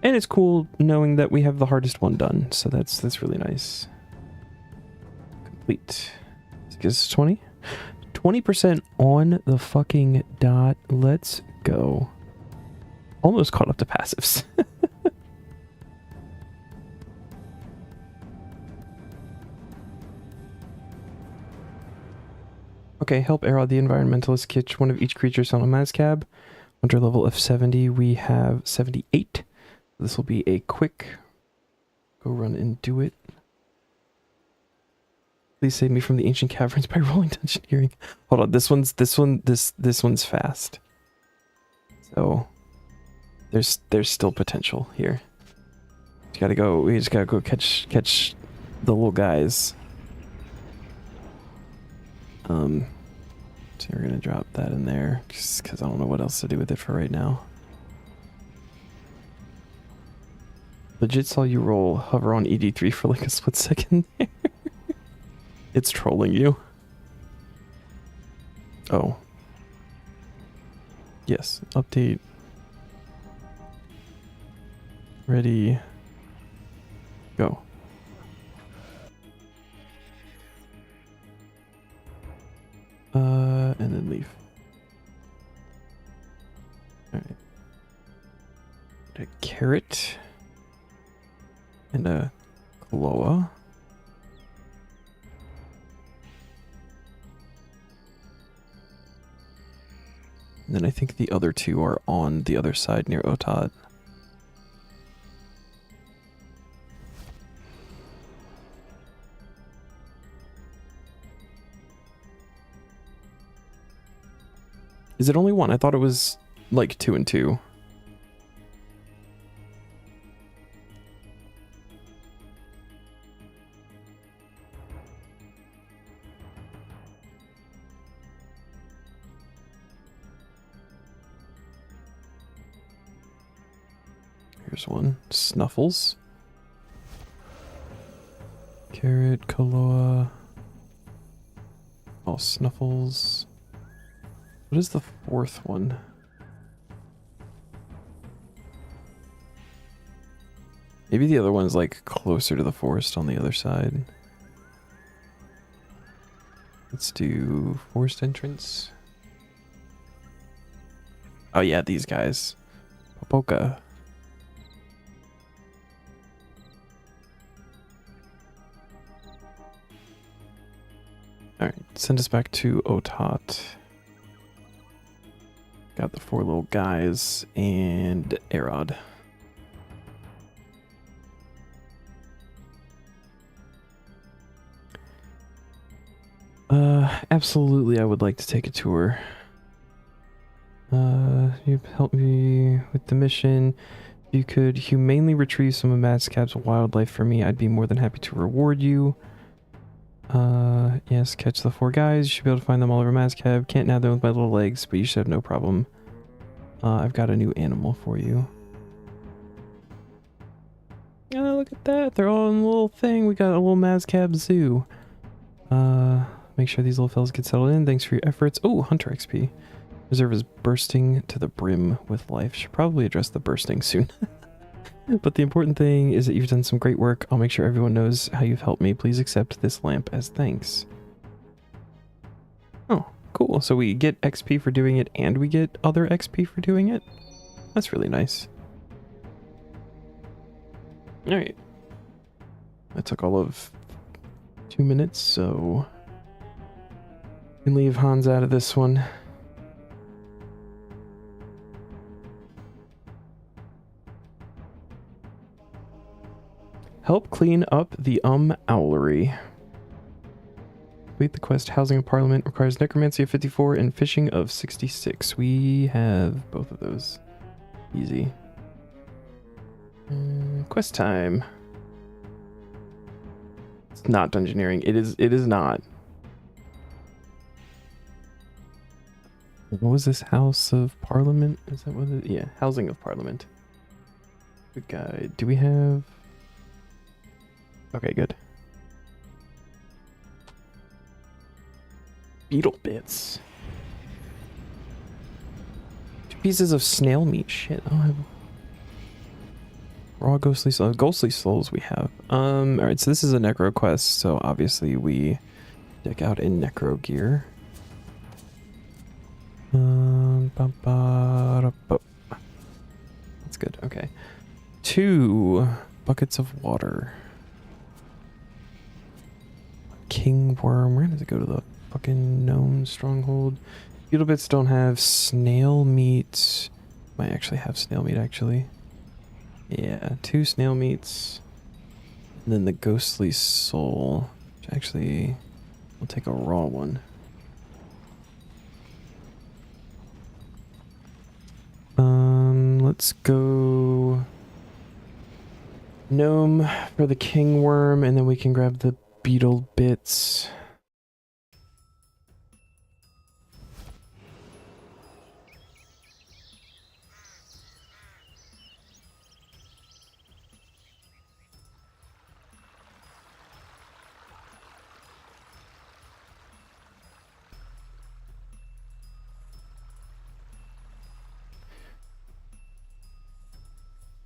And it's cool knowing that we have the hardest one done. So that's really nice. Complete. This gives us 20. 20% on the fucking dot. Let's go. Almost caught up to passives. Okay, help Erod the Environmentalist catch one of each creatures on a Mazcab. Under level of 70, we have 78. This will be a quick go run and do it. Please save me from the ancient caverns by rolling dungeoneering. Hold on, this one's fast. So there's still potential here. We just gotta go catch the little guys. So we're gonna drop that in there just because I don't know what else to do with it for right now. Legit saw you hover on ED3 for like a split second there. It's trolling you. Oh. Yes, update. Ready. Go. And then leave. Alright. A carrot. And a Kloa. And then I think the other 2 are on the other side near Otad. Is it only 1? I thought it was like 2 and 2. Here's one. Snuffles. Carrot, Kaloa. Oh, Snuffles. What is the 4th one? Maybe the other one's like closer to the forest on the other side. Let's do forest entrance. Oh yeah, these guys. Popoka. Alright, send us back to Otot. Got the 4 little guys and Arod. Absolutely I would like to take a tour. You've helped me with the mission. If you could humanely retrieve some of Madcap's wildlife for me, I'd be more than happy to reward you. Yes, catch the 4 guys. You should be able to find them all over Madcap. Can't nab them with my little legs, but you should have no problem. I've got a new animal for you. Oh, look at that. They're all in a little thing. We got a little Madcap zoo. Make sure these little fellas get settled in. Thanks for your efforts. Oh, Hunter XP. Reserve is bursting to the brim with life. Should probably address the bursting soon. But the important thing is that you've done some great work. I'll make sure everyone knows how you've helped me. Please accept this lamp as thanks. Oh, cool. So we get XP for doing it and we get other XP for doing it? That's really nice. Alright. That took all of 2 minutes, so we can leave Hans out of this one. Help clean up the Owlery. Complete the quest. Housing of Parliament requires necromancy of 54 and fishing of 66. We have both of those. Easy. Quest time. It's not dungeoneering. It is not. What was this? House of Parliament? Is that what it is? Yeah, Housing of Parliament. Good guide. Do we have... Okay, good. Beetle bits. 2 pieces of snail meat. Shit, I don't have... Raw ghostly souls. Ghostly souls we have. Alright, so this is a necro quest, so obviously we deck out in necro gear. That's good, okay. 2 buckets of water. King worm. Where does it go? To the fucking gnome stronghold? Beetle bits don't have snail meat. Might actually have snail meat, actually. Yeah, 2 snail meats. And then the ghostly soul. Which actually, we'll take a raw one. Let's go gnome for the king worm, and then we can grab the beetle bits.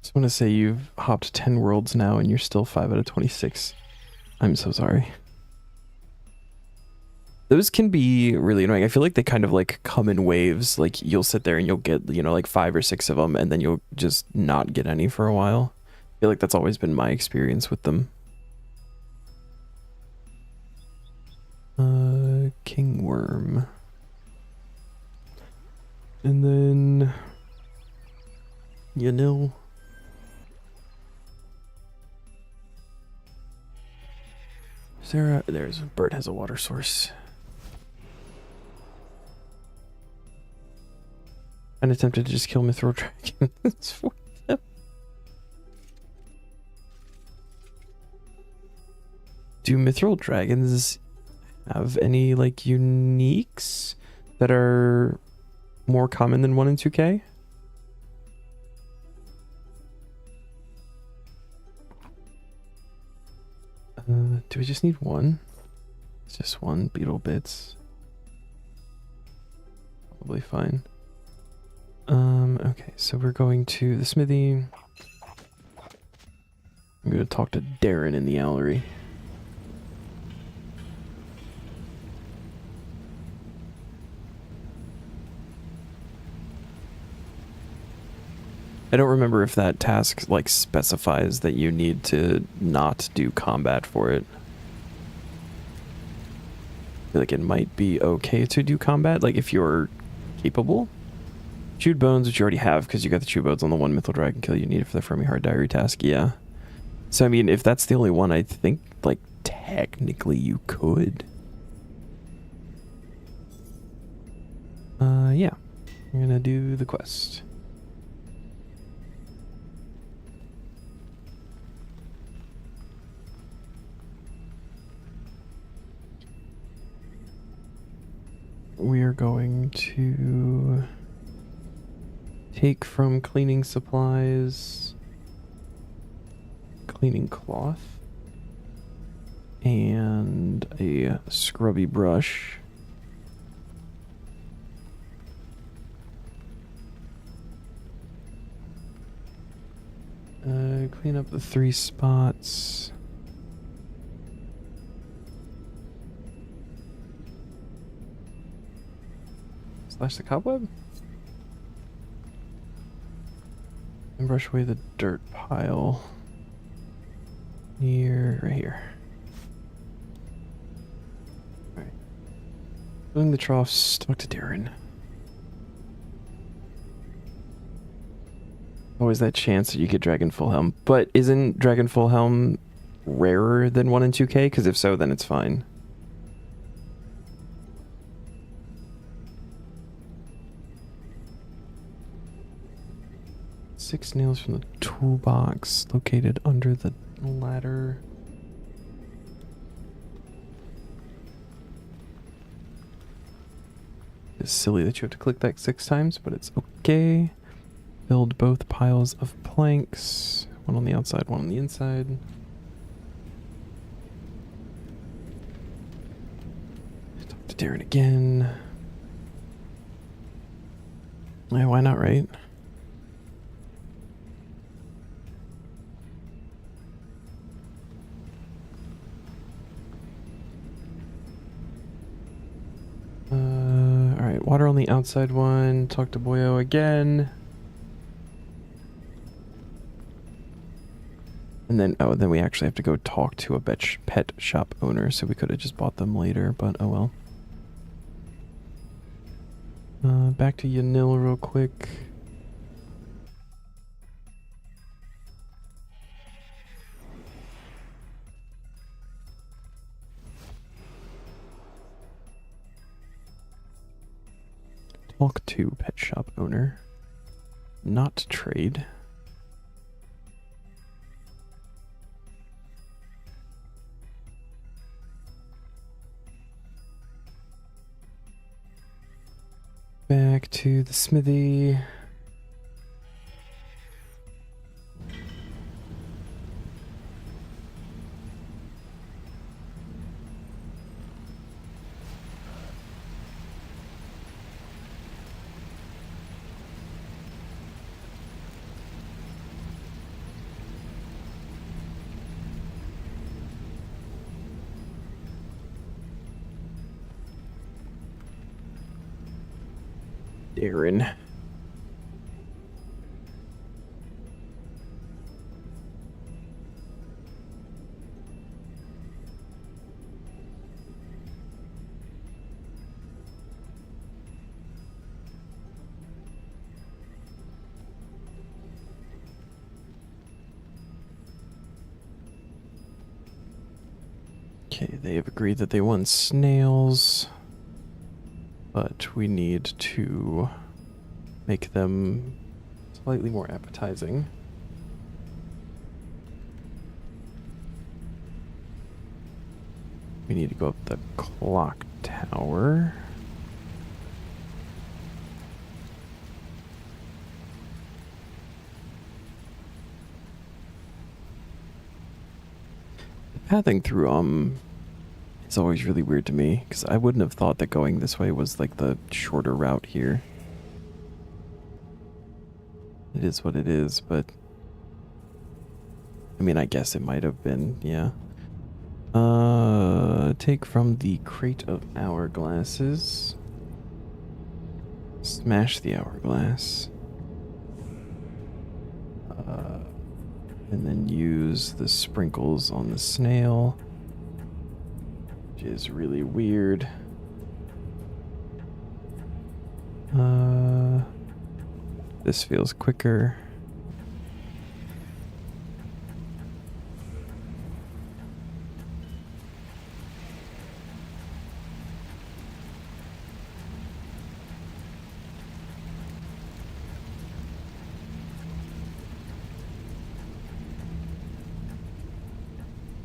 Just want to say you've hopped 10 worlds now and you're still 5 out of 26. I'm so sorry. Those can be really annoying. I feel like they kind of like come in waves. Like you'll sit there and you'll get, you know, like 5 or 6 of them and then you'll just not get any for a while. I feel like that's always been my experience with them. King worm. And then Yanil. There's a bird has a water source. I'm tempted to just kill Mithril Dragons for them. Do Mithril Dragons have any, like, uniques that are more common than 1 in 2K? Do we just need one? It's just one. Beetle bits. Probably fine. Okay, so we're going to the smithy. I'm going to talk to Darren in the Owlery. I don't remember if that task, like, specifies that you need to not do combat for it. I feel like it might be okay to do combat, like, if you're capable. Chewed Bones, which you already have, because you got the Chewed Bones on the one Mythal Dragon kill you needed for the Fermi Hard Diary task, yeah. So, I mean, if that's the only one, I think, like, technically you could. Yeah. I'm gonna do the quest. We are going to take from cleaning supplies, cleaning cloth, and a scrubby brush. Clean up the 3 spots. Slash the cobweb? And brush away the dirt pile. Right here. Alright. Filling the troughs, talk to Darren. Always that chance that you get Dragon Full Helm. But isn't Dragon Full Helm rarer than 1 in 2K? Because if so, then it's fine. Six nails from the toolbox located under the ladder. It's silly that you have to click that 6 times, but it's okay. Build both piles of planks. One on the outside, one on the inside. Talk to Darren again. Yeah, why not, right? Alright, water on the outside one. Talk to Boyo again. And then, oh, then we actually have to go talk to a pet shop owner, so we could have just bought them later, but oh well. Back to Yanil real quick. Talk to pet shop owner. Not trade. Back to the smithy. Darren. Okay, they have agreed that they want snails, but we need to make them slightly more appetizing. We need to go up the clock tower. Pathing through it's always really weird to me, because I wouldn't have thought that going this way was like the shorter route here. It is what it is, but I mean, I guess it might have been, yeah. Take from the crate of hourglasses. Smash the hourglass. And then use the sprinkles on the snail, which is really weird. This feels quicker.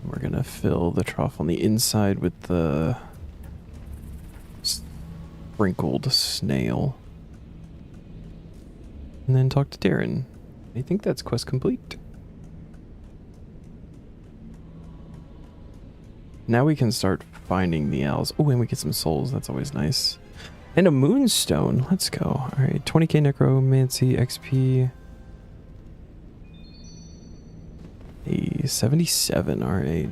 We're gonna fill the trough on the inside with the sprinkled snail. And then talk to Darren. I think that's quest complete. Now we can start finding the owls. Oh, and we get some souls. That's always nice. And a moonstone. Let's go. All right, 20k necromancy XP. A 77. All right.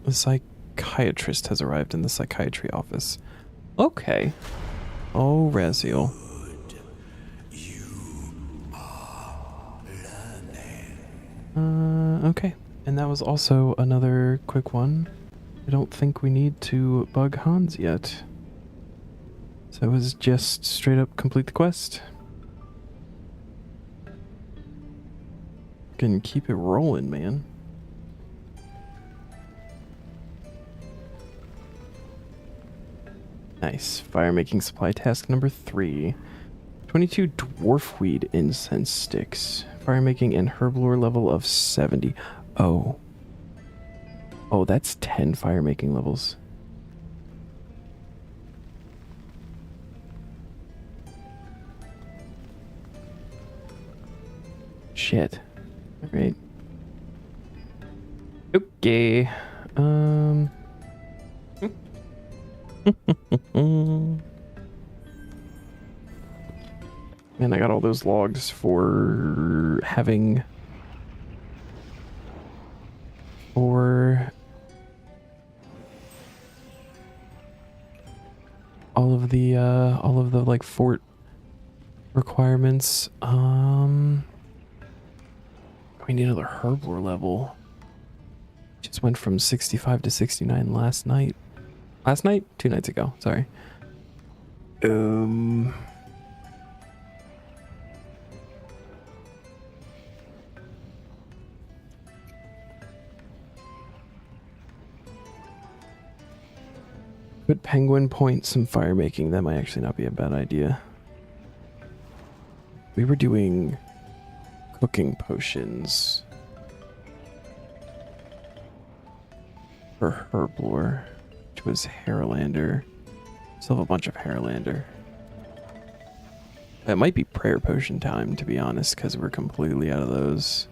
The psychiatrist has arrived in the psychiatry office. Okay. Oh, Raziel. Okay. And that was also another quick one. I don't think we need to bug Hans yet. So it was just straight up complete the quest. Can keep it rolling, man. Nice. Fire making supply task number 3. 22 dwarf weed incense sticks. Fire making and herb lore level of 70. Oh. Oh, that's 10 fire making levels. Shit. Alright. Okay. Man, I got all those logs for having all of the like fort requirements. We need another herb lore level. Just went from 65 to 69 last night. Last night? 2 nights ago, sorry. Put penguin point some fire making. That might actually not be a bad idea. We were doing cooking potions for herb lore, which was Haralander. Still have a bunch of Haralander. That might be prayer potion time, to be honest, because we're completely out of those.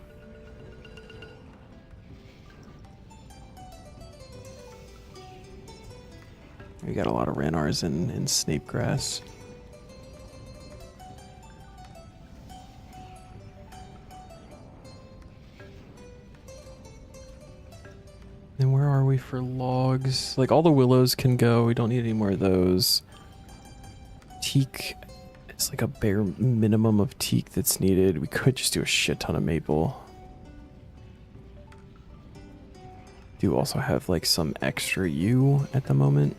We got a lot of Ranars and Snape grass. And where are we for logs? Like, all the willows can go. We don't need any more of those. Teak. It's like a bare minimum of teak that's needed. We could just do a shit ton of maple. Do also have like some extra yew at the moment.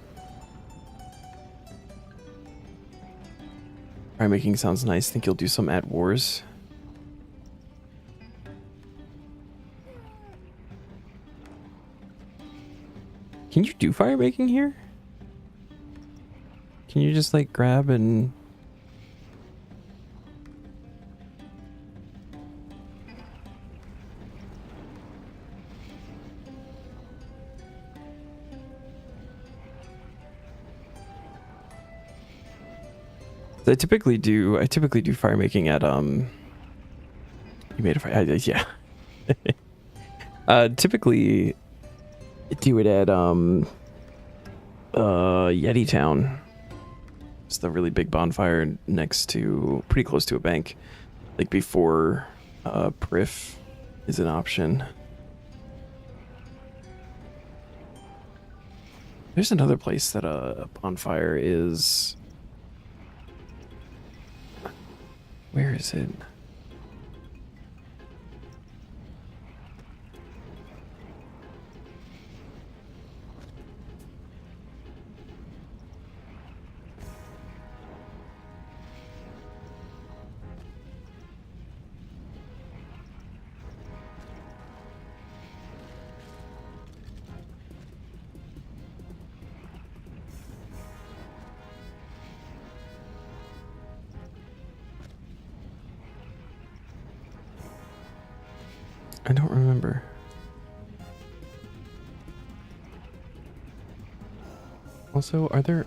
Fire making sounds nice. Think you'll do some at wars. Can you do fire making here? Can you just like grab and... I typically do fire making at you made a fire, yeah. Typically do it at Yeti Town. It's the really big bonfire next to, pretty close to a bank, like before Priff is an option. There's another place that a bonfire is. Where is it? I don't remember. Also, are there...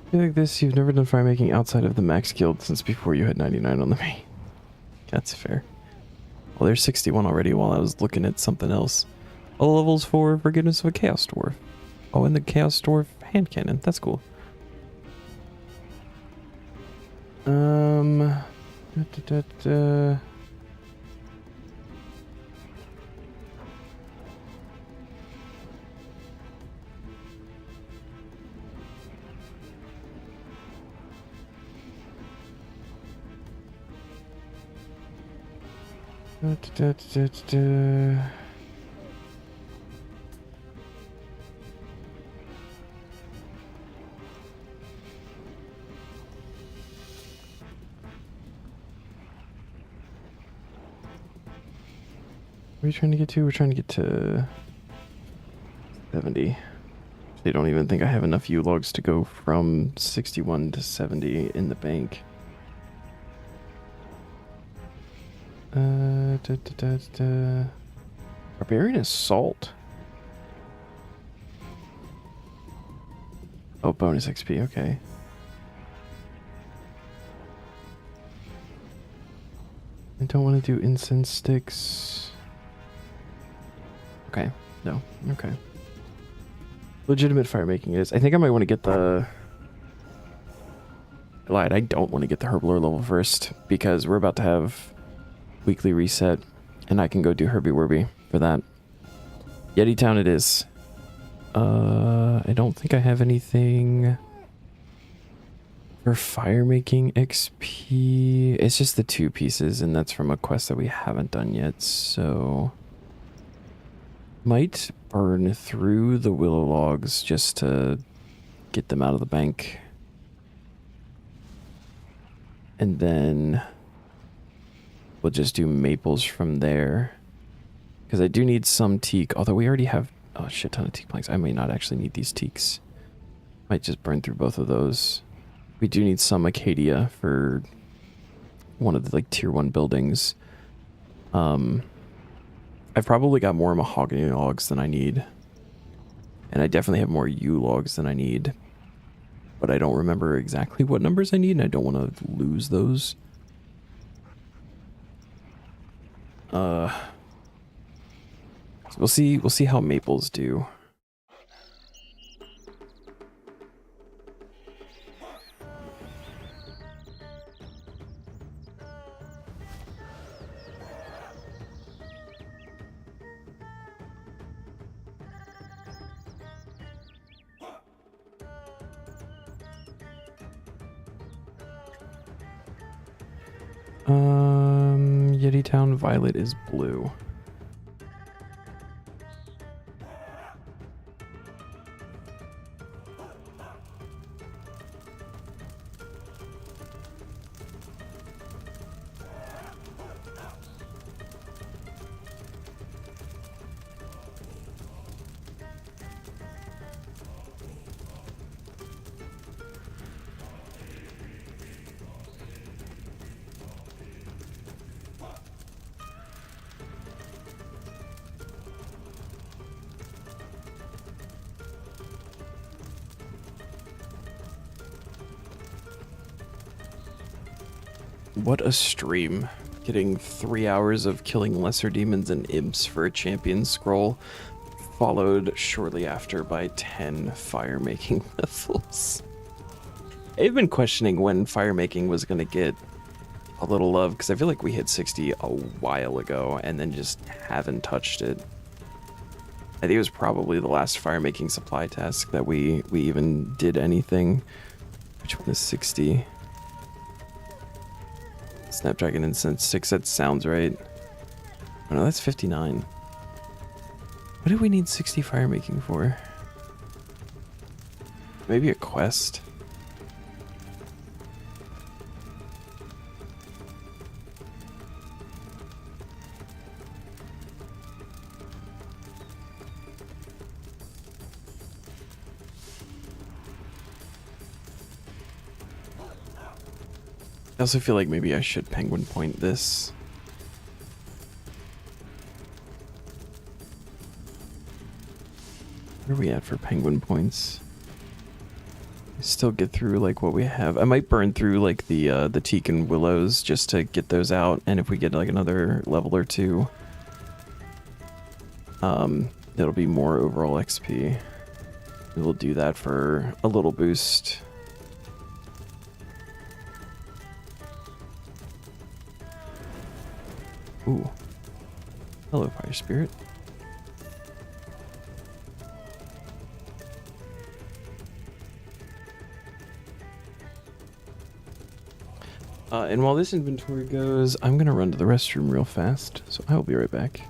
I feel like this, you've never done fire making outside of the max guild since before you had 99 on the main. That's fair. Well, there's 61 already while I was looking at something else. All levels for Forgiveness of a Chaos Dwarf. Oh, and the Chaos Dwarf hand cannon. That's cool. What are you trying to get to? We're trying to get to 70. They don't even think I have enough U-logs to go from 61 to 70 in the bank. Barbarian Assault. Oh, bonus XP, okay. I don't want to do incense sticks. Okay, no, okay. Legitimate fire making it is. I think I might want to get the... I lied, I don't want to get the herblore level first because we're about to have weekly reset and I can go do Herbie Werby for that. Yeti Town it is. I don't think I have anything for fire making XP. It's just the 2 pieces and that's from a quest that we haven't done yet, so... Might burn through the willow logs just to get them out of the bank. And then we'll just do maples from there. Because I do need some teak, although we already have a shit ton of teak planks. I may not actually need these teaks. Might just burn through both of those. We do need some acacia for one of the like tier 1 buildings. I've probably got more mahogany logs than I need. And I definitely have more yew logs than I need. But I don't remember exactly what numbers I need, and I don't want to lose those. So we'll see how maples do. Yeti Town Violet is blue. What a stream. Getting 3 hours of killing lesser demons and imps for a champion scroll, followed shortly after by 10 fire making levels. I've been questioning when fire making was going to get a little love, because I feel like we hit 60 a while ago and then just haven't touched it. I think it was probably the last fire making supply task that we even did anything. Which one is 60? Snapdragon Incense 6, that sounds right. Oh no, that's 59. What do we need 60 fire making for? Maybe a quest? I also feel like maybe I should penguin point this. Where are we at for penguin points? Still get through like what we have. I might burn through like the teak and willows just to get those out, and if we get like another level or two, it'll be more overall XP. We'll do that for a little boost. Ooh. Hello, Fire Spirit. And while this inventory goes, I'm gonna run to the restroom real fast, so I will be right back.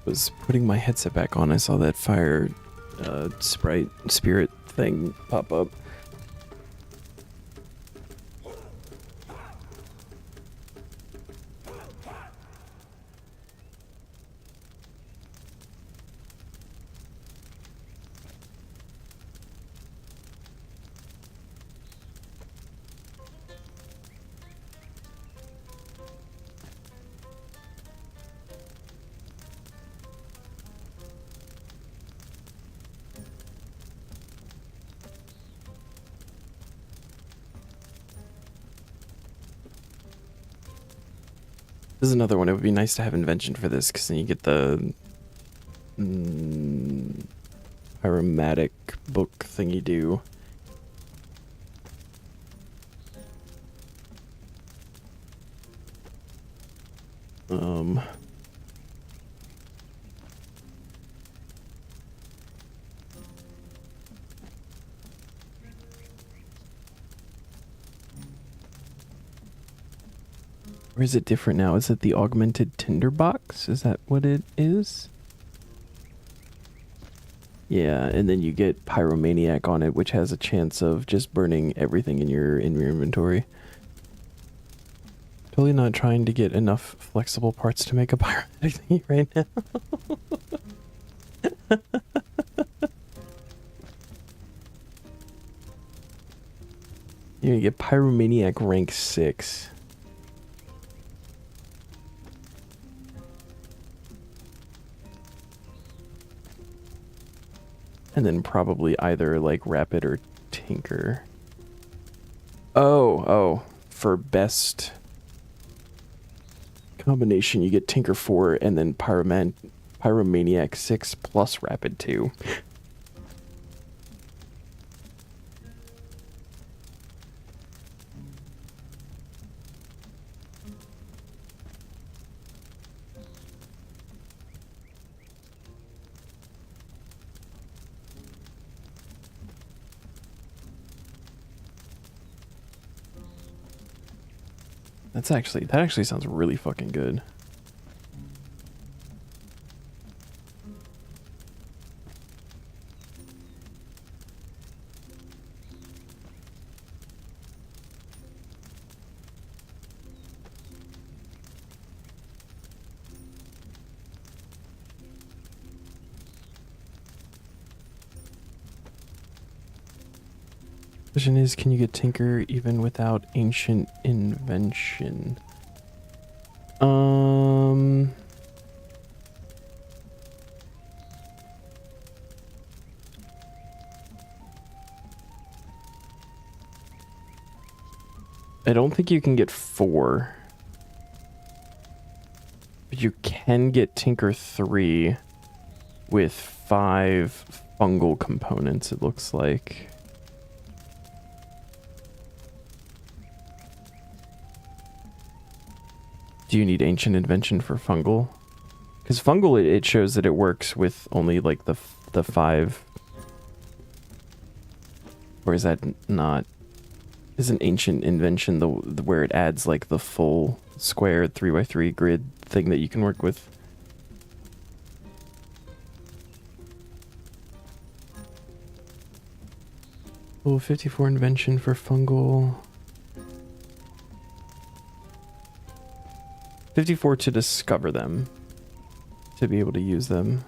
Was putting my headset back on, I saw that fire sprite spirit thing pop up. This is another one. It would be nice to have invention for this, because then you get the pyromatic book thingy do. Or is it different now? Is it the augmented tinderbox? Is that what it is? Yeah, and then you get pyromaniac on it, which has a chance of just burning everything in your inventory. Totally not trying to get enough flexible parts to make a pyromatic thingy right now. You're gonna get pyromaniac rank 6. And then probably either like rapid or tinker. Oh, for best combination you get tinker 4 and then pyromaniac 6 plus rapid 2. That actually sounds really fucking good. Question is, can you get tinker even without ancient invention? I don't think you can get 4. But you can get tinker 3 with 5 fungal components, it looks like. Do you need ancient invention for fungal? Because fungal, it shows that it works with only like the 5. Or is that not? Isn't ancient invention the where it adds like the full square 3x3 grid thing that you can work with? Oh, 54 invention for fungal. 54 to discover them, to be able to use them.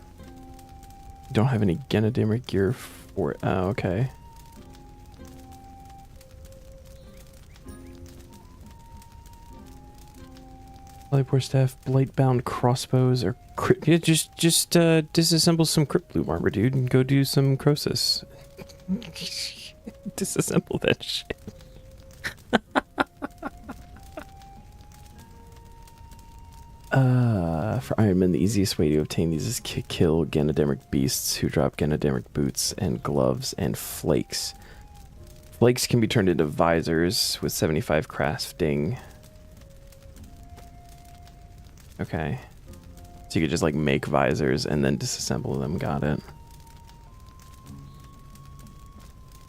You don't have any Genadimmer gear for it. Oh, okay. Polypore staff, blightbound crossbows, or yeah, just disassemble some crypt bloom armor, dude, and go do some Croesus. Disassemble that shit. For Iron Man, the easiest way to obtain these is kill Genademic beasts who drop Genademic boots and gloves and flakes. Flakes can be turned into visors with 75 crafting. Okay. So you could just like make visors and then disassemble them, got it.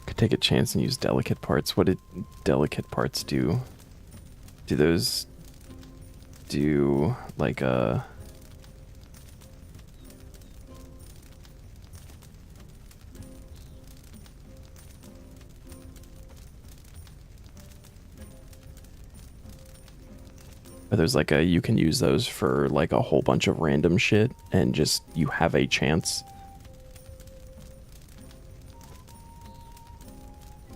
Could take a chance and use delicate parts. What did delicate parts do? Do those do like a there's like a you can use those for like a whole bunch of random shit and just you have a chance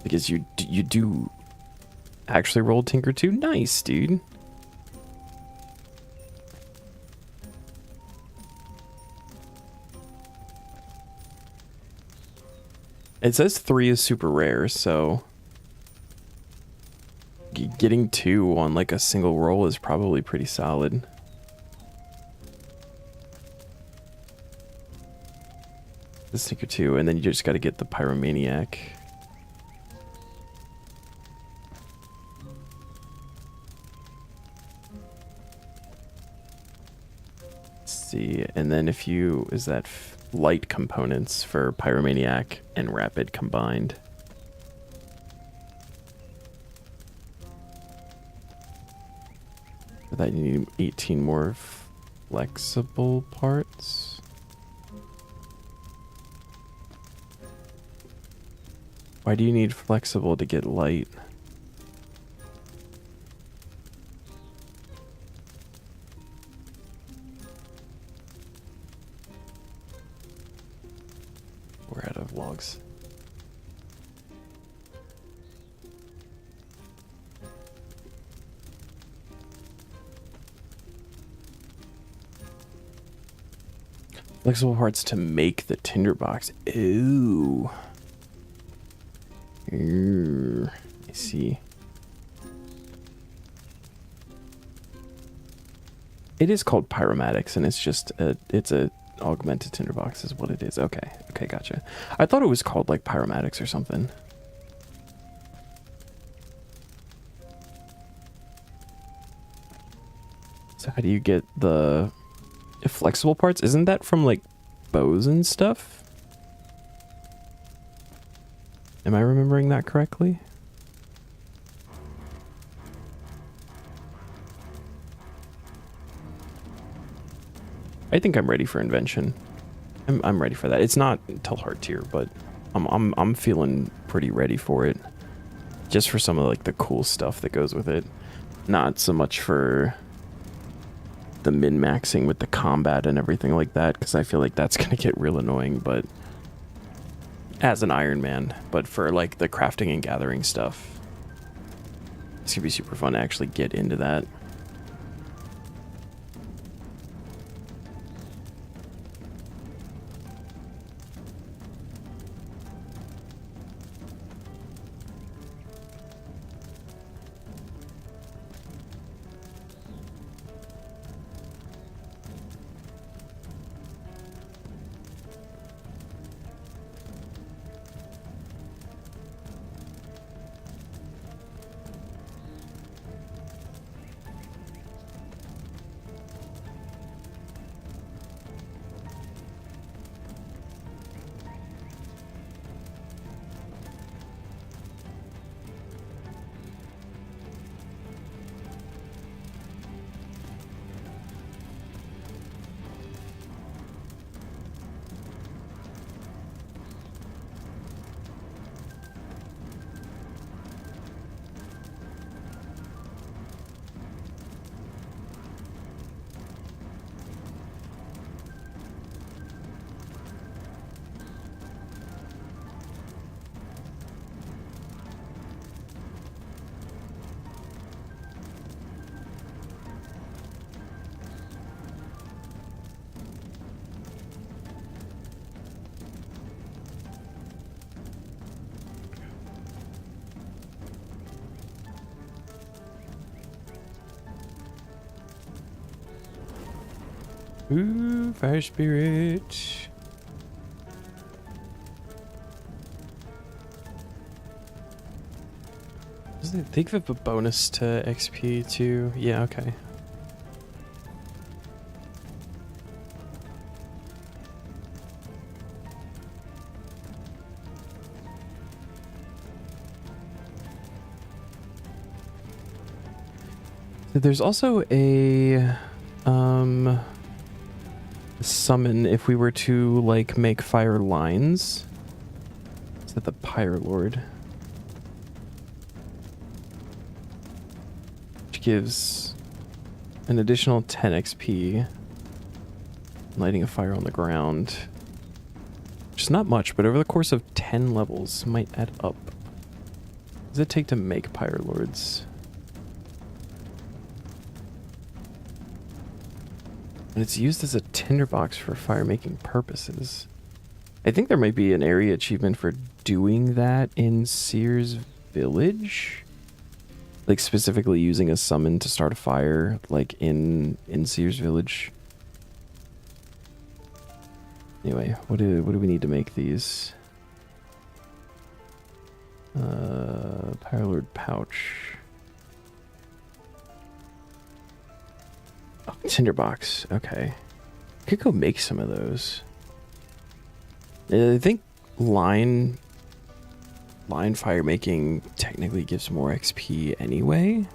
because you do actually roll tinker 2. Nice, dude. It says 3 is super rare, so getting 2 on like a single roll is probably pretty solid. The sneaker too, and then you just got to get the pyromaniac. Let's see, and then if you is that light components for pyromaniac and rapid combined. For that you need 18 more flexible parts. Why do you need flexible to get light? We're out of logs. Flexible parts to make the tinderbox. Ooh. I see. It is called pyromatics, and it's just it's a augmented tinderbox is what it is. Okay, gotcha. I thought it was called like pyromatics or something. So how do you get the flexible parts? Isn't that from like bows and stuff? Am I remembering that correctly? I think I'm ready for invention. I'm ready for that. It's not until hard tier, but I'm feeling pretty ready for it. Just for some of like the cool stuff that goes with it. Not so much for the min-maxing with the combat and everything like that, because I feel like that's gonna get real annoying, but as an Iron Man, but for like the crafting and gathering stuff, it's gonna be super fun to actually get into that. Ooh, fire spirit. Doesn't it give a bonus to XP too? Yeah, okay. There's also a summon if we were to like make fire lines. Is that the Pyre Lord? Which gives an additional 10 XP. Lighting a fire on the ground. Which is not much, but over the course of 10 levels might add up. What does it take to make Pyre Lords? And it's used as a tinderbox for fire-making purposes. I think there might be an area achievement for doing that in Sears Village. Like specifically using a summon to start a fire, like in Sears Village. Anyway, what do we need to make these? Pyrelord pouch. Oh, tinderbox. Okay. Could go make some of those. I think line fire making technically gives more XP anyway.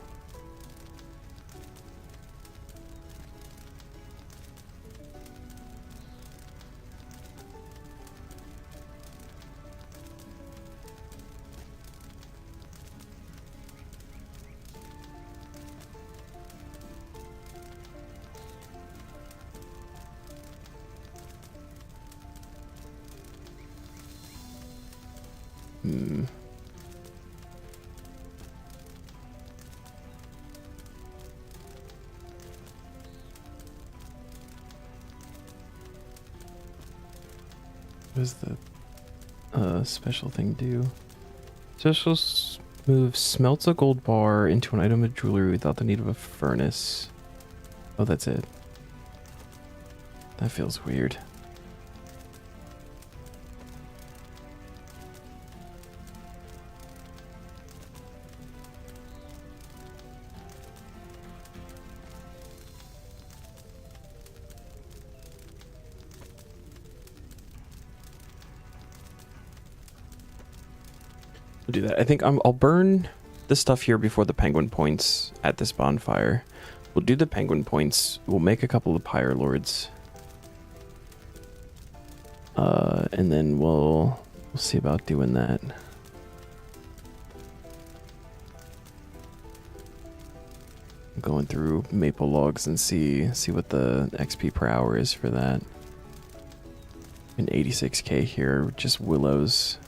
What does the special thing do? Special move smelts a gold bar into an item of jewelry without the need of a furnace. Oh, that's it. That feels weird. We'll do that. I think I'll burn the stuff here before the penguin points at this bonfire. We'll do the penguin points. We'll make a couple of pyre lords. And then we'll see about doing that. Going through maple logs and see what the XP per hour is for that. An 86k here, just willows.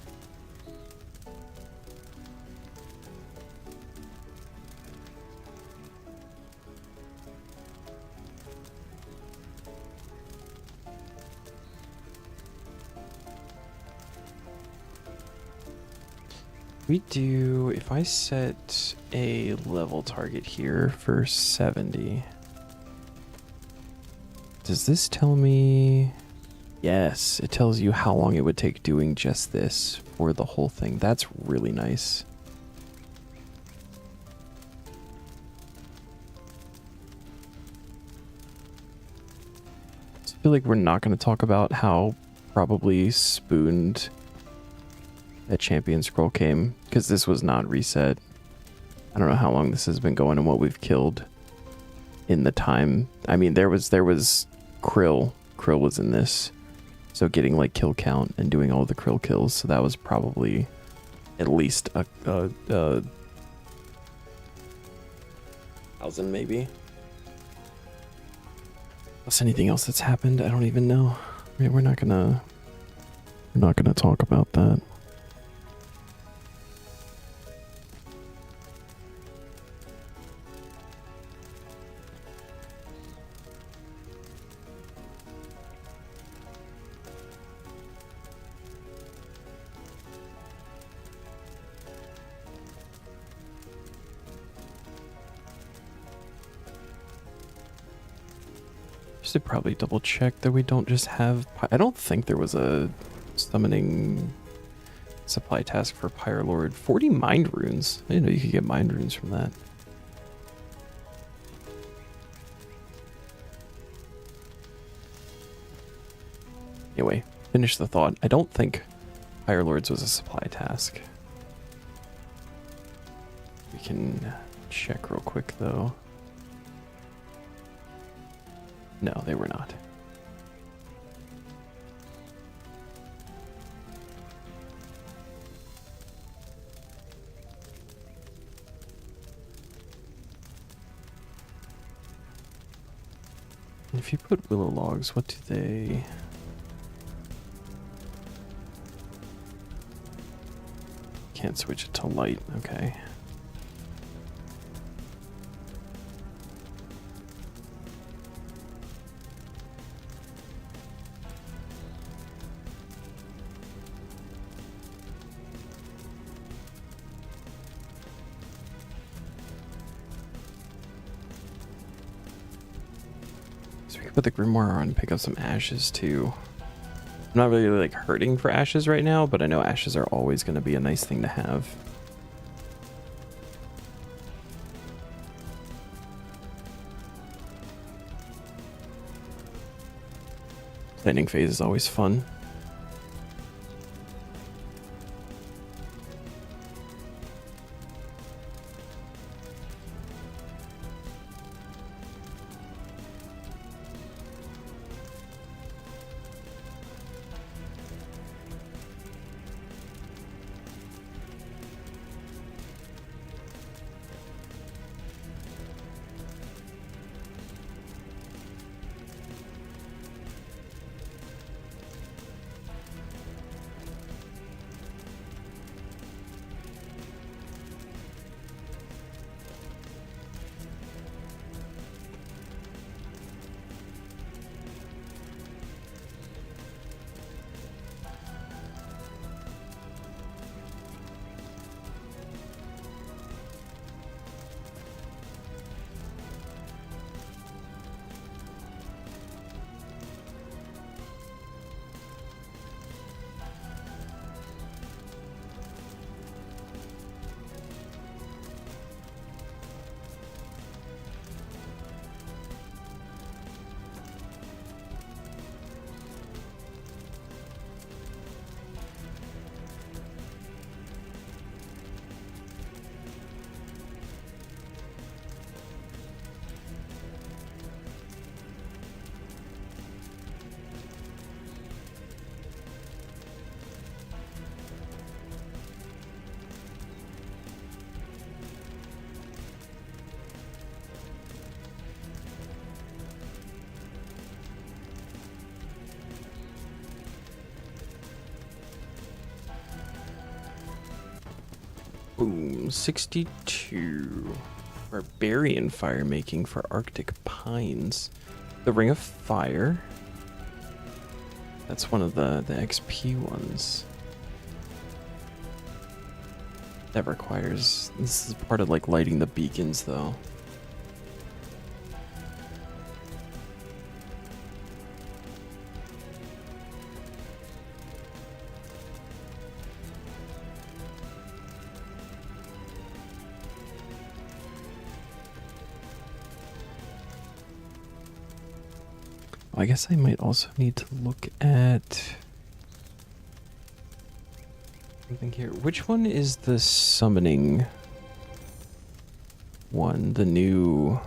We do, if I set a level target here for 70, does this tell me? Yes, it tells you how long it would take doing just this for the whole thing. That's really nice. I feel like we're not going to talk about how probably spooned that champion scroll came, because this was not reset. I don't know how long this has been going and what we've killed in the time. I mean, there was krill was in this, so getting like kill count and doing all the krill kills, so that was probably at least a 1,000 maybe. Plus anything else that's happened, I don't even know. I mean, we're not gonna talk about that. Should probably double check that we don't just have. I don't think there was a summoning supply task for Pyre Lord. 40 mind runes. I didn't know you could get mind runes from that. Anyway, finish the thought. I don't think Pyre Lords was a supply task. We can check real quick though. No, they were not. If you put willow logs, what do they... Can't switch it to light, okay. So we could put the grimoire on and pick up some ashes too. not really like hurting for ashes right now, but I know ashes are always going to be a nice thing to have. Planning phase is always fun. Boom, 62. Barbarian fire making for Arctic pines. The Ring of Fire. That's one of the XP ones. That requires... This is part of like lighting the beacons though. I guess I might also need to look at something here. Which one is the summoning one? The new...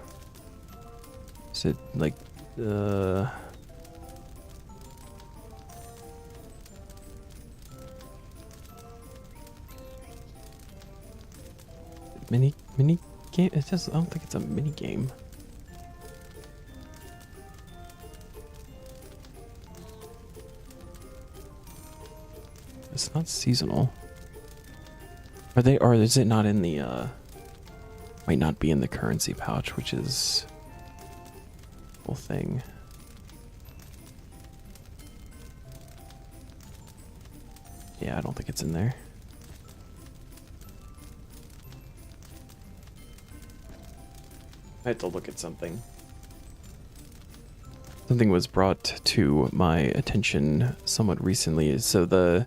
Is it like the... mini game? It just, I don't think it's a mini game. It's not seasonal. Are they, or is it not in the, might not be in the currency pouch, which is the whole thing. Yeah, I don't think it's in there. I had to look at something. Something was brought to my attention somewhat recently. So the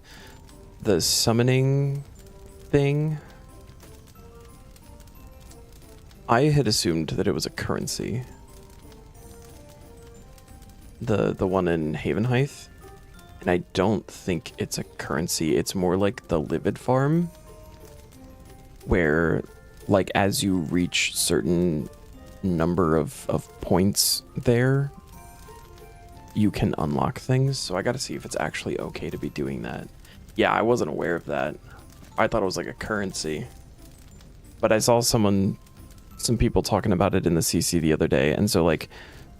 summoning thing, I had assumed that it was a currency. The one in Havenheith, and I don't think it's a currency. It's more like the Livid farm, where like as you reach certain number of points there, you can unlock things. So I gotta see if it's actually okay to be doing that. Yeah, I wasn't aware of that. I thought it was like a currency. But I saw some people talking about it in the CC the other day, and so like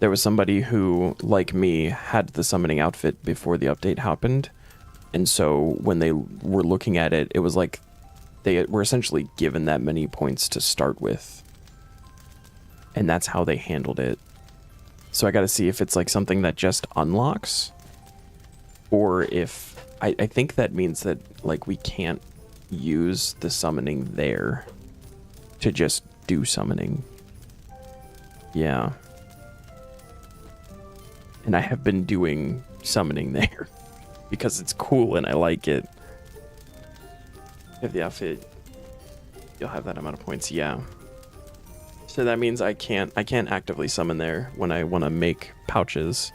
there was somebody who, like me, had the summoning outfit before the update happened. And so when they were looking at it, it was like they were essentially given that many points to start with. And that's how they handled it. So I gotta see if it's like something that just unlocks, or if I think that means that like we can't use the summoning there to just do summoning. Yeah. And I have been doing summoning there. because it's cool and I like it. If the outfit, you'll have that amount of points. Yeah. So that means I can't actively summon there when I want to make pouches.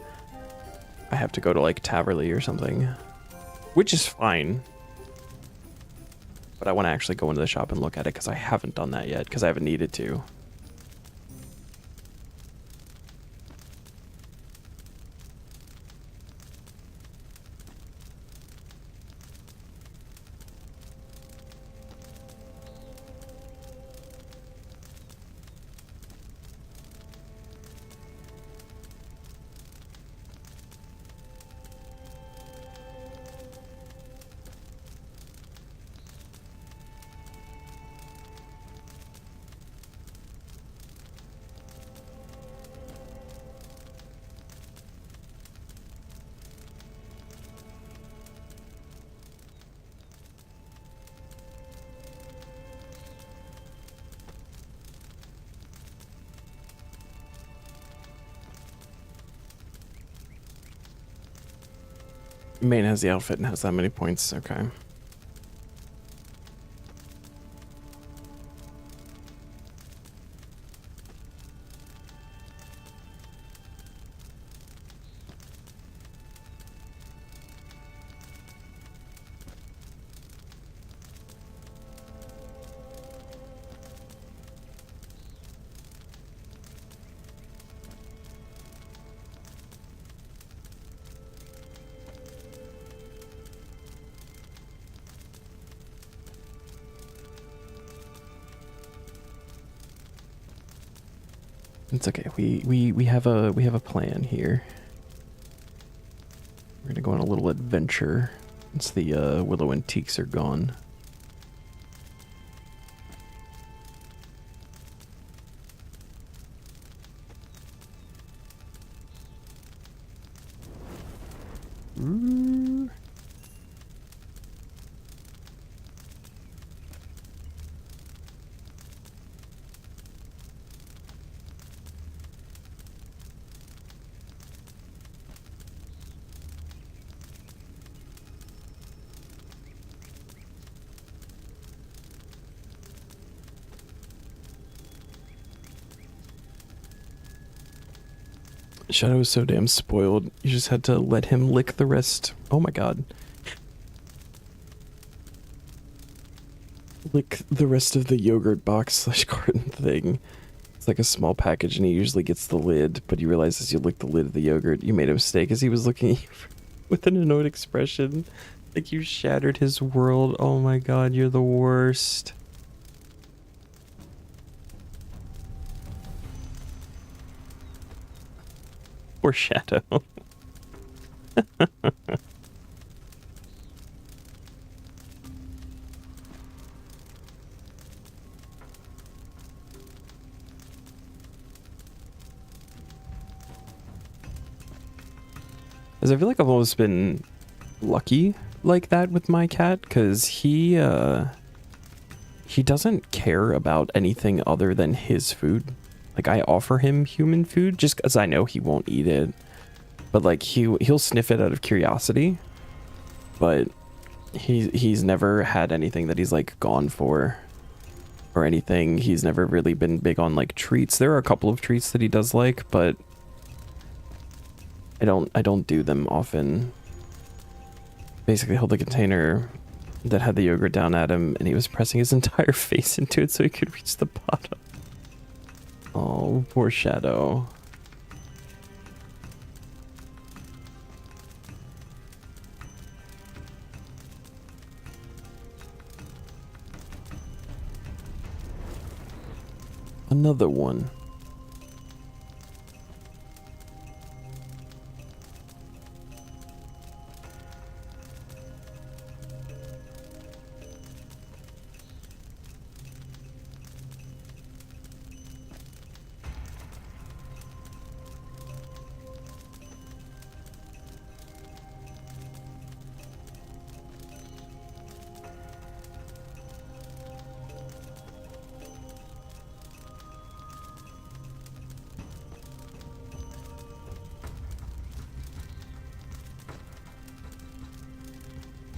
I have to go to like Taverley or something, which is fine. But I want to actually go into the shop and look at it because I haven't done that yet because I haven't needed to. Main has the outfit and has that many points. Okay. It's okay. We have a plan here. We're gonna go on a little adventure once the willow antiques are gone. Ooh. Shadow is so damn spoiled. You just had to let him lick the rest. Oh my god. Lick the rest of the yogurt box slash carton thing. It's like a small package and he usually gets the lid, but you realize as you lick the lid of the yogurt, you made a mistake as he was looking at you with an annoyed expression. Like you shattered his world. Oh my god, you're the worst. Poor Shadow. As I feel like I've always been lucky like that with my cat, because he doesn't care about anything other than his food. Like I offer him human food just because I know he won't eat it, but like he'll sniff it out of curiosity. But he's never had anything that he's like gone for or anything. He's never really been big on like treats. There are a couple of treats that he does like, but I don't do them often. Basically held a container that had the yogurt down at him and he was pressing his entire face into it so he could reach the bottom. Oh, poor Shadow. Another one.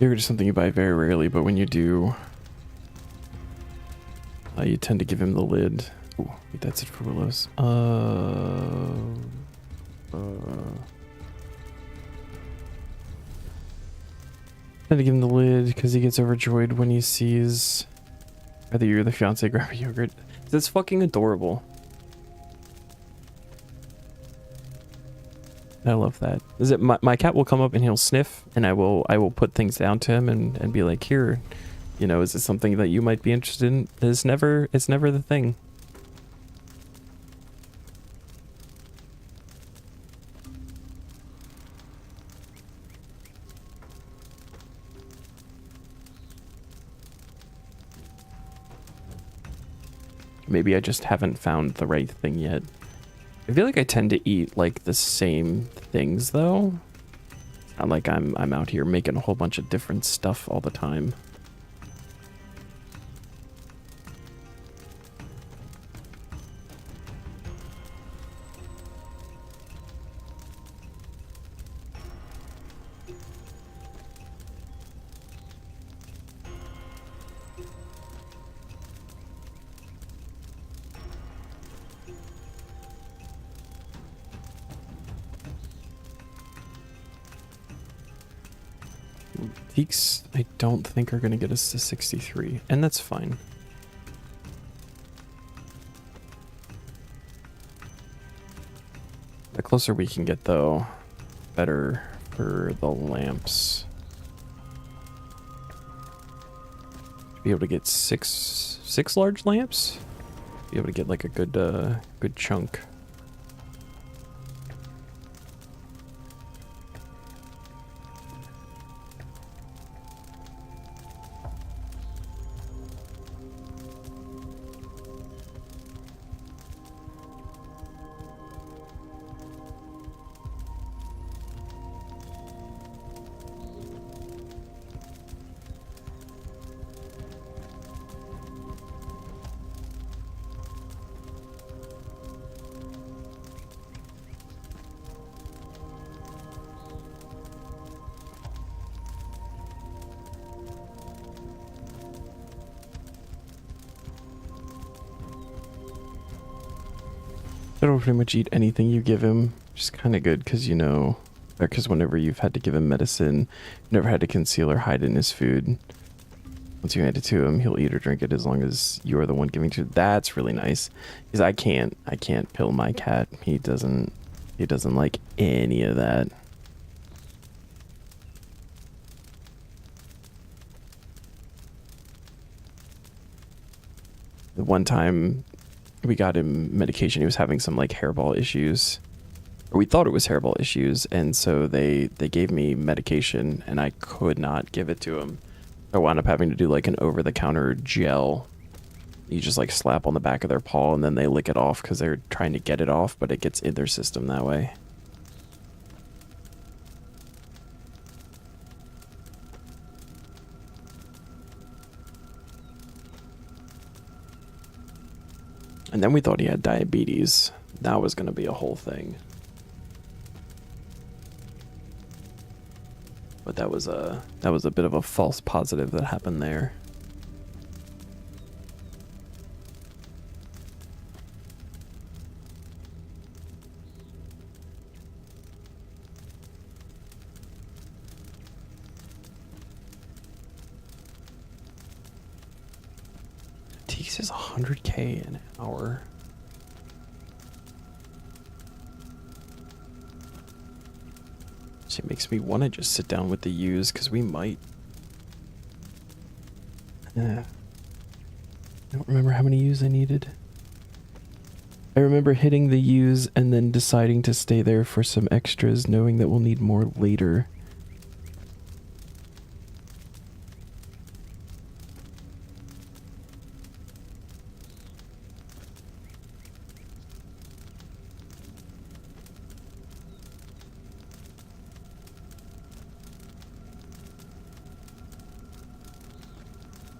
Yogurt is something you buy very rarely, but when you do, you tend to give him the lid. Ooh, wait, that's it for Willows. Tend to give him the lid because he gets overjoyed when he sees either you or the fiance grab a yogurt. That's fucking adorable. I love that. Is it my cat will come up and he'll sniff, and I will put things down to him and be like, here, you know, is it something that you might be interested in? It's never the thing. Maybe I just haven't found the right thing yet. I feel like I tend to eat like the same things though. It's not like I'm out here making a whole bunch of different stuff all the time. Peaks, I don't think are going to get us to 63, and that's fine. The closer we can get, though, better for the lamps. Be able to get six large lamps. Be able to get like a good chunk. It'll pretty much eat anything you give him, which is kind of good because, you know, because whenever you've had to give him medicine, you've never had to conceal or hide in his food. Once you hand it to him, he'll eat or drink it as long as you're the one giving to. That's really nice because I can't pill my cat. He doesn't like any of that. The one time we got him medication, he was having some like hairball issues, or we thought it was hairball issues, and so they gave me medication and I could not give it to him. I wound up having to do like an over-the-counter gel. You just like slap on the back of their paw and then they lick it off because they're trying to get it off, but it gets in their system that way. And then we thought he had diabetes. That was going to be a whole thing. But that was a bit of a false positive that happened there. Teeks is 100K an hour. It makes me want to just sit down with the U's because we might. I don't remember how many U's I needed. I remember hitting the U's and then deciding to stay there for some extras, knowing that we'll need more later.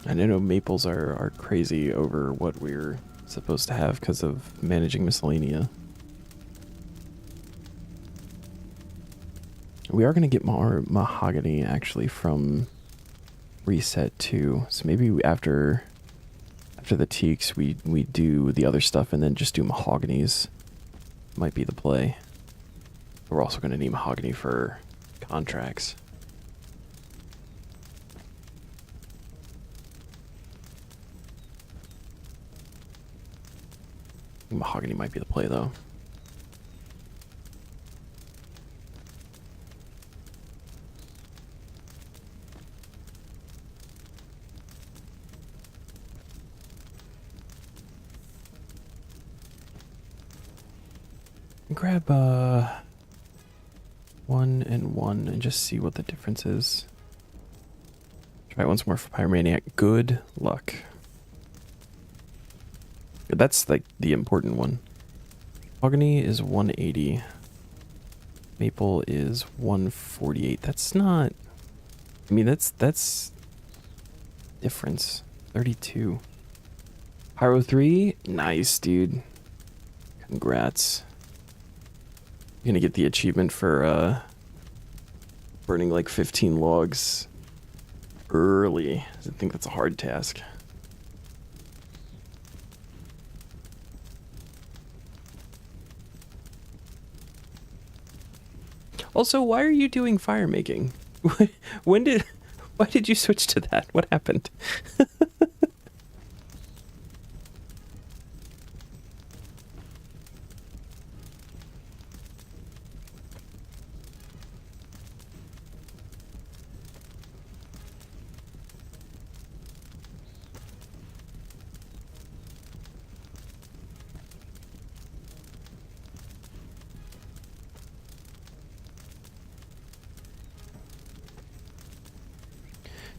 And I know maples are crazy over what we're supposed to have because of managing miscellanea. We are going to get more mahogany actually from reset too. So maybe after the teaks, we do the other stuff and then just do mahoganies. Might be the play. We're also going to need mahogany for contracts. Mahogany might be the play though. Grab 1 and 1 and just see what the difference is. Try once more for Pyromaniac. Good luck. That's like the important one. Mahogany is 180. Maple is 148. That's not... I mean, that's difference. 32. Pyro 3? Nice, dude. Congrats. You're gonna get the achievement for burning like 15 logs early. I think that's a hard task. Also, why are you doing fire making? Why did you switch to that? What happened?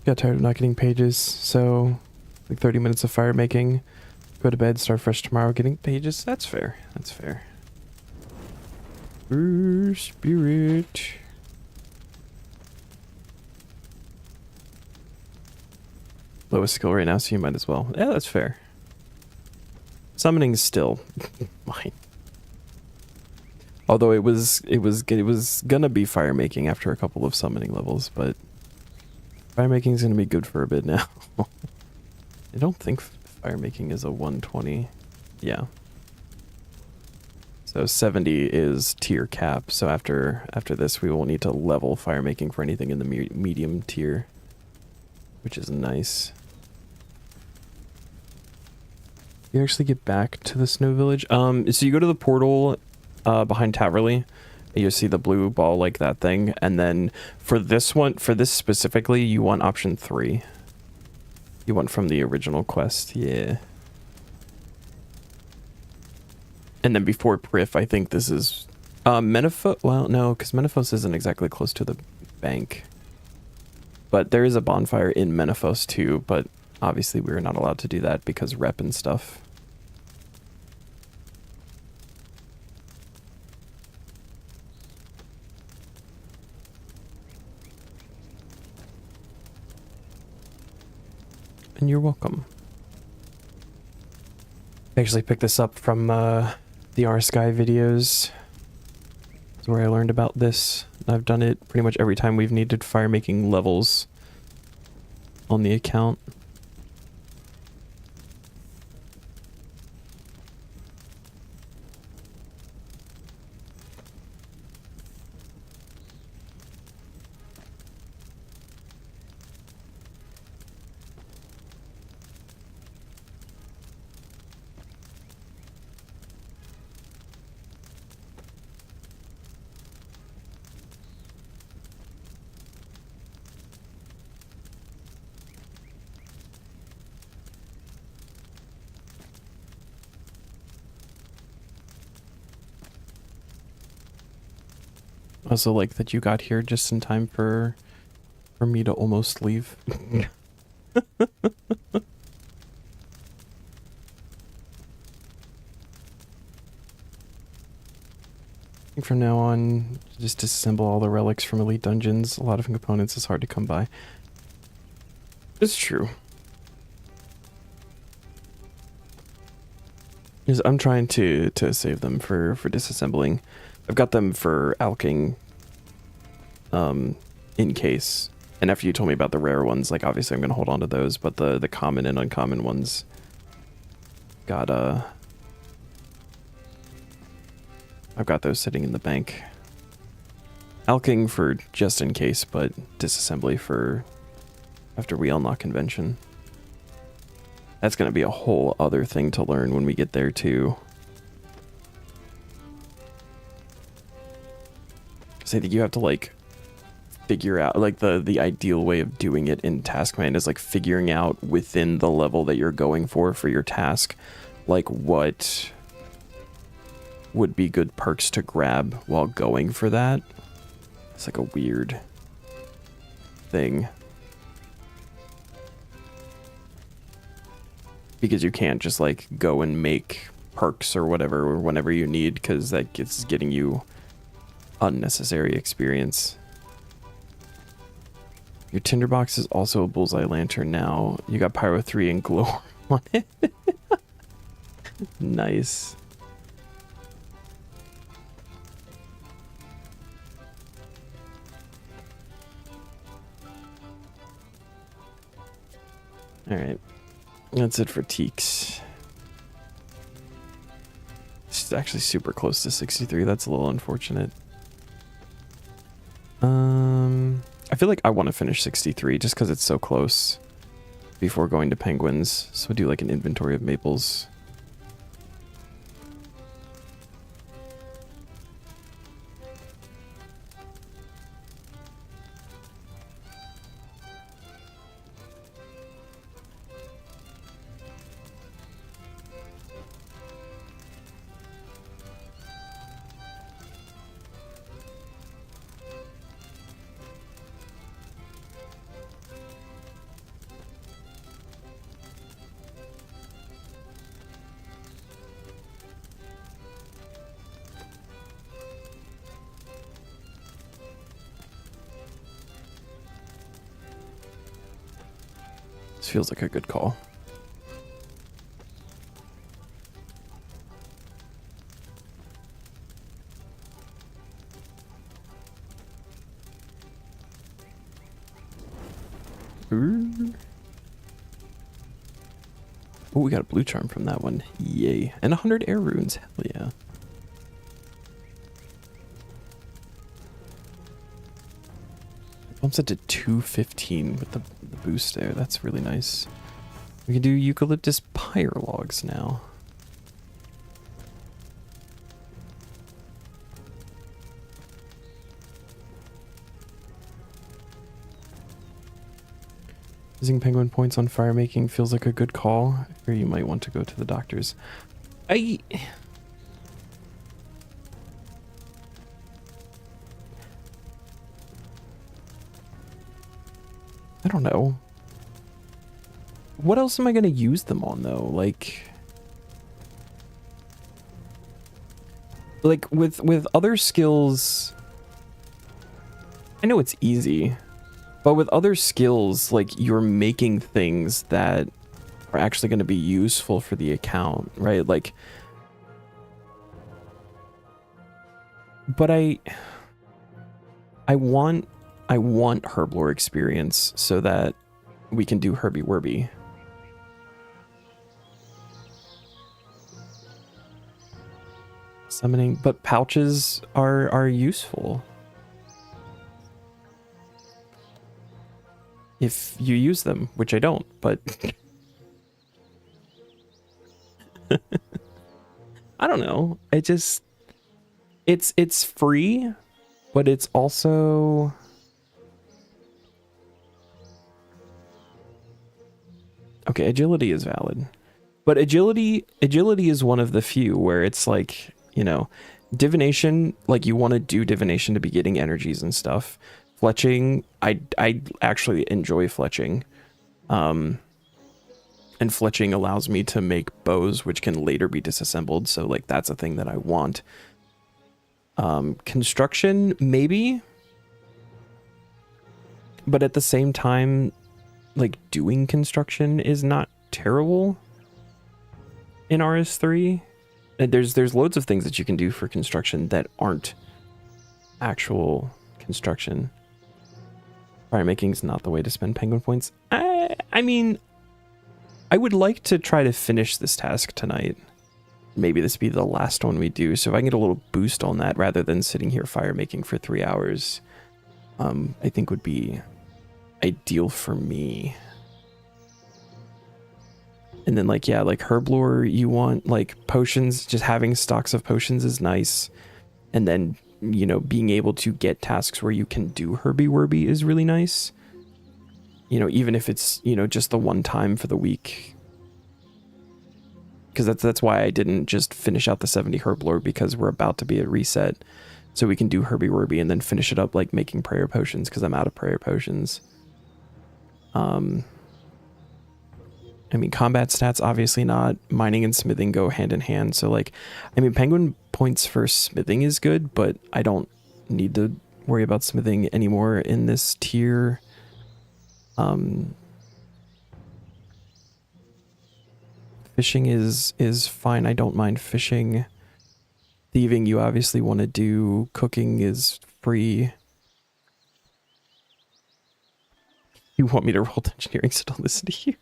Got tired of not getting pages, so like 30 minutes of fire making, go to bed, start fresh tomorrow getting pages. That's fair. That's fair. Spirit. Lowest skill right now, so you might as well. Yeah, that's fair. Summoning is still mine. Although it was gonna be fire making after a couple of summoning levels, but fire making is gonna be good for a bit now. I don't think fire making is a 120. Yeah. So 70 is tier cap. So after this, we will need to level fire making for anything in the medium tier, which is nice. You actually get back to the snow village. So you go to the portal behind Taverley. You see the blue ball like that thing, and then for this specifically, you want option 3. You want from the original quest, yeah. And then before Prif, I think this is Menaphos. Well, no, because Menaphos isn't exactly close to the bank, but there is a bonfire in Menaphos too. But obviously, we are not allowed to do that because rep and stuff. And you're welcome. I actually picked this up from the RS3 videos. That's where I learned about this. I've done it pretty much every time we've needed fire making levels on the account. Also like that you got here just in time for me to almost leave. I think from now on, just disassemble all the relics from elite dungeons. A lot of components is hard to come by. It's true. Because I'm trying to save them for disassembling. I've got them for alking in case, And after you told me about the rare ones, like obviously I'm gonna hold on to those, but the common and uncommon ones got I've got those sitting in the bank. Alking for just in case, but disassembly for after we unlock convention. That's gonna be a whole other thing to learn when we get there too. So I think you have to like figure out like the ideal way of doing it in Taskman is like figuring out within the level that you're going for your task, like what would be good perks to grab while going for that. It's like a weird thing. Because you can't just like go and make perks or whatever or whenever you need, because that gets getting you unnecessary experience. Your tinderbox is also a bullseye lantern now. You got Pyro 3 and Glow on it. Nice. Alright. That's it for Teaks. It's actually super close to 63. That's a little unfortunate. I feel like I want to finish 63 just because it's so close before going to Penguins. So we'll do like an inventory of maples. This feels like a good call. Oh, we got a blue charm from that one. Yay. And 100 air runes. Hell yeah. Bumps it to 215 with the boost there. That's really nice. We can do eucalyptus pyre logs now. Using penguin points on fire making feels like a good call, or you might want to go to the doctors. I don't know. What else am I going to use them on though? Like with other skills, I know it's easy. But with other skills, like, you're making things that are actually going to be useful for the account, right? Like, but I want herblore experience so that we can do Herby Werby. Summoning, but pouches are useful. If you use them, which I don't, but I don't know. It's free, but it's also okay, agility is valid. But agility is one of the few where it's like, you know, divination, like you want to do divination to be getting energies and stuff. Fletching, I actually enjoy fletching. And fletching allows me to make bows which can later be disassembled, so like that's a thing that I want. Construction, maybe. But at the same time, like doing construction is not terrible in RS3. And there's loads of things that you can do for construction that aren't actual construction. Fire making's not the way to spend penguin points. I mean, I would like to try to finish this task tonight. Maybe this be the last one we do. So if I can get a little boost on that rather than sitting here fire making for 3 hours, I think would be ideal for me. And then like, yeah, like herblore, you want like potions, just having stocks of potions is nice. And then, you know, being able to get tasks where you can do herby-werby is really nice. You know, even if it's, you know, just the one time for the week. Because that's why I didn't just finish out the 70 herblore, because we're about to be at reset. So we can do herby-werby and then finish it up like making prayer potions, because I'm out of prayer potions. I mean, combat stats, obviously not. Mining and smithing go hand in hand. So, like, I mean, penguin points for smithing is good, but I don't need to worry about smithing anymore in this tier. Fishing is fine. I don't mind fishing. Thieving, you obviously want to do. Cooking is free. You want me to roll engineering so don't listen to you?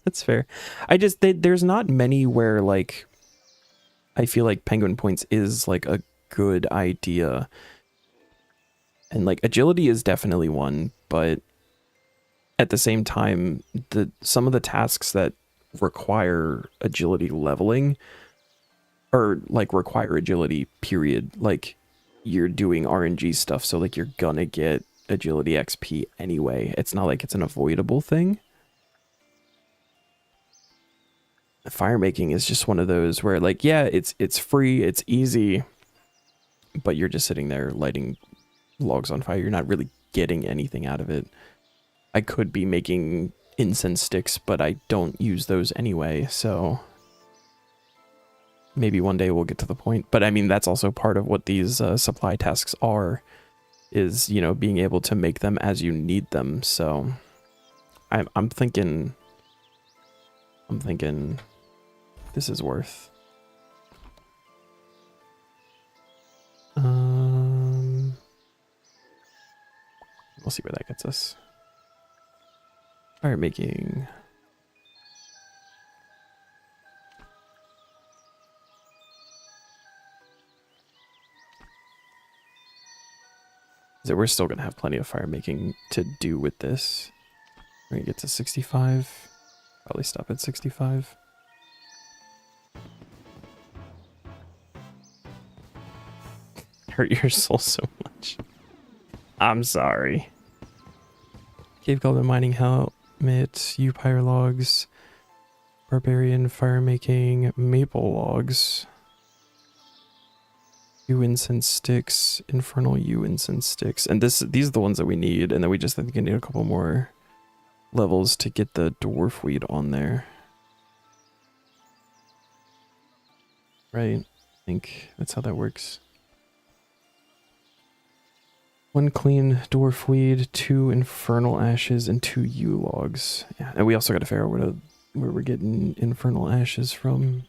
That's fair. There's not many where like I feel like penguin points is like a good idea. And like agility is definitely one, but at the same time, some of the tasks that require agility leveling or like require agility period, like you're doing RNG stuff, so like you're gonna get agility XP anyway. It's not like it's an avoidable thing. Fire making is just one of those where like, yeah, it's free, it's easy, but you're just sitting there lighting logs on fire. You're not really getting anything out of it. I could be making incense sticks, but I don't use those anyway, so maybe one day we'll get to the point. But I mean, that's also part of what these supply tasks are, is, you know, being able to make them as you need them. So I'm thinking this is worth. We'll see where that gets us. Fire making. So we're still gonna have plenty of fire making to do with this. We're gonna get to 65. Probably stop at 65. Hurt your soul so much. I'm sorry. Cave Goblin mining helmet, U-Pyre logs, barbarian fire making, maple logs, U incense sticks, infernal U incense sticks, and these are the ones that we need, and then we just think we need a couple more levels to get the dwarf weed on there. Right? I think that's how that works. 1 clean dwarf weed, 2 infernal ashes, and 2 U logs. Yeah, and we also got to figure out where we're getting infernal ashes from.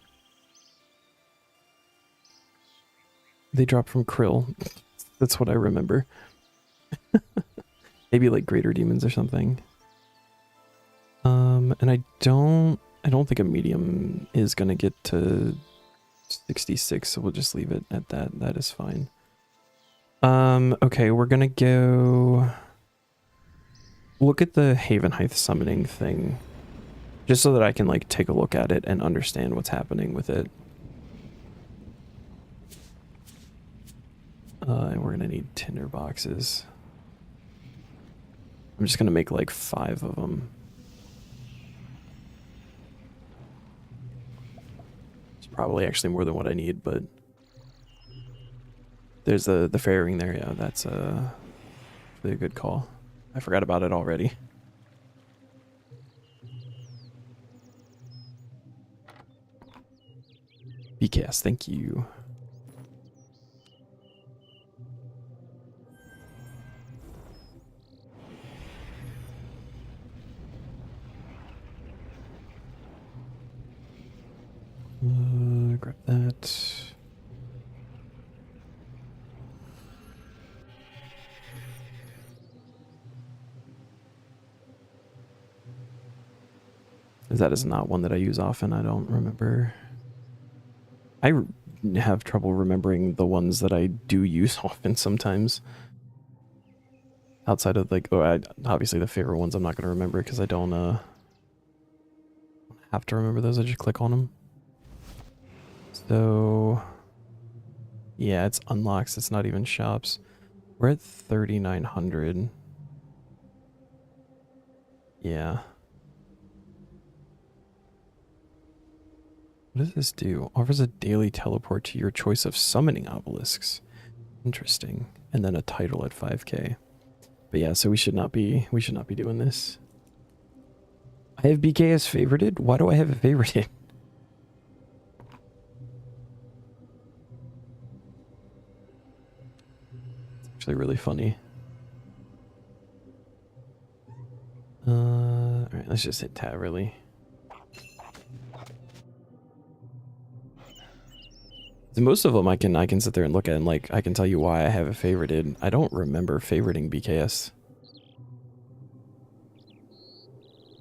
They drop from Krill. That's what I remember. Maybe like greater demons or something. And I don't think a medium is gonna get to 66, so we'll just leave it at that. That is fine. Okay, we're gonna go look at the Havenheith summoning thing, just so that I can like take a look at it and understand what's happening with it. And we're gonna need tinder boxes. I'm just gonna make like 5 of them. It's probably actually more than what I need, but there's the fairing there. Yeah, that's a really good call. I forgot about it already. BKS, thank you. Grab that. Because that is not one that I use often. I don't remember. Have trouble remembering the ones that I do use often sometimes. Outside of like, obviously the favorite ones I'm not going to remember because I don't have to remember those. I just click on them. So yeah, it's unlocks. It's not even shops. We're at 3,900. Yeah. What does this do? Offers a daily teleport to your choice of summoning obelisks. Interesting. And then a title at 5k. But yeah, so we should not be doing this. I have BKS favorited? Why do I have it favorited? It's actually really funny. Alright, let's just hit tab really. Most of them I can sit there and look at and like I can tell you why I have it favorited. I don't remember favoriting BKS.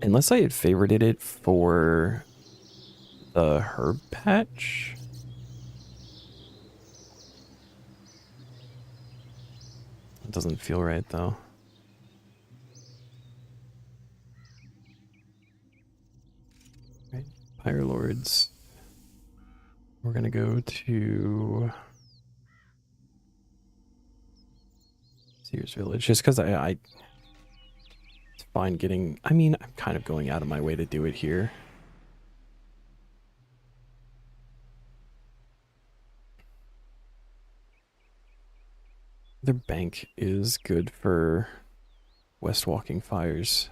Unless I had favorited it for the herb patch. It doesn't feel right though. Right. Pyre Lords. We're gonna go to Sears Village just because I it's fine getting. I mean, I'm kind of going out of my way to do it here. Their bank is good for West Walking Fires.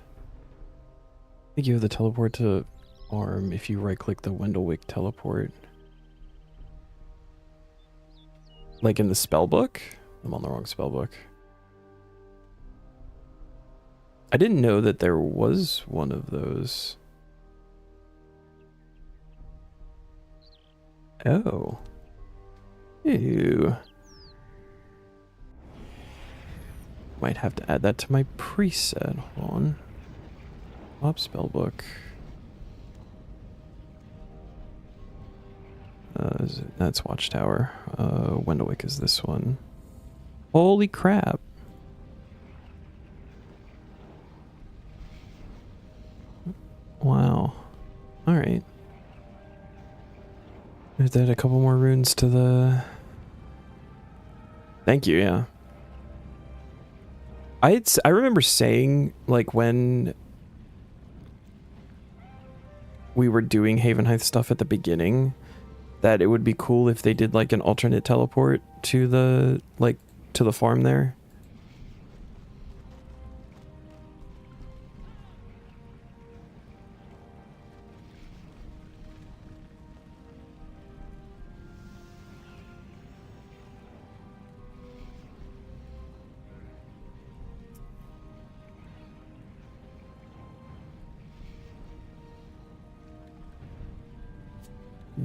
I think you have the teleport to farm if you right click the Wendellwick teleport. Like in the spell book? I'm on the wrong spell book. I didn't know that there was one of those. Oh. Ew. Might have to add that to my preset. Hold on. Swap spellbook. That's Watchtower. Wendellwick is this one. Holy crap. Wow. Alright. There's add a couple more runes to the... Thank you, yeah. I remember saying, like, when we were doing Haven Heights stuff at the beginning, that it would be cool if they did, like, an alternate teleport to the, like, to the farm there.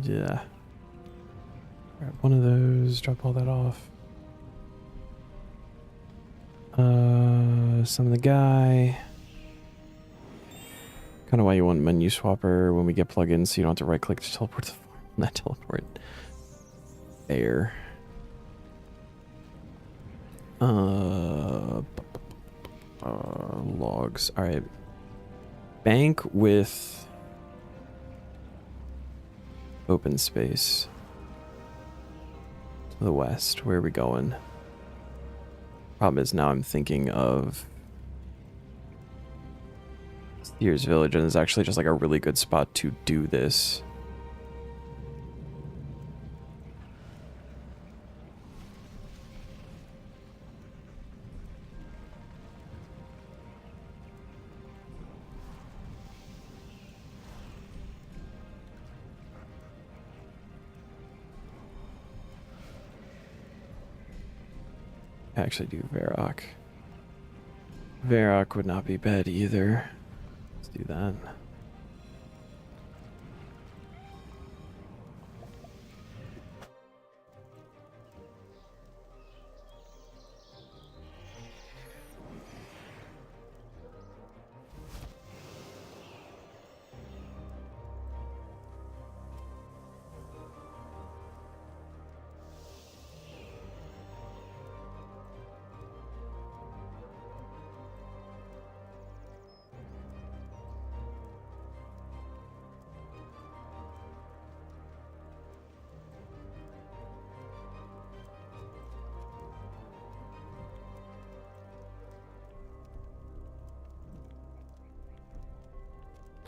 Yeah. Grab one of those, drop all that off. Some of the guy. Kind of why you want menu swapper when we get plugins so you don't have to right click to teleport to the farm. Not teleport. There. Logs. Alright. Bank with open space. To the west. Where are we going? Problem is now I'm thinking of Sears Village, and it's actually just like a really good spot to do this. I actually do Varrock. Varrock would not be bad either. Let's do that.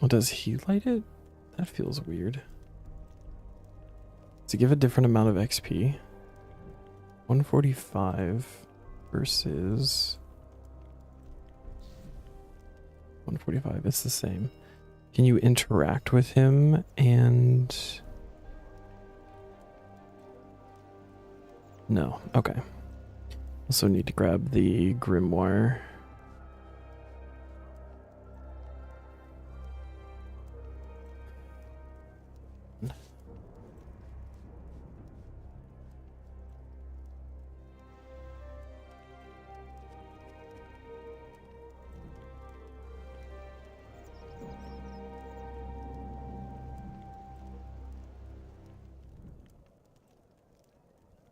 Well, does he light it? That feels weird. Does it give a different amount of XP? 145 versus 145. It's the same. Can you interact with him and... No. Okay. Also need to grab the grimoire.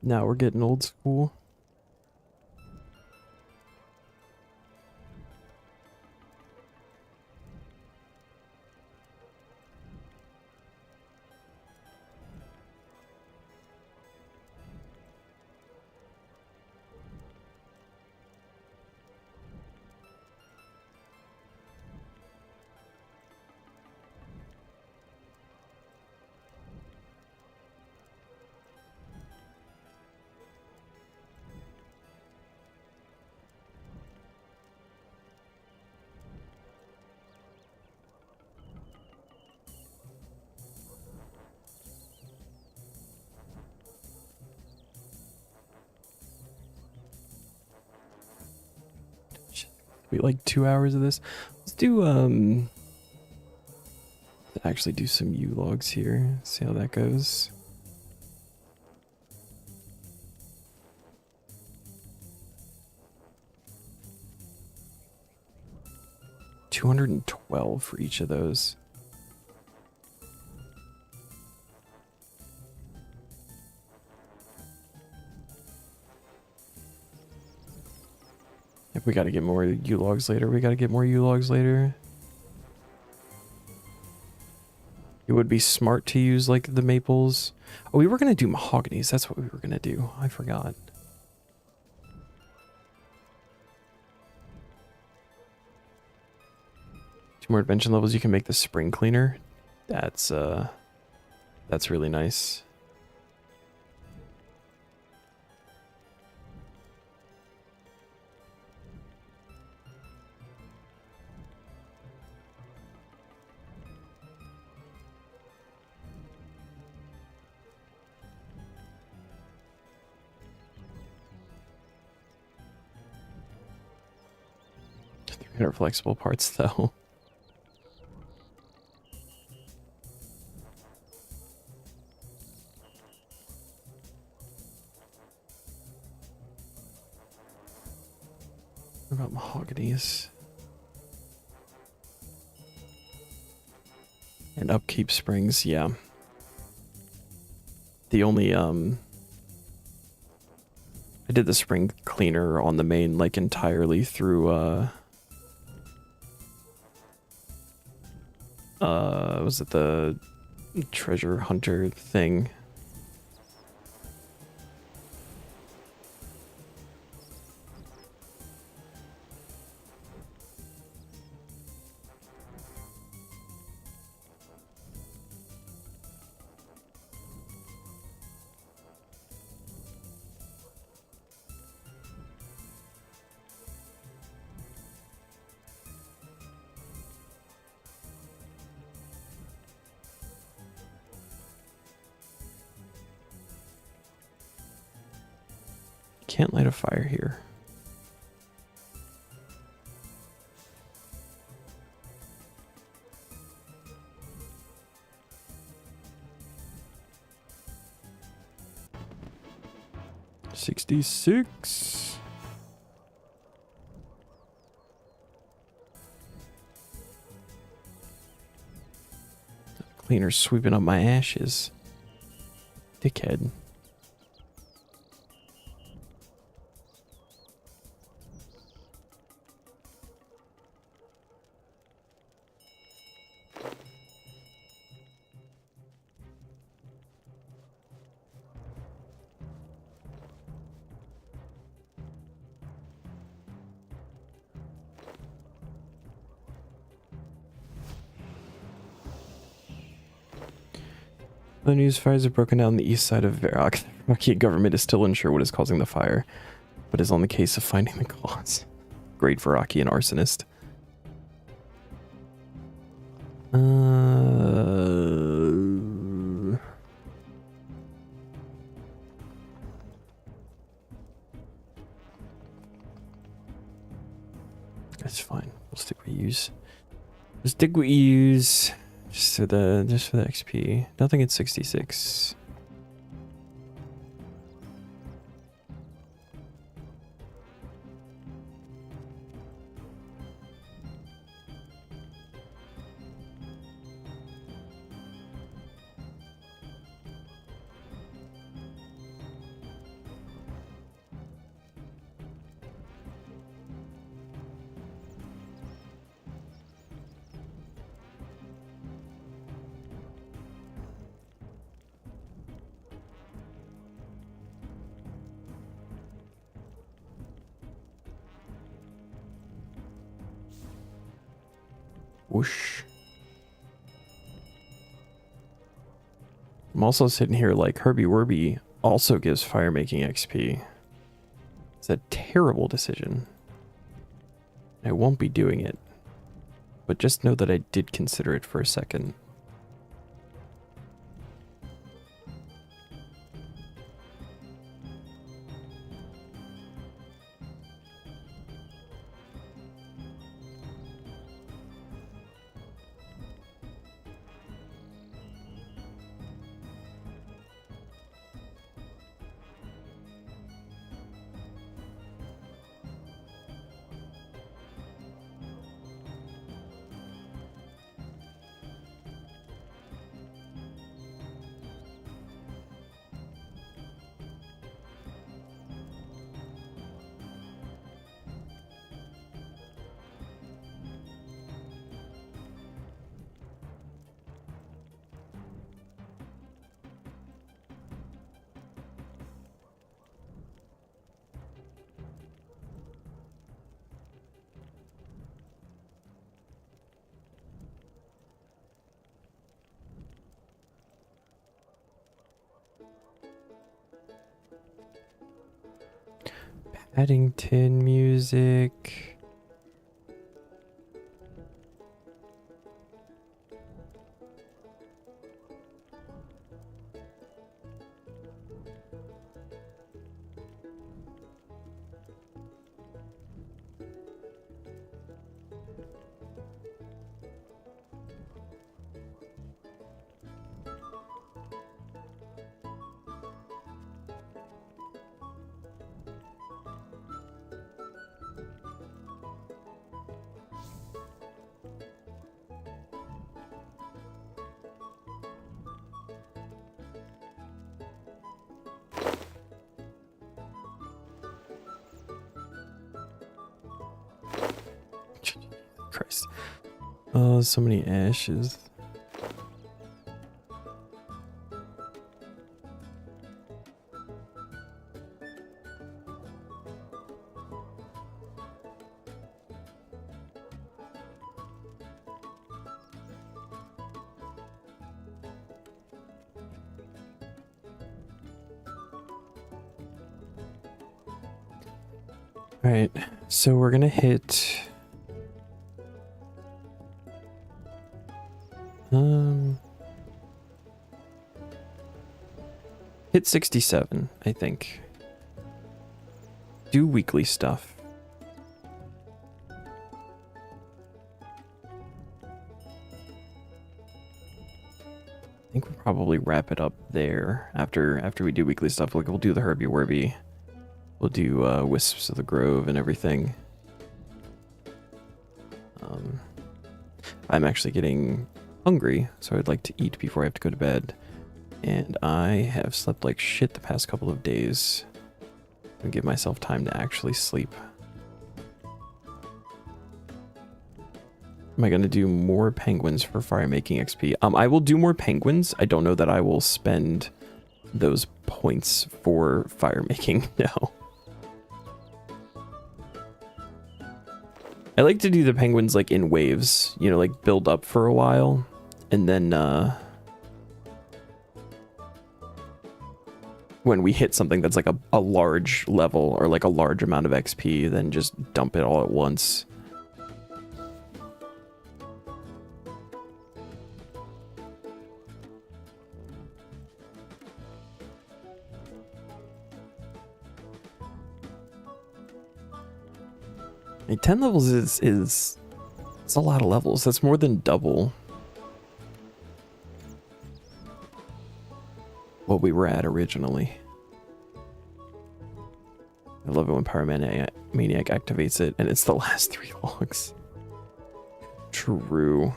Now we're getting old school. We like 2 hours of this. Let's do actually do some U logs here. See how that goes. $212 for each of those. If we gotta get more U logs later, we gotta get more U logs later. It would be smart to use like the maples. Oh, we were gonna do mahoganies. That's what we were gonna do. I forgot. Two more invention levels. You can make the spring cleaner. That's really nice. Flexible parts though. What about mahoganies? And upkeep springs, yeah. The only I did the spring cleaner on the main like entirely through was it the treasure hunter thing? Can't light a fire here. $66. Cleaner sweeping up my ashes. Dickhead. The news fires have broken out on the east side of Varrock. The Iraqi government is still unsure what is causing the fire, but is on the case of finding the cause. Great Varrock, an arsonist. That's fine. We'll stick with use. Just stick with use. Just for the XP. Nothing at 66. Whoosh. I'm also sitting here like Herbie Werby also gives fire making XP. It's a terrible decision. I won't be doing it. But just know that I did consider it for a second. Paddington music. Christ. Oh, so many ashes. All right, so we're gonna hit hit 67, I think. Do weekly stuff. I think we'll probably wrap it up there after we do weekly stuff. Like we'll do the Herbie Werby. We'll do Wisps of the Grove and everything. I'm actually getting hungry, so I'd like to eat before I have to go to bed. And I have slept like shit the past couple of days. I'll give myself time to actually sleep. Am I going to do more penguins for fire making XP? I will do more penguins. I don't know that I will spend those points for fire making. No. I like to do the penguins like in waves, you know, like build up for a while and then when we hit something that's like a large level or like a large amount of XP, then just dump it all at once. I mean, 10 levels is it's a lot of levels. That's more than double what we were at originally. I love it when Pyromaniac activates it and it's the last 3 logs. True.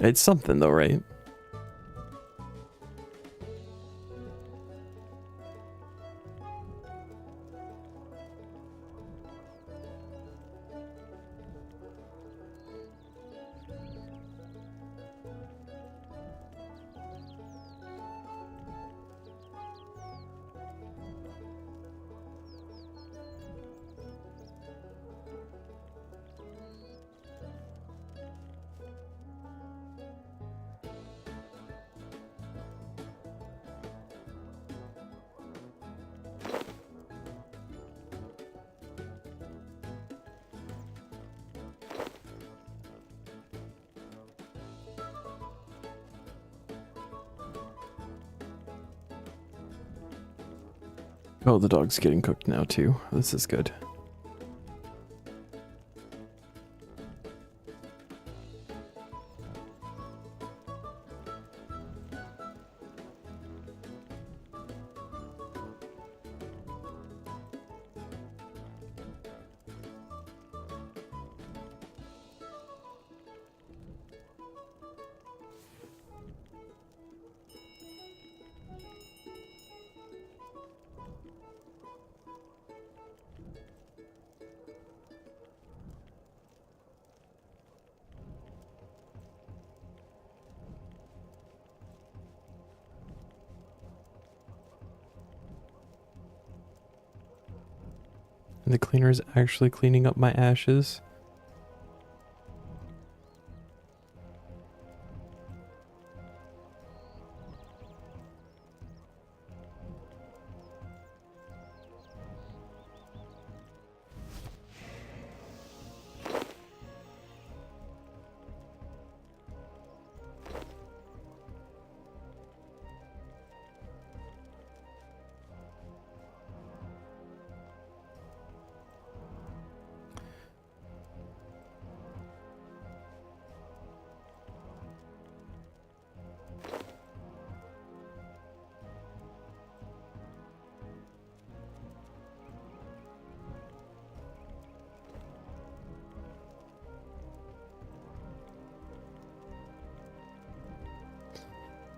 It's something though, right? Oh, the dog's getting cooked now too. This is good. And the cleaner is actually cleaning up my ashes.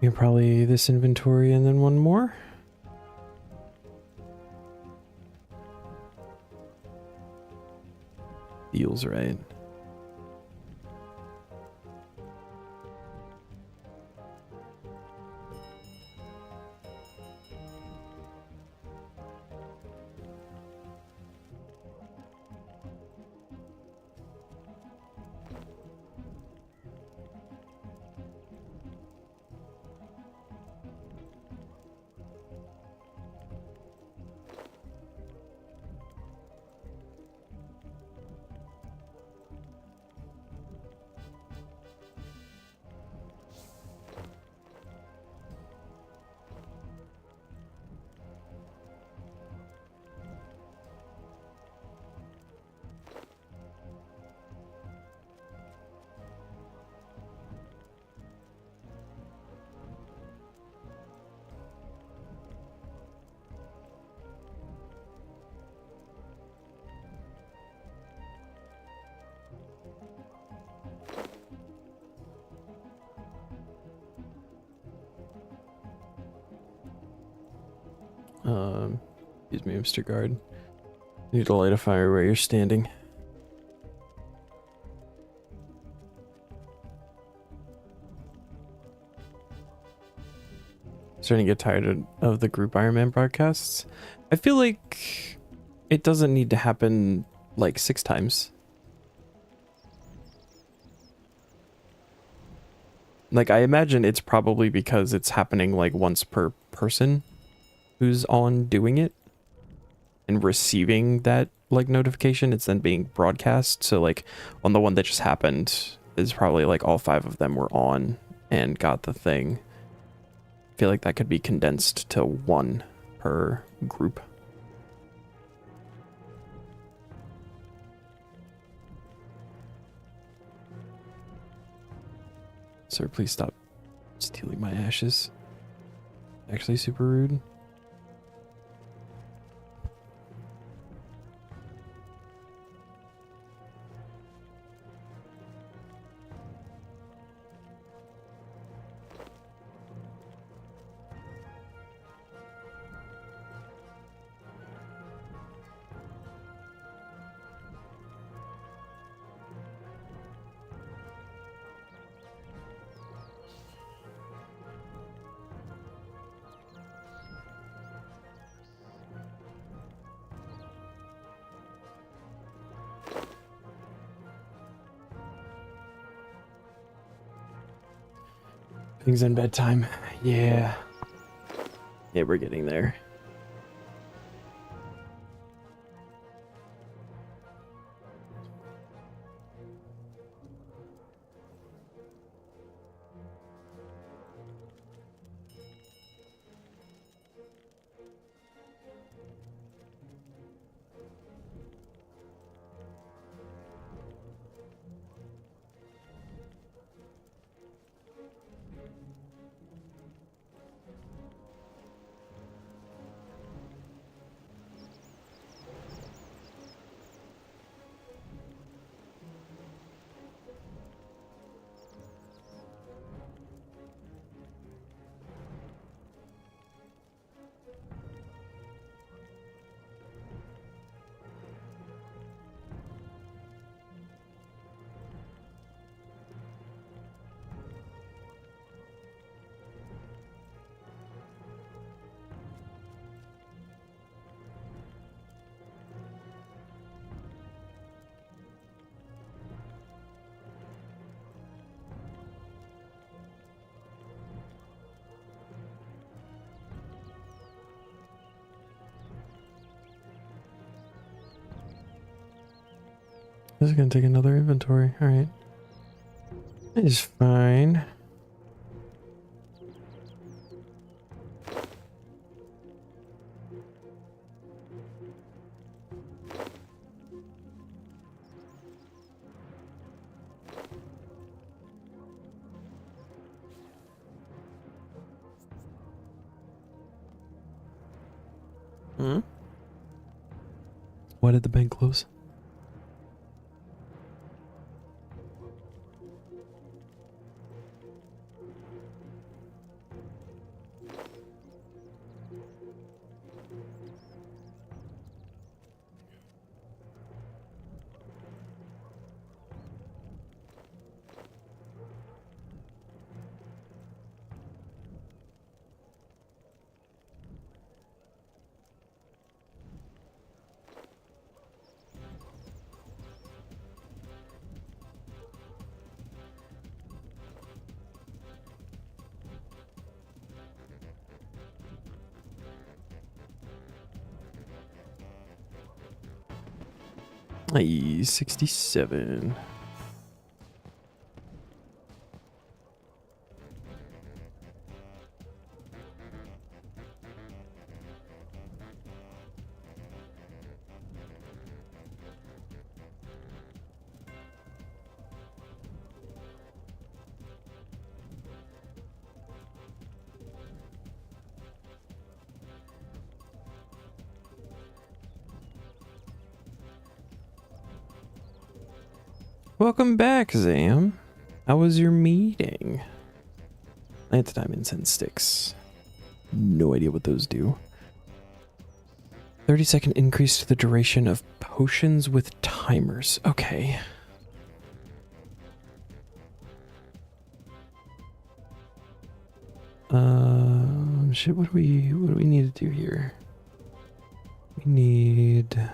You can probably this inventory and then one more. Feels right. Excuse me, Mr. Guard. Need to light a fire where you're standing. Starting to get tired of the group Iron Man broadcasts. I feel like it doesn't need to happen like 6 times. Like, I imagine it's probably because it's happening like once per person who's on doing it and receiving that like notification. It's then being broadcast. So like on the one that just happened is probably like all 5 of them were on and got the thing. I feel like that could be condensed to 1 per group. Sir, please stop stealing my ashes. Actually super rude. Things in bedtime. Yeah. Yeah, we're getting there. This is gonna take another inventory. Alright. That is fine. Hmm? Why did the bank close? Hey, 67. Welcome back, Zam. How was your meeting? Lantime incense sticks. No idea what those do. 30-second increase to the duration of potions with timers. Okay. Shit, what do we need to do here? We need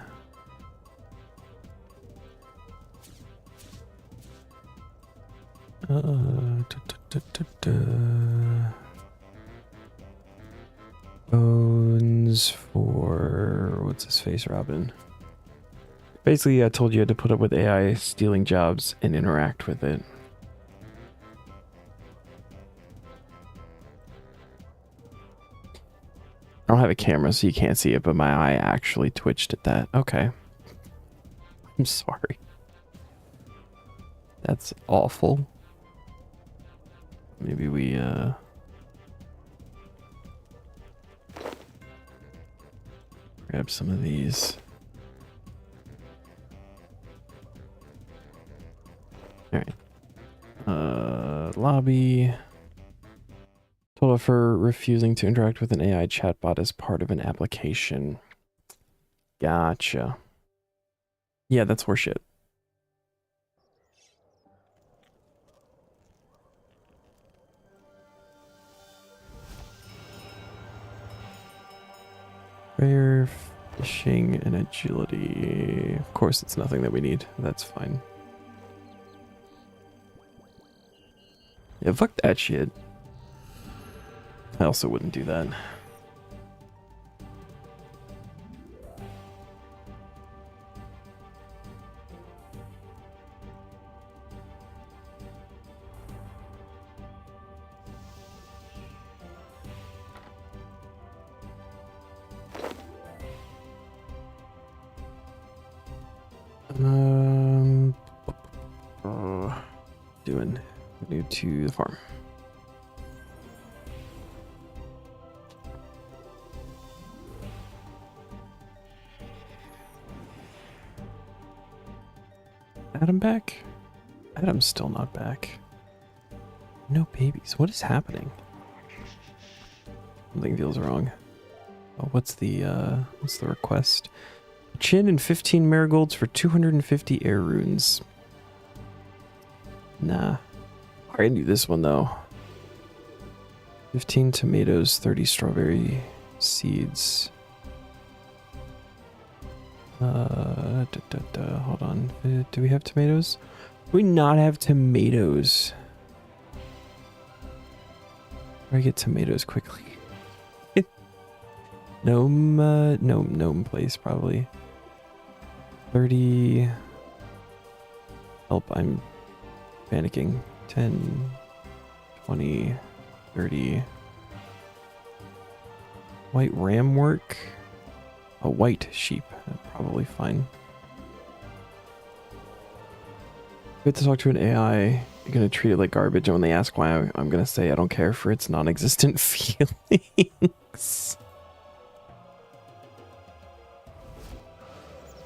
Bones for what's his face, Robin. Basically, I told you to put up with AI stealing jobs and interact with it. I don't have a camera, so you can't see it, but my eye actually twitched at that. Okay. I'm sorry. That's awful. Maybe we, grab some of these. Alright. Lobby. Total for refusing to interact with an AI chatbot as part of an application. Gotcha. Yeah, that's horseshit. Rare, fishing, and agility. Of course, it's nothing that we need. That's fine. Yeah, fuck that shit. I also wouldn't do that. Doing new to the farm. Adam back? Adam's still not back. No babies. What is happening? Something feels wrong. Oh, what's the request? Chin and 15 marigolds for 250 air runes. Nah. I can do this one though. 15 tomatoes, 30 strawberry seeds. Hold on. Do we have tomatoes? Do we not have tomatoes? Where do I get tomatoes quickly? Gnome place probably. 30. Help, I'm panicking. 10, 20, 30. White ram work. A white sheep. Probably fine. We have to talk to an AI. You're gonna treat it like garbage, and when they ask why, I'm gonna say I don't care for its non-existent feelings.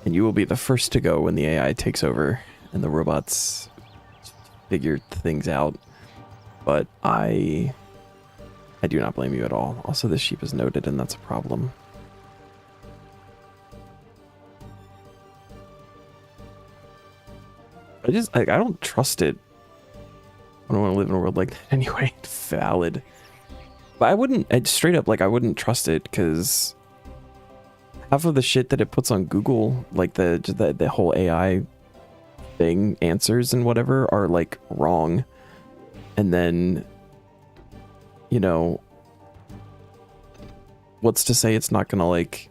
And you will be the first to go when the AI takes over and the robots figure things out. But I do not blame you at all. Also, this sheep is noted, and that's a problem. I don't trust it. I don't want to live in a world like that anyway. Valid. But I wouldn't, straight up, like, I wouldn't trust it, because half of the shit that it puts on Google, like the whole AI thing, answers and whatever, are like wrong. And then, you know, what's to say it's not gonna like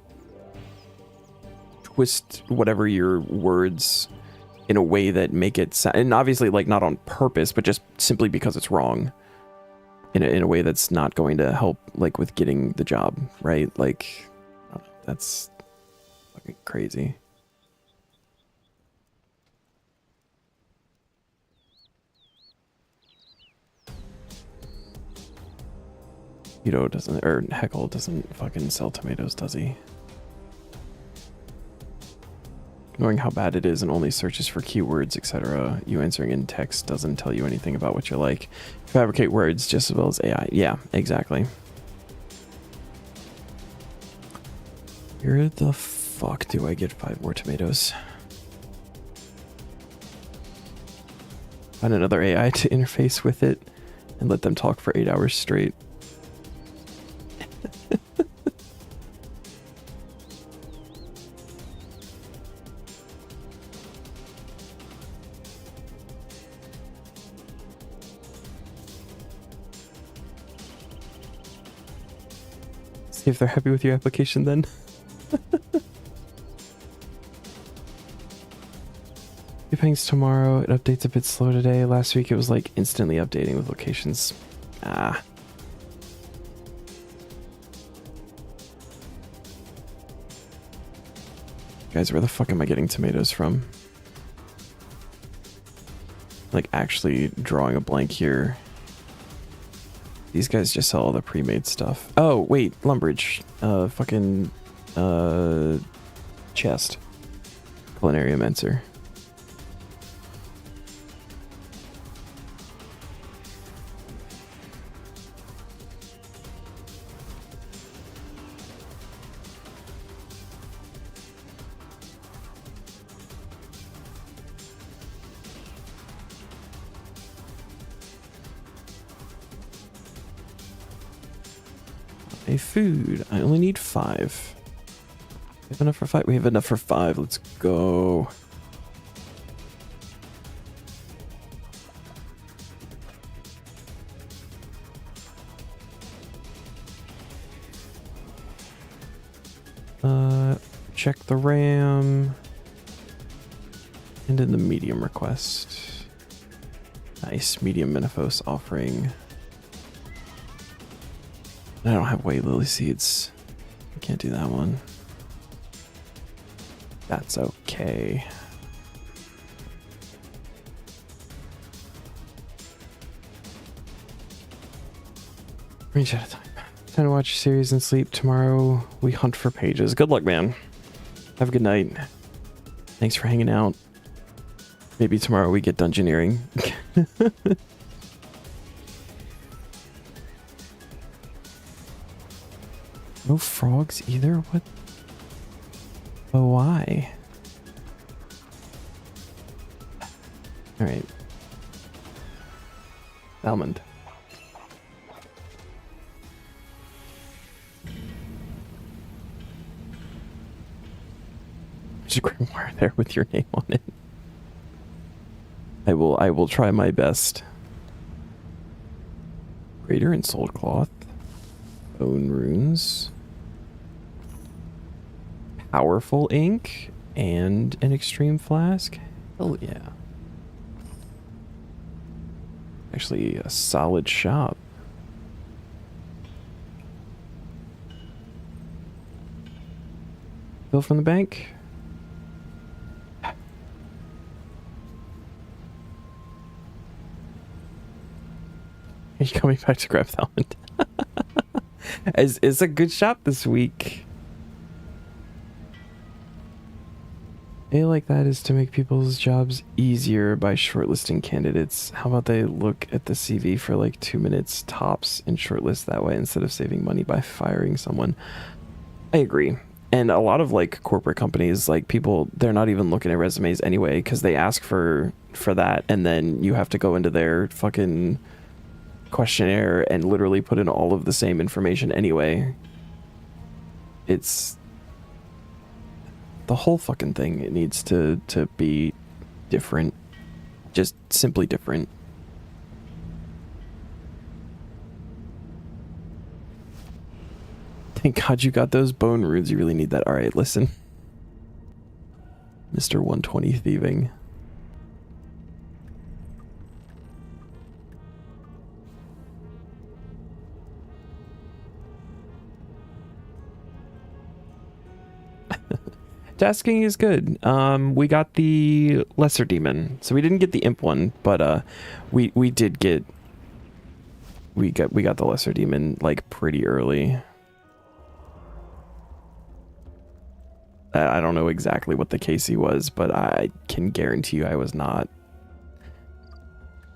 twist whatever your words in a way that make it sound, and obviously like not on purpose, but just simply because it's wrong in a way that's not going to help like with getting the job, right? Like, that's fucking crazy. Hito doesn't, or Heckle doesn't fucking sell tomatoes, does he? Knowing how bad it is and only searches for keywords, etc. You answering in text doesn't tell you anything about what you like. Fabricate words just as well as AI. Yeah, exactly. Where the fuck do I get 5 more tomatoes? Find another AI to interface with it and let them talk for 8 hours straight. See if they're happy with your application then. Thanks tomorrow. It updates a bit slow today. Last week it was like instantly updating with locations. Ah. Guys, where the fuck am I getting tomatoes from? Like actually drawing a blank here. These guys just sell all the pre-made stuff. Oh, wait, Lumbridge. Fucking chest. Culinary Menser. A food. I only need 5. We have enough for 5. We have enough for 5. Let's go. Check the RAM. And in the medium request. Nice. Medium Menaphos offering. I don't have white lily seeds. I can't do that one. That's okay. Reach out of time. Time to watch a series and sleep. Tomorrow we hunt for pages. Good luck, man. Have a good night. Thanks for hanging out. Maybe tomorrow we get dungeoneering. No frogs either? What? Oh, why? Alright. Almond. There's a grimoire there with your name on it. I will try my best. Greater and soul cloth. Bone runes. Powerful ink and an extreme flask. Hell yeah. Actually a solid shop. Bill from the bank. Are you coming back to grab Thalmond? It's a good shop this week. A like that is to make people's jobs easier by shortlisting candidates. How about they look at the CV for like 2 minutes tops and shortlist that way instead of saving money by firing someone? I agree. And a lot of like corporate companies, like people, they're not even looking at resumes anyway because they ask for that, and then you have to go into their fucking questionnaire and literally put in all of the same information anyway. It's the whole fucking thing. It needs to be different, just simply different. Thank God you got those bone runes. You really need that. All right, listen, Mr. 120 thieving. Tasking is good. We got the lesser demon, so we didn't get the imp one, but we got the lesser demon like pretty early. I don't know exactly what the KC was, but I can guarantee you I was not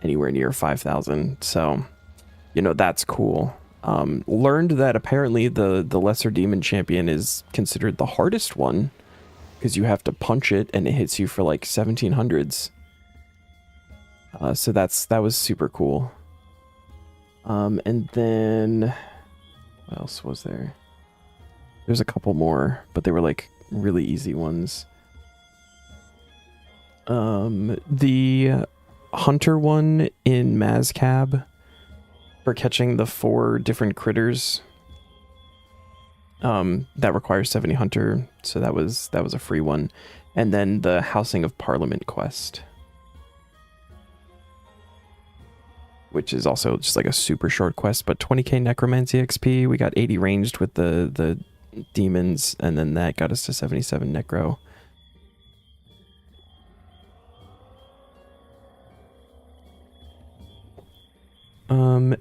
anywhere near 5,000. So, you know, that's cool. Learned that apparently the lesser demon champion is considered the hardest one, because you have to punch it and it hits you for like 1700s. So that was super cool. And then what else was there? There's a couple more, but they were like really easy ones. The hunter one in Mazcab for catching the 4 different critters. That requires 70 hunter, so that was a free one. And then the Housing of Parliament quest, which is also just like a super short quest, but 20k necromancy XP. We got 80 ranged with the demons, and then that got us to 77 necro.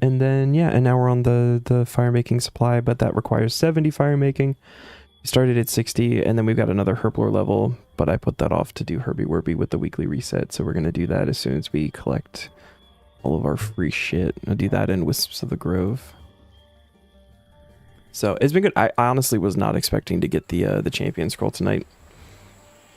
And then yeah, and now we're on the fire making supply, but that requires 70 fire making. We started at 60, and then we've got another herblore level, but I put that off to do Herbie Werby with the weekly reset, so we're gonna do that as soon as we collect all of our free shit. I'll do that in Wisps of the Grove. So it's been good. I honestly was not expecting to get the champion scroll tonight.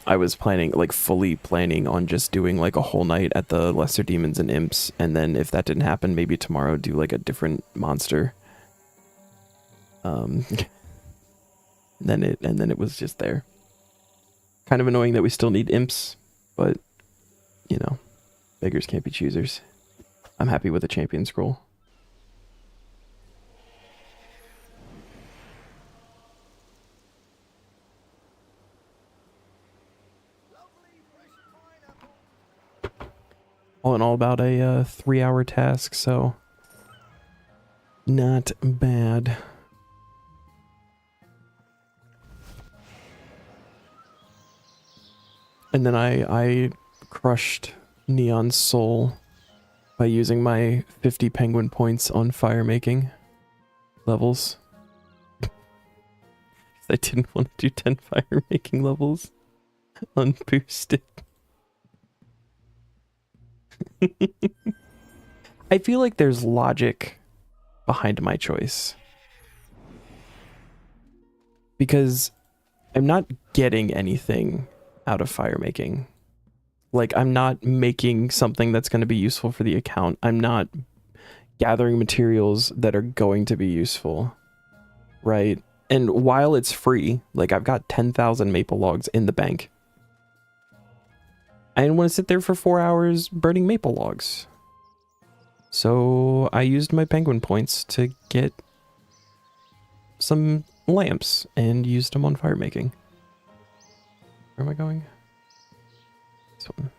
I was planning, like fully planning on just doing like a whole night at the lesser demons and imps, and then if that didn't happen, maybe tomorrow do like a different monster. Then it was just there. Kind of annoying that we still need imps, but you know, beggars can't be choosers. I'm happy with the champion scroll. All in all, about a 3-hour task, so not bad. And then I crushed Neon's soul by using my 50 penguin points on fire making levels. I didn't want to do 10 fire making levels unboosted. I feel like there's logic behind my choice, because I'm not getting anything out of fire making. Like, I'm not making something that's going to be useful for the account. I'm not gathering materials that are going to be useful, right? And while it's free, like I've got 10,000 maple logs in the bank, I didn't want to sit there for 4 hours burning maple logs. So I used my penguin points to get some lamps and used them on fire making. Where am I going? This one.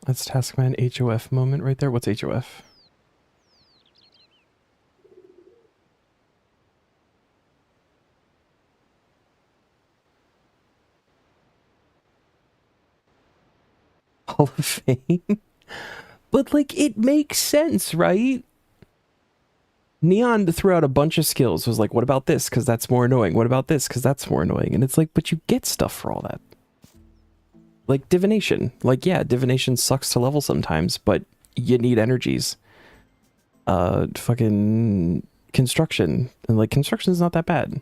That's Taskman HOF moment right there. What's HOF? Hall of Fame? But like, it makes sense, right? Neon threw out a bunch of skills, was like, what about this? Because that's more annoying. What about this? Because that's more annoying. And it's like, but you get stuff for all that. Like divination. Like, yeah, divination sucks to level sometimes, but you need energies. Fucking construction. And like, construction's not that bad.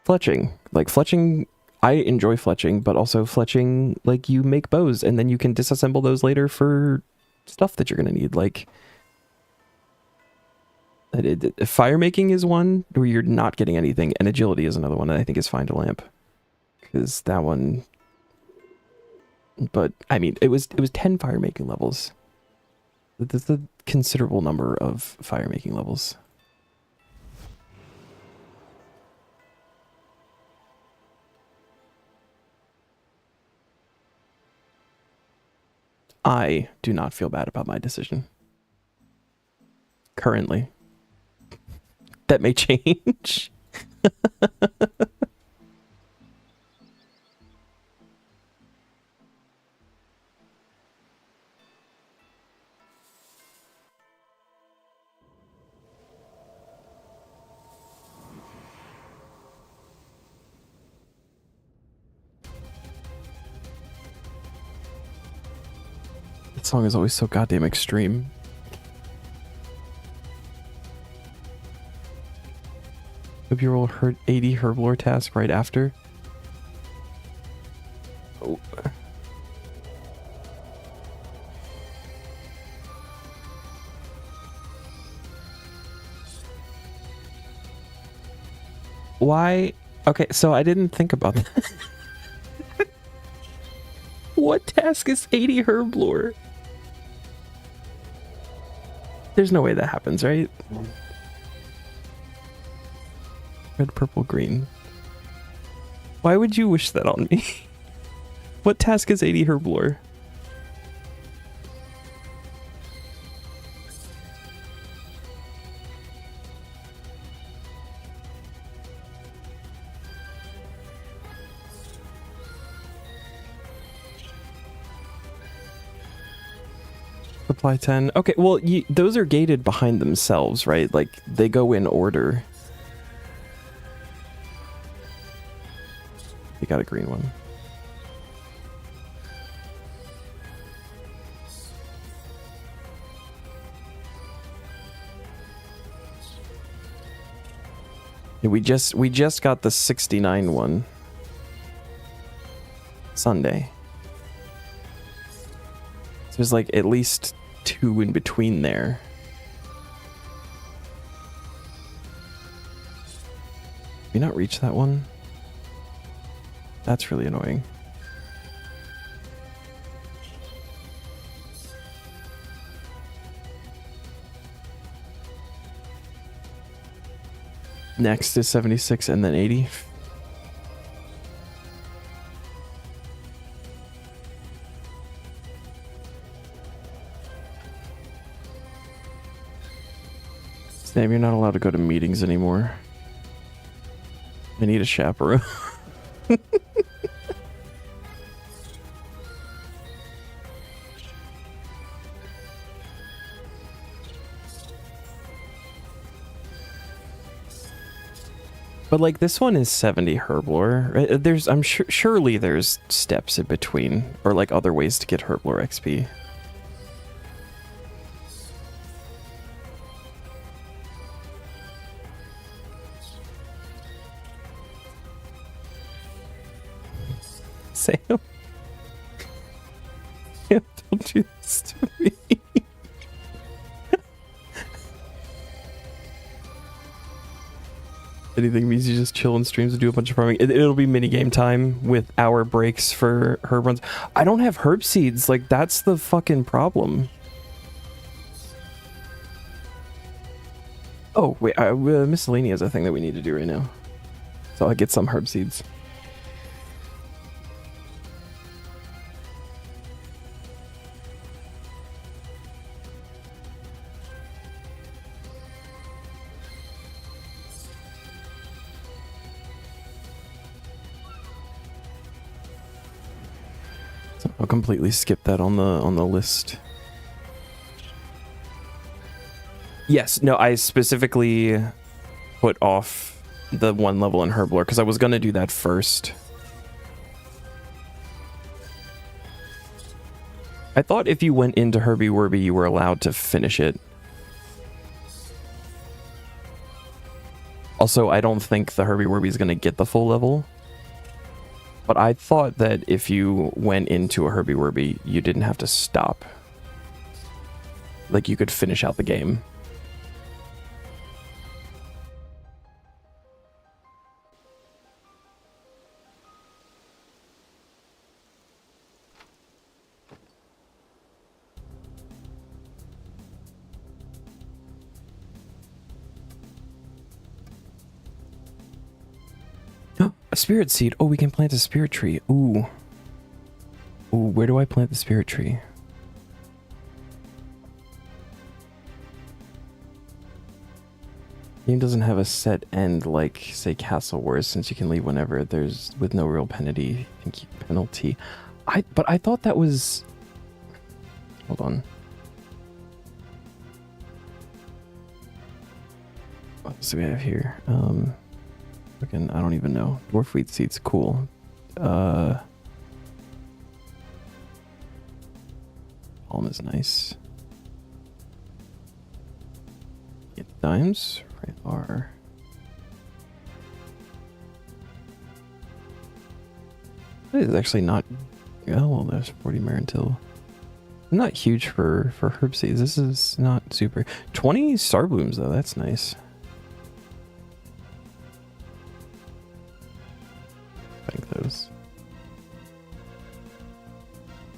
Fletching. Like, fletching, I enjoy fletching, but also fletching, like, you make bows and then you can disassemble those later for stuff that you're gonna need. Like, fire making is one where you're not getting anything, and agility is another one that I think is fine to lamp, because that one. But I mean, it was 10 fire making levels. That's a considerable number of fire making levels. I do not feel bad about my decision currently. That may change. That song is always so goddamn extreme. Hope you roll 80 herblore task right after. Why? Okay, so I didn't think about that. What task is 80 herb lore? There's no way that happens, right? Red, purple, green. Why would you wish that on me? What task is 80 herb lore? Supply 10. Okay, well, those are gated behind themselves, right? Like, they go in order. You got a green one. Yeah, we just got the 69 one. Sunday. So there's like at least 2 in between there. Did we not reach that one? That's really annoying. Next is 76 and then 80. Sam, you're not allowed to go to meetings anymore. I need a chaperone. But like this one is 70 herblore. There's I'm sure surely there's steps in between or like other ways to get herblore XP. Sam, Sam, don't do this to me. Anything means you just chill in streams and do a bunch of farming. It'll be mini game time with hour breaks for herb runs. I don't have herb seeds. Like, that's the fucking problem. Oh, wait. Miscellaneous is a thing that we need to do right now. So I get some herb seeds. I'll completely skip that on the list. Yes, no, I specifically put off the 1 level in herblore because I was gonna do that first. I thought if you went into Herbie Werby, you were allowed to finish it. Also, I don't think the Herbie Werby is gonna get the full level. But I thought that if you went into a Herbie Werby, you didn't have to stop. Like, you could finish out the game. A spirit seed. Oh, we can plant a spirit tree. Ooh. Ooh, where do I plant the spirit tree? Game doesn't have a set end like, say, Castle Wars, since you can leave whenever. There's with no real penalty. But I thought that was. Hold on. What else do we have here? Fucking, I don't even know. Dwarf wheat seeds, cool. Palm is nice. Get dimes. Right R. That is actually not. Oh well, there's 40 Marantil. Not huge for herb seeds. This is not super. 20 star blooms though. That's nice.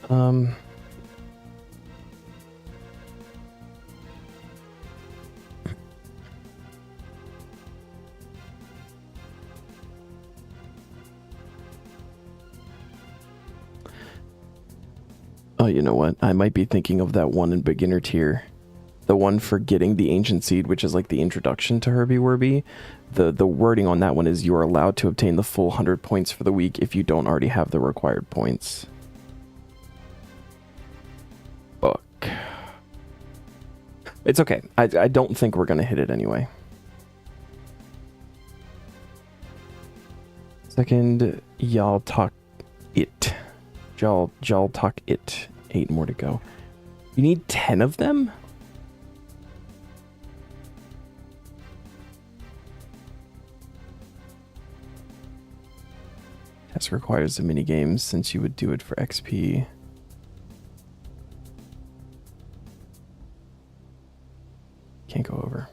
Um... Oh, you know what? I might be thinking of that one in beginner tier. The one for getting the ancient seed, which is like the introduction to Herbie Werby. The wording on that one is you are allowed to obtain the full 100 points for the week if you don't already have the required points. Fuck. It's okay. I don't think we're gonna hit it anyway. Second, y'all talk it. Y'all talk it. 8 more to go. You need 10 of them? Test requires the minigames since you would do it for XP. Can't go over.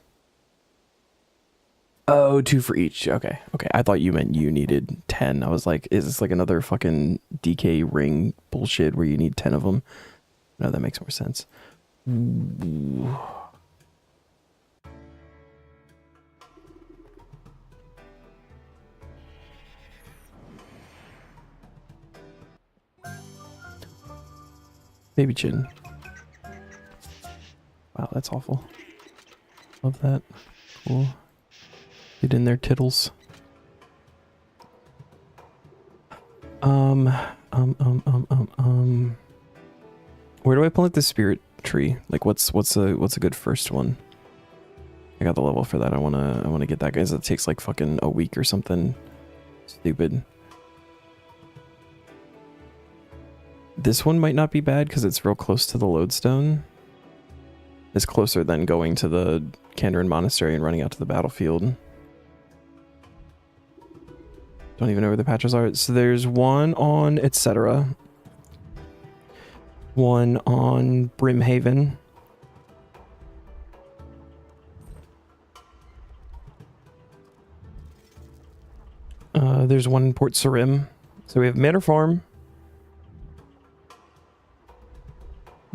Oh, 2 for each. Okay. Okay. I thought you meant you needed 10. I was like, is this like another fucking DK ring bullshit where you need 10 of them? No, that makes more sense. Ooh. Baby chin. Wow, that's awful. Love that. Cool. Get in there, tittles. Where do I plant the spirit tree? Like, what's a good first one? I got the level for that. I wanna get that, guys. It takes like fucking a week or something stupid. This one might not be bad because it's real close to the lodestone. It's closer than going to the Kandarin Monastery and running out to the battlefield. Don't even know where the patches are. So there's one on etc. One on Brimhaven. There's one in Port Sarim. So we have Manor Farm,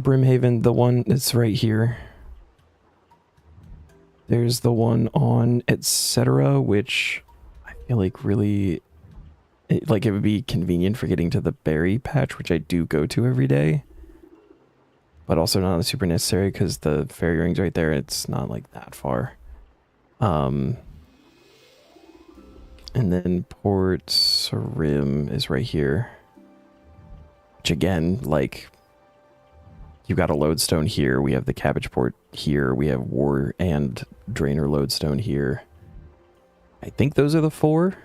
Brimhaven, the one that's right here. There's the one on etc., which I feel like really, it would be convenient for getting to the berry patch, which I do go to every day. But also not super necessary because the fairy ring's right there. It's not like that far. And then Port Sarim is right here. Which again, like, you've got a lodestone here. We have the cabbage port here. We have war and drainer lodestone here. I think those are the 4.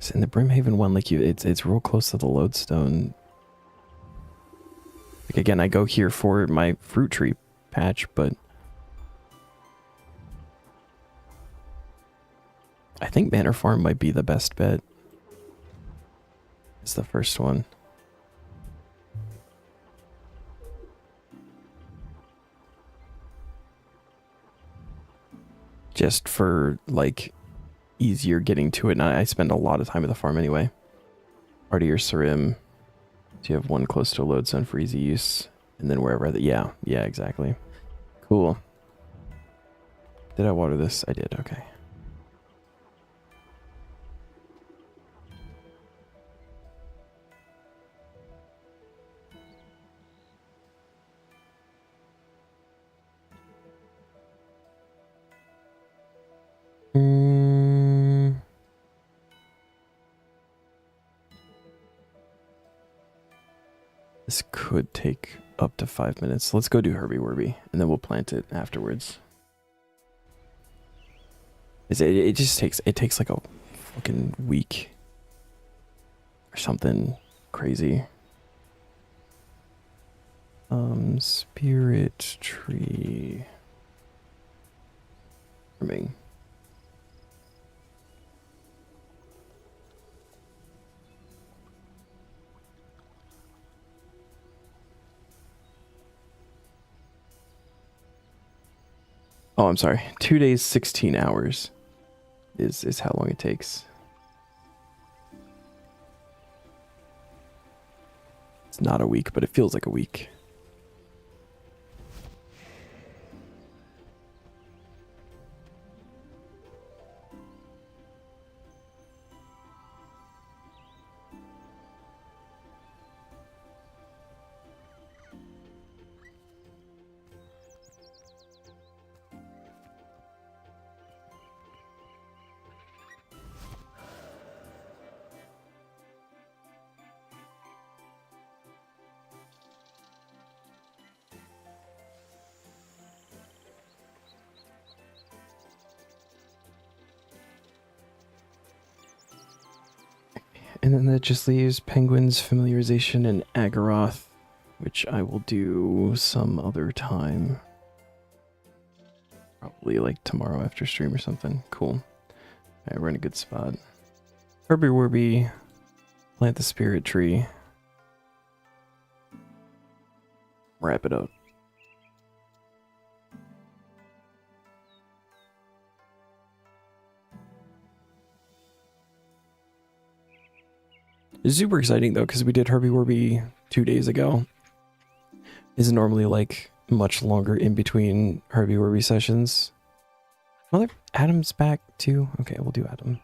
So in the Brimhaven one, like it's real close to the lodestone. Like again, I go here for my fruit tree patch, but I think Manor Farm might be the best bet. It's the first one. Just for, like, easier getting to it. And I spend a lot of time at the farm anyway. Artie or Sarim. So you have one close to a lodestone for easy use. And then wherever... Yeah, exactly. Cool. Did I water this? I did, okay. This could take up to 5 minutes. Let's go do Herbie Werby, and then we'll plant it afterwards. It just takes like a fucking week or something crazy. Spirit tree farming. Oh, I'm sorry. 2 days, 16 hours is how long it takes. It's not a week, but it feels like a week. And then that just leaves Penguin's familiarization and Agaroth, which I will do some other time. Probably like tomorrow after stream or something. Cool. Alright, we're in a good spot. Herby Werby, plant the spirit tree. Wrap it up. It's super exciting though, because we did Herby Werby 2 days ago. Is normally like much longer in between Herby Werby sessions. Well, Adam's back too. Okay, we'll do Adam.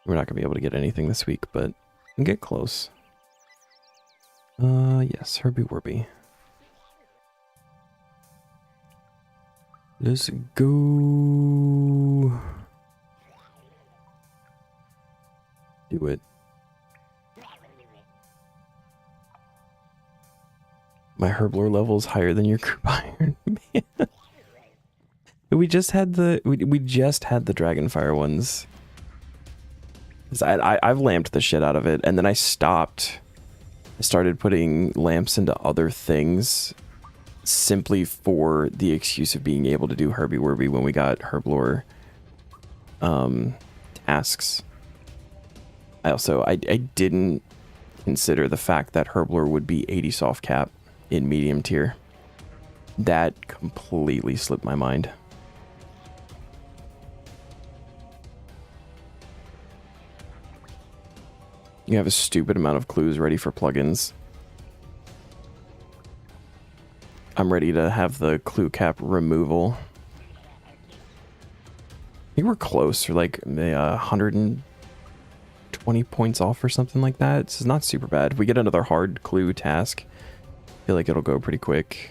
We're not gonna be able to get anything this week, but we can get close. Yes, Herby Werby. Let's go. Do it. My herblore level is higher than your group iron, man. We just had the Dragonfire ones. I've lamped the shit out of it, and then I stopped. I started putting lamps into other things simply for the excuse of being able to do Herby Werby when we got herblore tasks. I didn't consider the fact that herblore would be 80 soft cap in medium tier. That completely slipped my mind. You have a stupid amount of clues ready for plugins. I'm ready to have the clue cap removal. I think we're close, or like 120 points off or something like that. This is not super bad. If we get another hard clue task, I feel like it'll go pretty quick.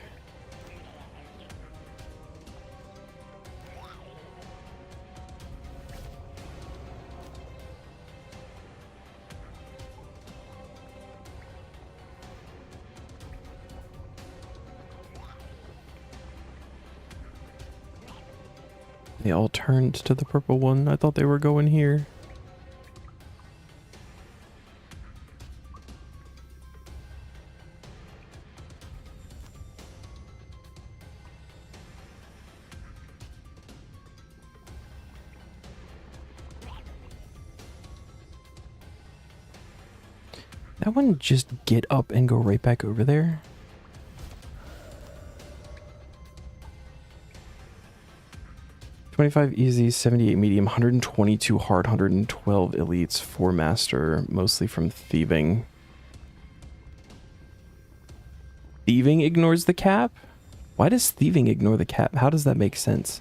They all turned to the purple one. I thought they were going here. That one just get up and go right back over there? $25 easy, 78 medium, 122 hard, 112 elites, 4 master, mostly from thieving. Thieving ignores the cap? Why does thieving ignore the cap? How does that make sense?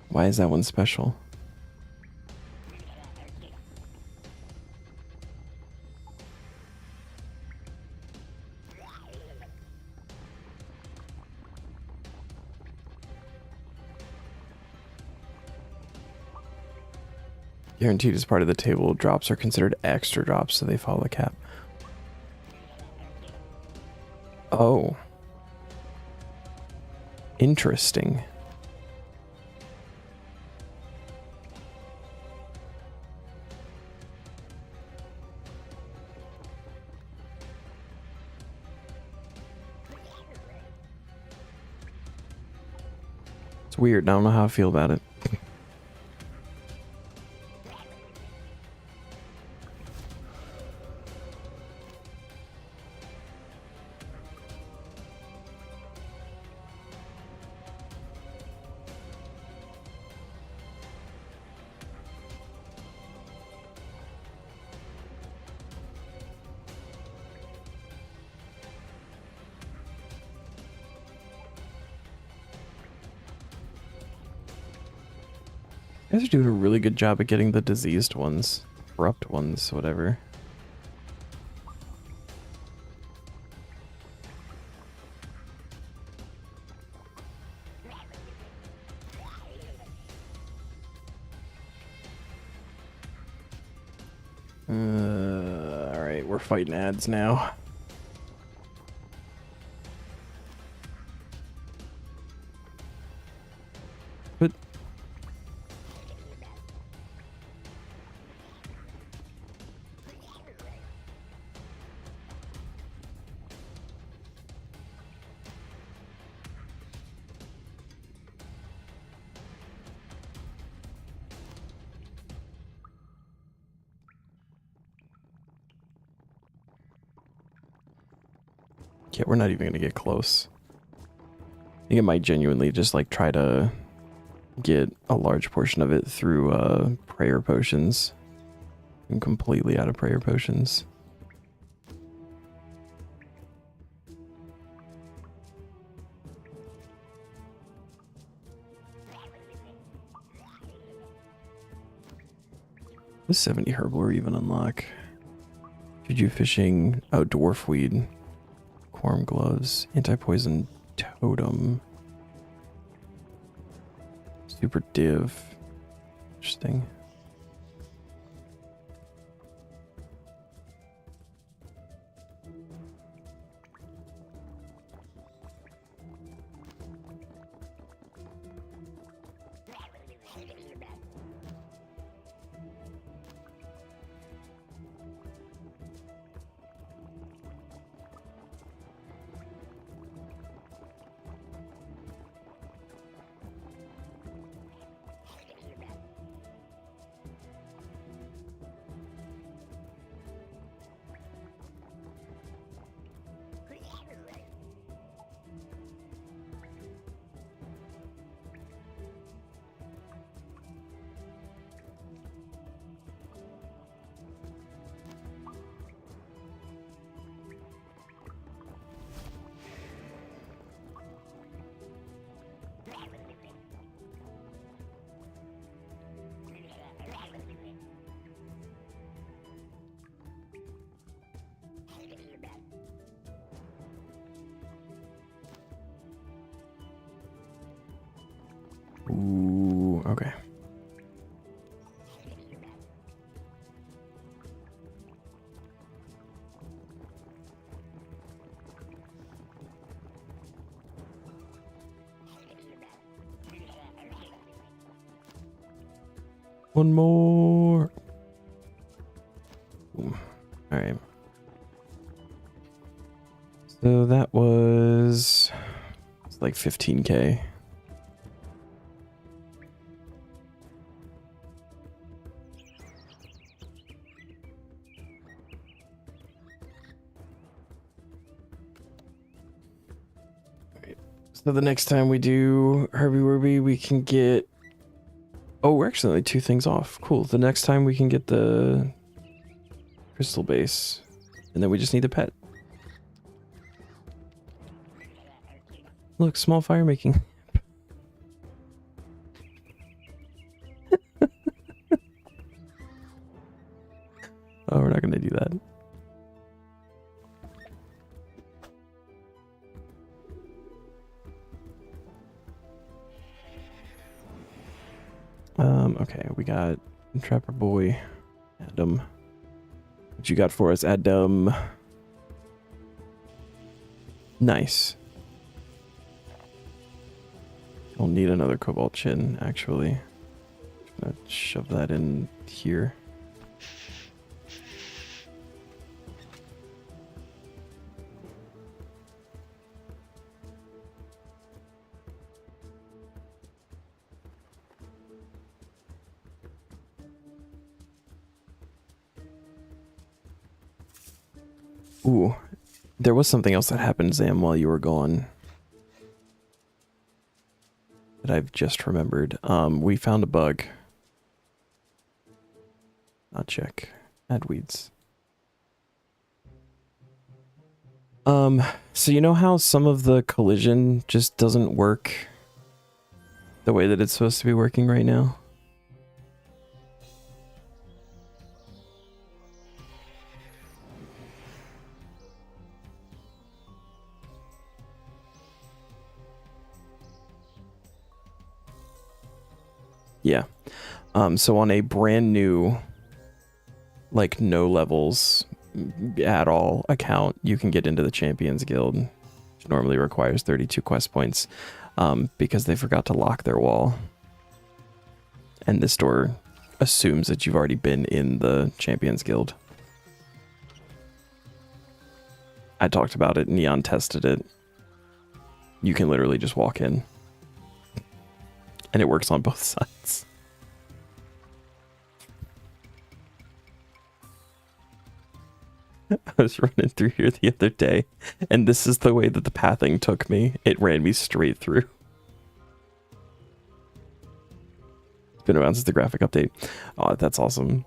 Why is that one special? Guaranteed as part of the table, drops are considered extra drops, so they follow the cap. Oh. Interesting. It's weird. I don't know how I feel about it. You guys are doing a really good job at getting the diseased ones. Corrupt ones, whatever. Alright, we're fighting ads now. But yeah, we're not even gonna get close. I think it might genuinely just like try to get a large portion of it through prayer potions. I'm completely out of prayer potions. The 70 herbal even unlock. Juju fishing, oh, dwarf weed, quorum gloves, anti-poison totem, super div. Interesting. Ooh, okay. One more. All right. So that was like 15K. So the next time we do Herbie Werby, we can get... Oh, we're actually only 2 things off. Cool. The next time we can get the crystal base. And then we just need the pet. Look, small fire making. Oh, we're not going to do that. Okay, we got Trapper Boy, Adam. What you got for us, Adam? Nice. Don't need another Cobalt Chin, actually. Just gonna shove that in here. Ooh, there was something else that happened, Zam, while you were gone. That I've just remembered. We found a bug. Not check. Add weeds. So you know how some of the collision just doesn't work the way that it's supposed to be working right now? Yeah. So on a brand new, like no levels at all account, you can get into the Champions Guild, which normally requires 32 quest points, because they forgot to lock their wall. And this door assumes that you've already been in the Champions Guild. I talked about it, Neon tested it. You can literally just walk in. And it works on both sides. I was running through here the other day, and this is the way that the pathing took me. It ran me straight through. It's been around since the graphic update. Oh, that's awesome.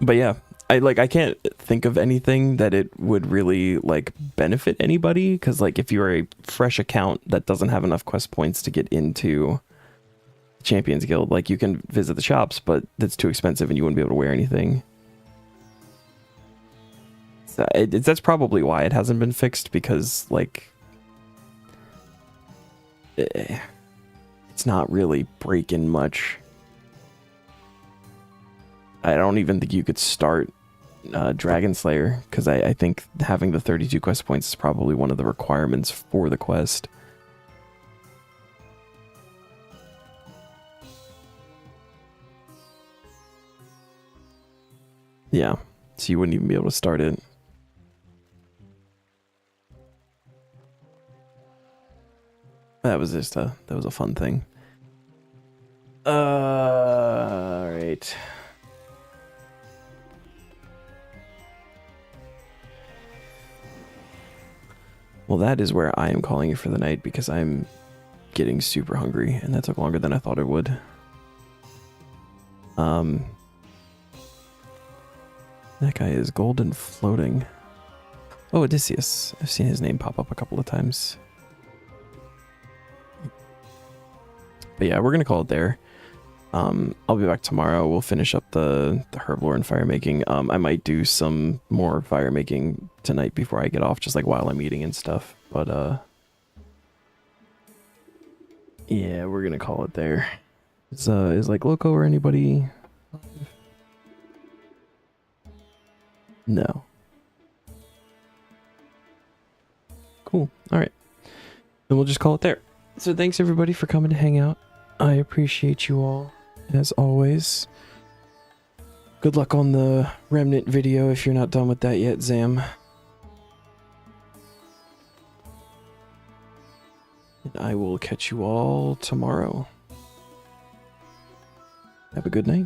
But yeah, I can't think of anything that it would really like benefit anybody, because like if you're a fresh account that doesn't have enough quest points to get into Champions Guild, like you can visit the shops, but that's too expensive and you wouldn't be able to wear anything. So that's probably why it hasn't been fixed, because like it's not really breaking much. I don't even think you could start Dragon Slayer, because I think having the 32 quest points is probably one of the requirements for the quest. Yeah, so you wouldn't even be able to start it. That was just that was a fun thing. All right. Well, that is where I am calling you for the night, because I'm getting super hungry, and that took longer than I thought it would. That guy is golden floating. Oh, Odysseus. I've seen his name pop up a couple of times. But yeah, we're gonna call it there. I'll be back tomorrow. We'll finish up the herblore and fire making. I might do some more fire making tonight before I get off, just like while I'm eating and stuff. But yeah, we're gonna call it there. Is like Loco or anybody? No. Cool. All right. Then we'll just call it there. So thanks everybody for coming to hang out. I appreciate you all, as always. Good luck on the Remnant video if you're not done with that yet, Zam. And I will catch you all tomorrow. Have a good night.